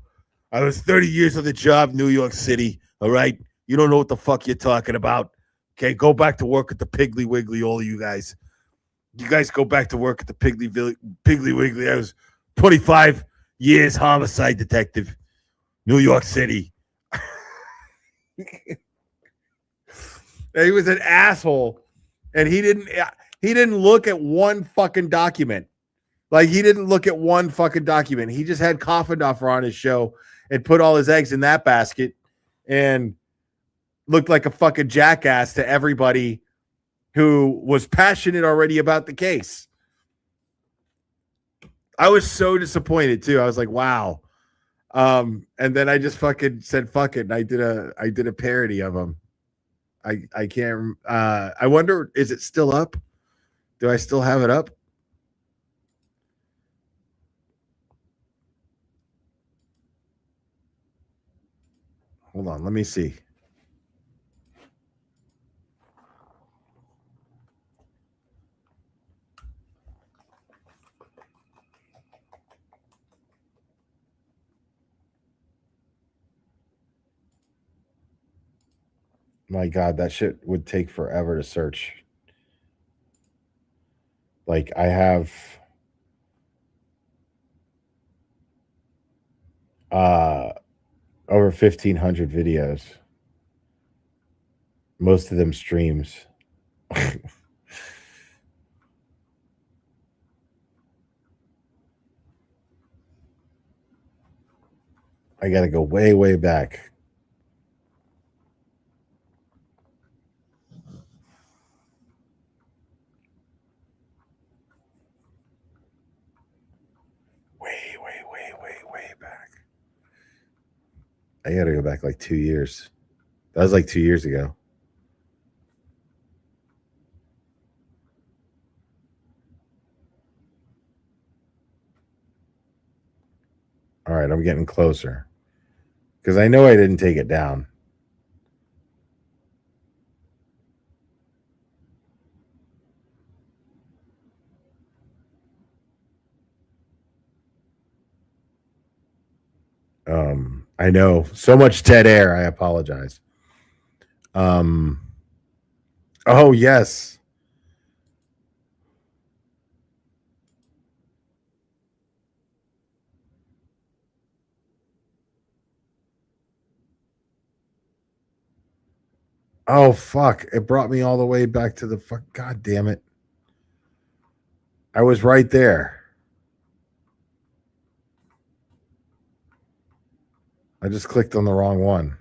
I was 30 years on the job, New York City. All right. You don't know what the fuck you're talking about. Okay. Go back to work at the Piggly Wiggly, all of you guys. You guys go back to work at the Piggly Wiggly. I was 25 years homicide detective, New York City. He was an asshole, and he didn't look at one fucking document. Like, he didn't look at one fucking document. He just had Coffindoffer on his show and put all his eggs in that basket and looked like a fucking jackass to everybody who was passionate already about the case. I was so disappointed too. I was like, wow. And then I just fucking said fuck it, and I did a parody of him. I can't I wonder, is it still up? Do I still have it up? Hold on, let me see. My God, that shit would take forever to search. Like, I have over 1,500 videos. Most of them streams. I got to go way, way back. Way back. I got to go back like 2 years. That was like 2 years ago. All right, I'm getting closer. Because I know I didn't take it down. I know. So much dead air. I apologize. Oh, yes. Oh, fuck. It brought me all the way back to the fuck. God damn it. I was right there. I just clicked on the wrong one.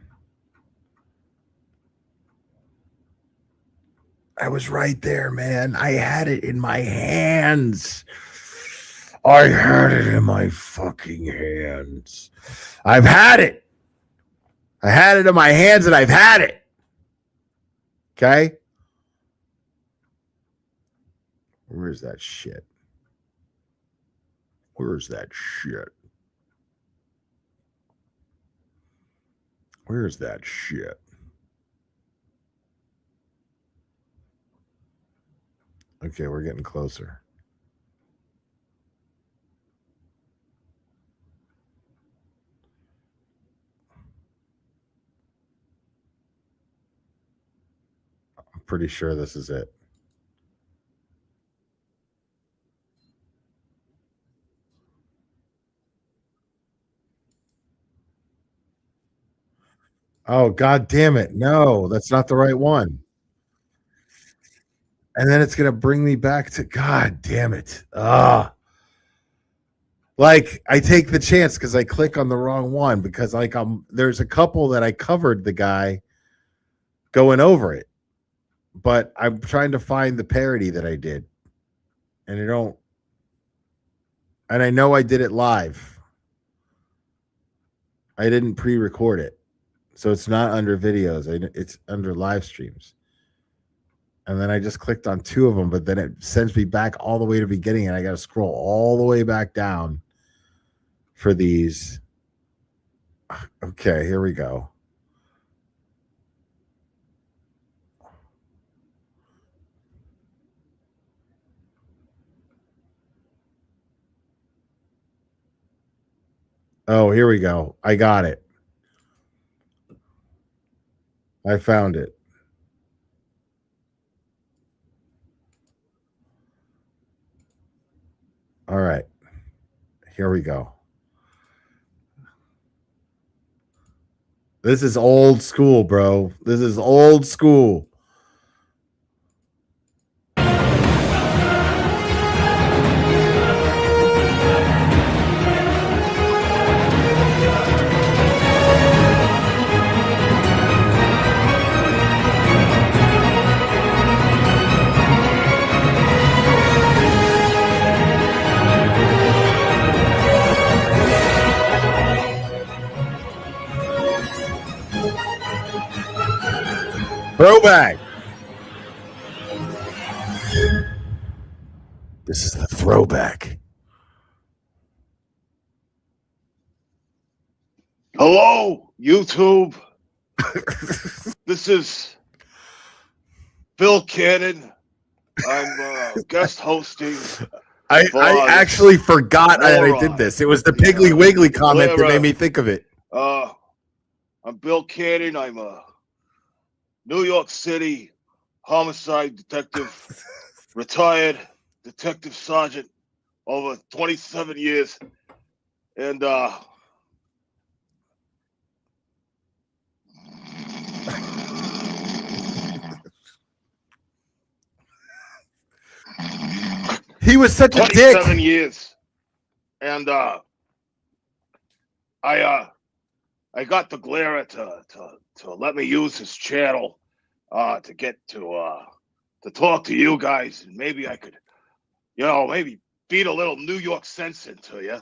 I was right there, man. I had it in my hands. I had it in my fucking hands. I've had it. I had it in my hands and I've had it. Okay? Where's that shit? Where's that shit? Where's that shit? Okay, we're getting closer. I'm pretty sure this is it. Oh, God damn it. No, that's not the right one. And then it's going to bring me back to, God damn it. Like, I take the chance because I click on the wrong one because like there's a couple that I covered the guy going over it, but I'm trying to find the parody that I did, and I know I did it live. I didn't pre-record it, so it's not under videos. It's under live streams. and then I just clicked on 2 of them, but then it sends me back all the way to the beginning, and I got to scroll all the way back down for these. Okay, here we go. Oh, here we go. I got it. I found it. All right. Here we go. This is old school, bro. This is old school. Throwback. This is the throwback. Hello, YouTube. This is Bill Cannon. I'm guest hosting. I actually forgot that I did this. It was the Piggly Wiggly comment that made me think of it. I'm Bill Cannon. I'm a New York City homicide detective, retired detective sergeant, over 27 years. And he was such a dick. 27 years. And I got the Glera to let me use his channel to get to talk to you guys, and maybe I could, maybe beat a little New York sense into you,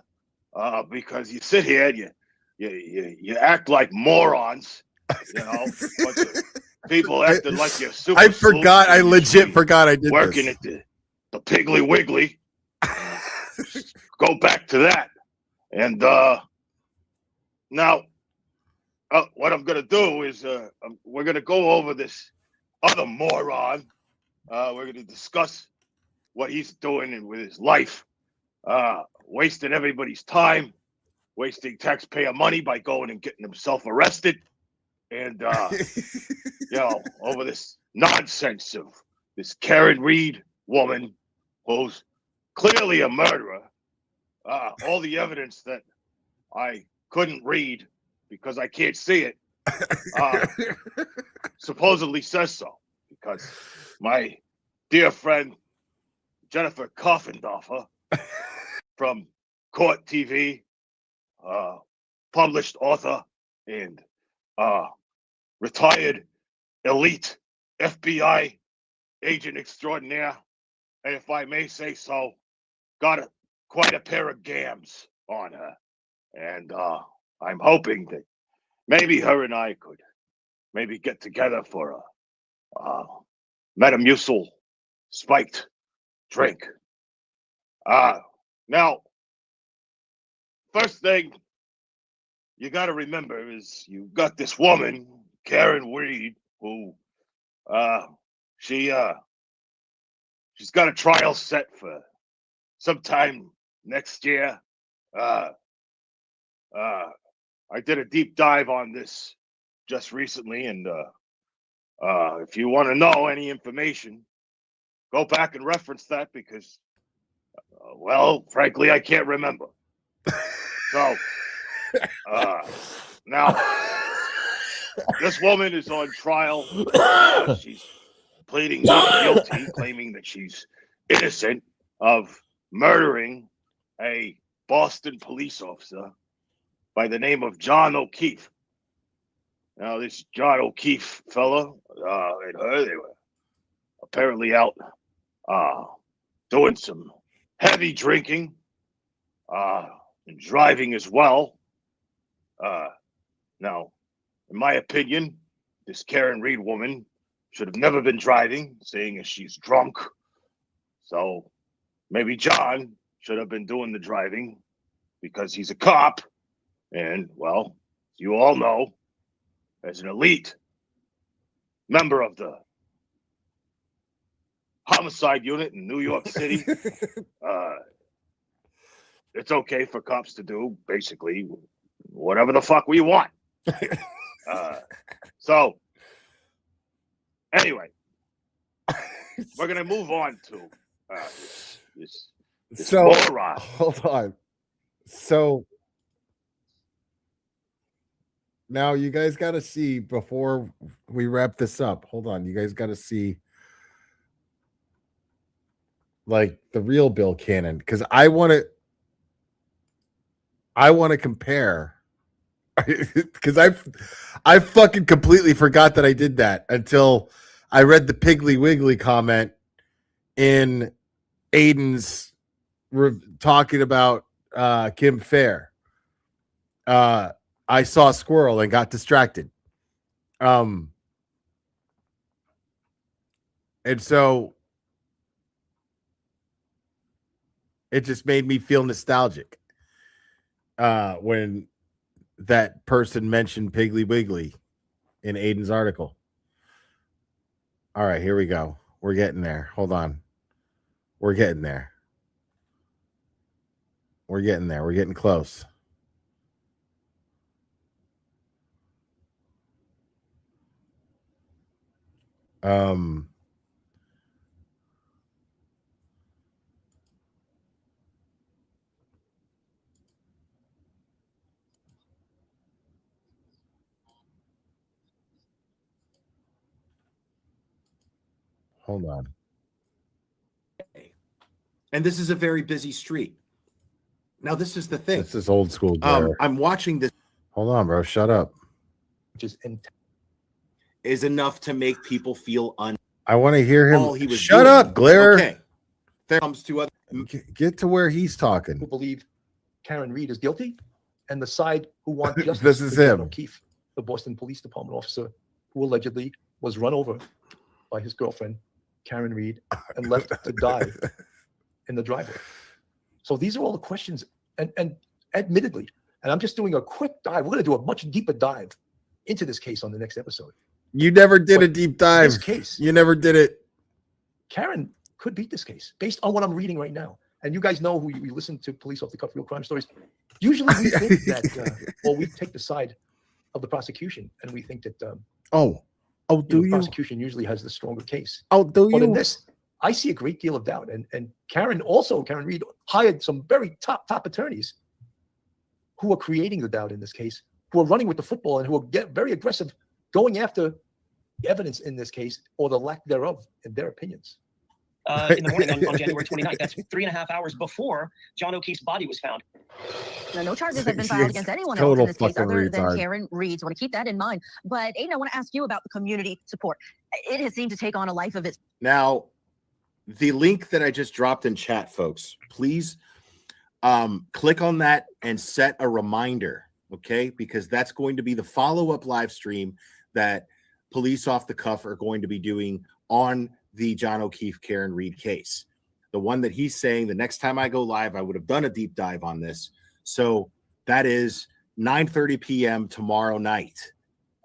because you sit here and you act like morons, bunch of people acting like you're super. I forgot. I legit forgot I did working this. at the Piggly Wiggly. Go back to that, and now. What I'm going to do is we're going to go over this other moron. We're going to discuss what he's doing with his life, wasting everybody's time, wasting taxpayer money by going and getting himself arrested, and, over this nonsense of this Karen Reed woman who's clearly a murderer. All the evidence that I couldn't read because I can't see it, supposedly says so. Because my dear friend Jennifer Coffendorfer from Court TV, published author and retired elite FBI agent extraordinaire, and if I may say so, got quite a pair of gams on her. And I'm hoping that maybe her and I could maybe get together for a Metamucil spiked drink. Now, first thing you got to remember is you got this woman, Karen Reed, who she's got a trial set for sometime next year. I did a deep dive on this just recently, and if you want to know any information, go back and reference that because, well, frankly, I can't remember. So, now, this woman is on trial. She's pleading not guilty, claiming that she's innocent of murdering a Boston police officer by the name of John O'Keefe. Now, this John O'Keefe fella and her, they were apparently out doing some heavy drinking and driving as well. Now, in my opinion, this Karen Reed woman should have never been driving, seeing as she's drunk. So maybe John should have been doing the driving because he's a cop. And, well, you all know, as an elite member of the homicide unit in New York City, it's okay for cops to do basically whatever the fuck we want. So, anyway, we're gonna move on to this So moron. hold on. So now you guys got to see before we wrap this up. Hold on, you guys got to see like the real Bill Cannon because I want to compare because I fucking completely forgot that I did that until I read the Piggly Wiggly comment in Aiden's talking about Kim Fair. I saw a squirrel and got distracted. And so it just made me feel nostalgic when that person mentioned Piggly Wiggly in Aiden's article. All right, here we go. We're getting there. Hold on. We're getting there. We're getting there. We're getting close. Hold on. And this is a very busy street. Now, this is the thing. This is old school. I'm watching this. Hold on, bro. Shut up. Is enough to make people feel I want to hear him. all he was Shut doing. up, Glare. Okay. There comes to other. Get to where he's talking. Who believe Karen Reed is guilty, and the side who want justice. This is for John him. O'Keefe, the Boston Police Department officer who allegedly was run over by his girlfriend, Karen Reed, and left to die in the driveway. So these are all the questions, and admittedly, and I'm just doing a quick dive. We're going to do a much deeper dive into this case on the next episode. You never did a deep dive. This case, You never did it. Karen could beat this case based on what I'm reading right now. And you guys know who you listen to Police Off the Cuff Real Crime Stories. Usually we think that, we take the side of the prosecution, and we think that do the you? prosecution usually has the stronger case. Oh, do But in you? this, I see a great deal of doubt. And Karen Reed hired some very top attorneys who are creating the doubt in this case, who are running with the football and who are very aggressive, going after the evidence in this case or the lack thereof in their opinions. In the morning on January 29th. That's 3.5 hours before John O'Keefe's body was found. Now, no charges have been filed She's against anyone else total in this case fucking other than retard. Karen Reed. So I want to keep that in mind. But Aiden, I want to ask you about the community support. It has seemed to take on a life of its. Now, the link that I just dropped in chat, folks, please click on that and set a reminder, okay? Because that's going to be the follow-up live stream that Police Off the Cuff are going to be doing on the John O'Keefe Karen Reed case. The one that he's saying the next time I go live, I would have done a deep dive on this. So that is 9:30 p.m. tomorrow night.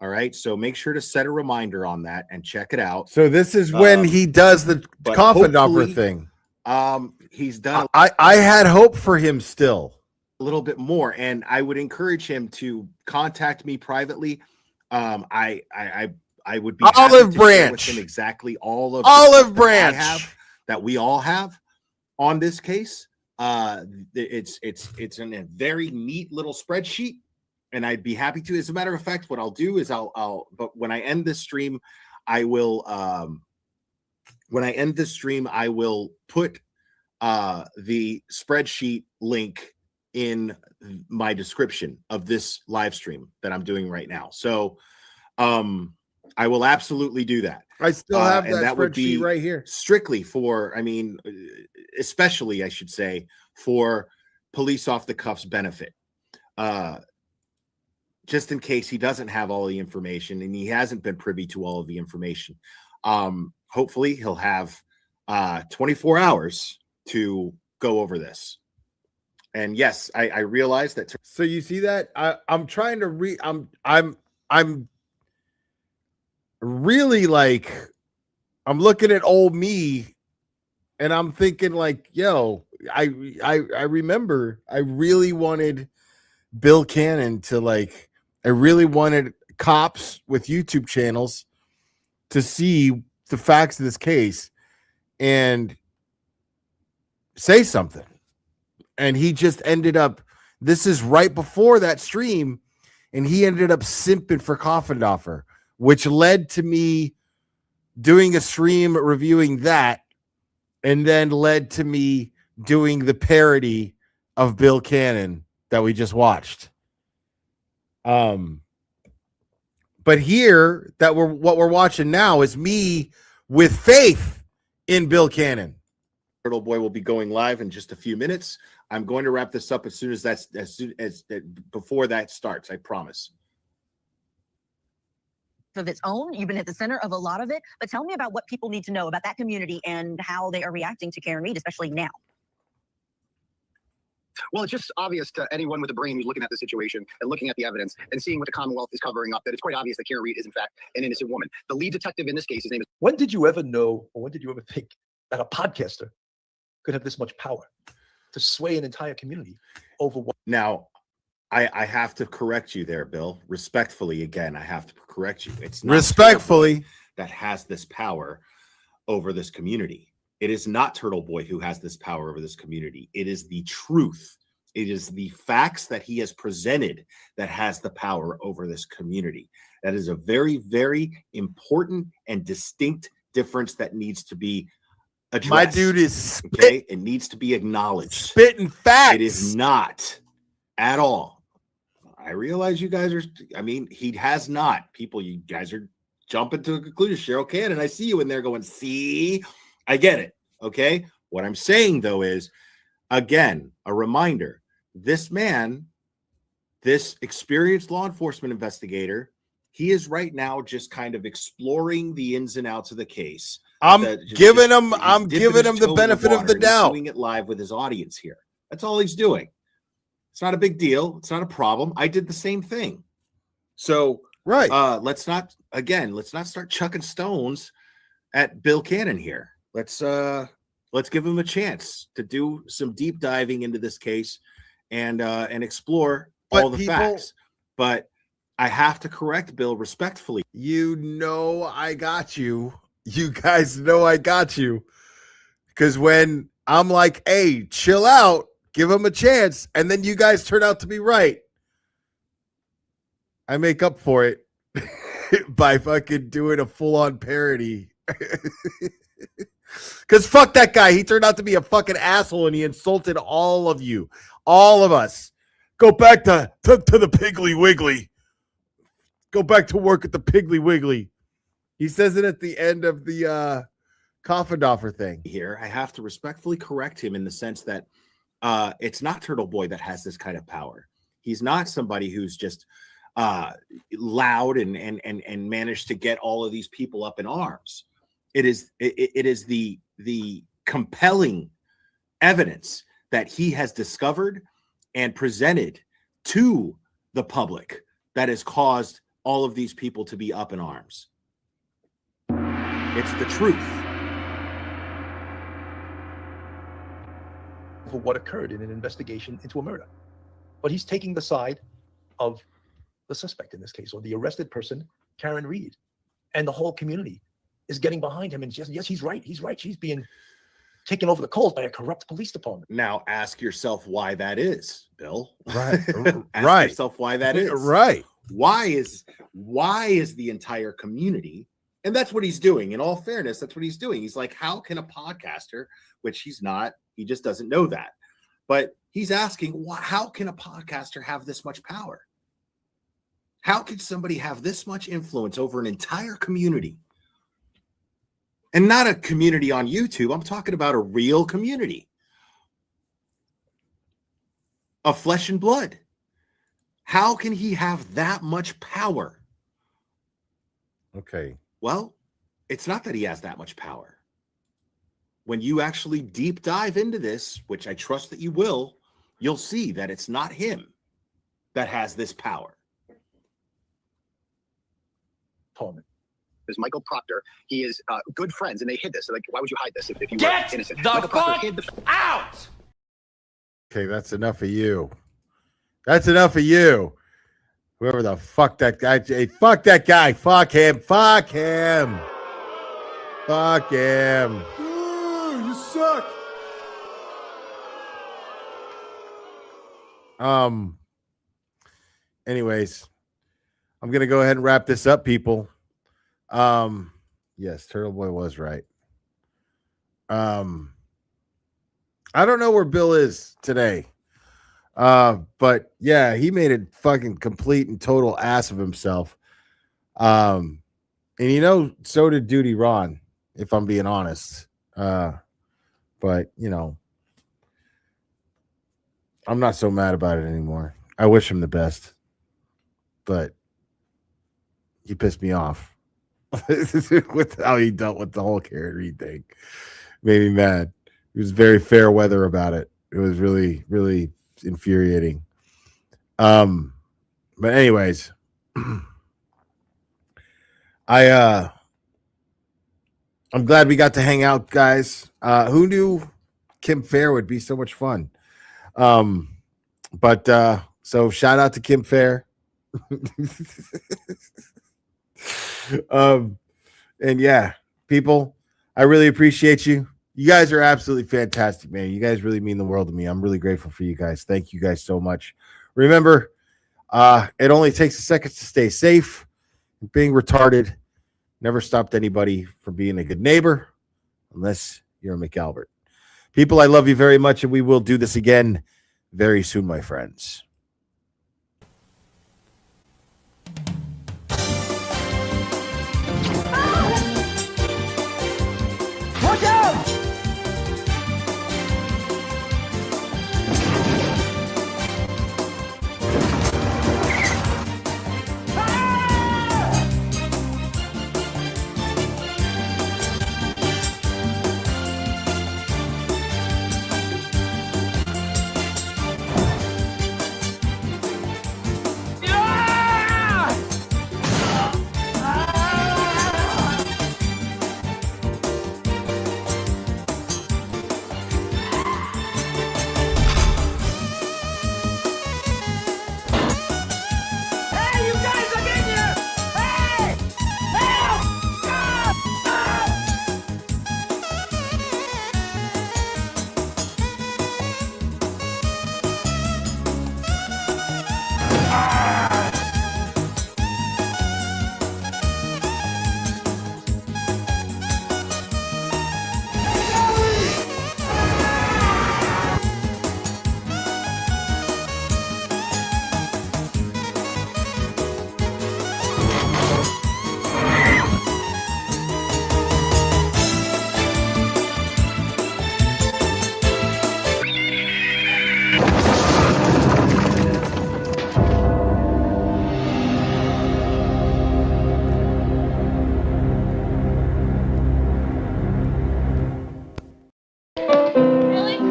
All right. So make sure to set a reminder on that and check it out. So this is when he does the but coffin number hopefully, thing. He's done I had hope for him still. a little bit more, and I would encourage him to contact me privately. I would be happy Olive to share with Branch. him exactly all of the Olive stuff that I Branch. have, that we all have on this case. It's a very neat little spreadsheet, and I'd be happy to. As a matter of fact, what I'll do is but when I end this stream, I will put the spreadsheet link in my description of this live stream that I'm doing right now. So I will absolutely do that. I still have and that would be spreadsheet right here. strictly for, especially I should say, for Police Off the Cuff's benefit. Just in case he doesn't have all the information and he hasn't been privy to all of the information. Hopefully he'll have 24 hours to go over this. And yes, I realize that. So you see that I'm trying to read. I'm really like, I'm looking at old me, and I'm thinking like, yo, I remember I really wanted Bill Cannon to like, I really wanted cops with YouTube channels to see the facts of this case and say something. And he just ended up, this is right before that stream, and he ended up simping for Coffindoffer, which led to me doing a stream reviewing that, and then led to me doing the parody of Bill Cannon that we just watched. But here, what we're watching now is me with faith in Bill Cannon. Turtle Boy will be going live in just a few minutes. I'm going to wrap this up as soon as before that starts. I promise. Of its own, you've been at the center of a lot of it. But tell me about what people need to know about that community and how they are reacting to Karen Read, especially now. Well, it's just obvious to anyone with a brain who's looking at the situation and looking at the evidence and seeing what the Commonwealth is covering up that it's quite obvious that Karen Read is, in fact, an innocent woman. The lead detective in this case, his name is. When did you ever know, or when did you ever think that a podcaster could have this much power to sway an entire community over what? Now, I have to correct you there, Bill. Respectfully, again, I have to correct you. It's not Respectfully that has this power over this community. It is not Turtle Boy who has this power over this community. It is the truth. It is the facts that he has presented that has the power over this community. That is a very, very important and distinct difference that needs to be addressed. My dude is okay. It needs to be acknowledged. Spitting facts. It is not at all. I realize you guys are. I mean, he has not. People, you guys are jumping to a conclusion. Cheryl Cannon, I see you in there going, see, I get it. Okay. What I'm saying though is, again, a reminder, this man, this experienced law enforcement investigator, he is right now just kind of exploring the ins and outs of the case. I'm giving him the benefit of the doubt. Doing it live with his audience here. That's all he's doing. It's not a big deal. It's not a problem. I did the same thing. So right. Let's not start chucking stones at Bill Cannon here. Let's give him a chance to do some deep diving into this case and explore all the facts. But I have to correct Bill respectfully. You know I got you. You guys know I got you. Because when I'm like, hey, chill out, give him a chance, and then you guys turn out to be right, I make up for it by fucking doing a full-on parody. Because fuck that guy. He turned out to be a fucking asshole, and he insulted all of you. All of us. Go back to the Piggly Wiggly. Go back to work at the Piggly Wiggly. He says it at the end of the Coffindoffer thing. Here, I have to respectfully correct him in the sense that it's not Turtle Boy that has this kind of power. He's not somebody who's just loud and managed to get all of these people up in arms. It is the compelling evidence that he has discovered and presented to the public that has caused all of these people to be up in arms. It's the truth. For what occurred in an investigation into a murder. But he's taking the side of the suspect in this case, or the arrested person, Karen Read. And the whole community is getting behind him. And yes, he's right. He's right. She's being taken over the coals by a corrupt police department. Now ask yourself why that is, Bill. Right. Ask yourself why that is. Right. Why is the entire community, and that's what he's doing. In all fairness, that's what he's doing. He's like, how can a podcaster, which he's not, he just doesn't know that. But he's asking, how can a podcaster have this much power? How could somebody have this much influence over an entire community? And not a community on YouTube. I'm talking about a real community of flesh and blood. How can he have that much power? Okay. Well, It's not that he has that much power. When you actually deep dive into this, which I trust that you will, you'll see that it's not him that has this power. Torment. Is Michael Proctor. He is good friends, and they hid this. Like, why would you hide this if you Get were innocent? the Michael Proctor fuck hid the out! Okay, that's enough of you. That's enough of you. Whoever the fuck that guy. Hey, fuck that guy. Fuck him. Fuck him. Fuck him. Ooh, you suck. Anyways, I'm gonna go ahead and wrap this up, people. Yes, Turtle Boy was right. I don't know where Bill is today. But yeah, he made a fucking complete and total ass of himself. And you know, so did Duty Ron, if I'm being honest. But you know, I'm not so mad about it anymore. I wish him the best, but he pissed me off with how he dealt with the whole Karen Reed thing. Made me mad. He was very fair weather about it. It was really, really infuriating. But anyways, I'm glad we got to hang out, guys. Who knew Kim Fair would be so much fun? But so shout out to Kim Fair. And yeah, people, I really appreciate you. You guys are absolutely fantastic, man. You guys really mean the world to me. I'm really grateful for you guys. Thank you guys so much. Remember, it only takes a second to stay safe. Being retarded never stopped anybody from being a good neighbor, unless you're a McAlbert. People, I love you very much, and we will do this again very soon, my friends. Watch out!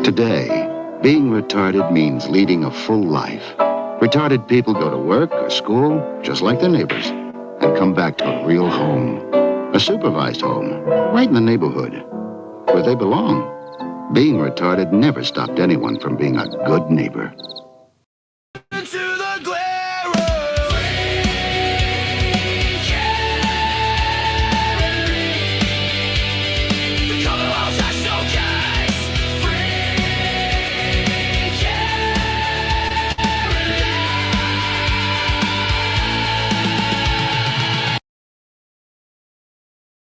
Today, being retarded means leading a full life. Retarded people go to work or school, just like their neighbors, and come back to a real home. A supervised home, right in the neighborhood, where they belong. Being retarded never stopped anyone from being a good neighbor.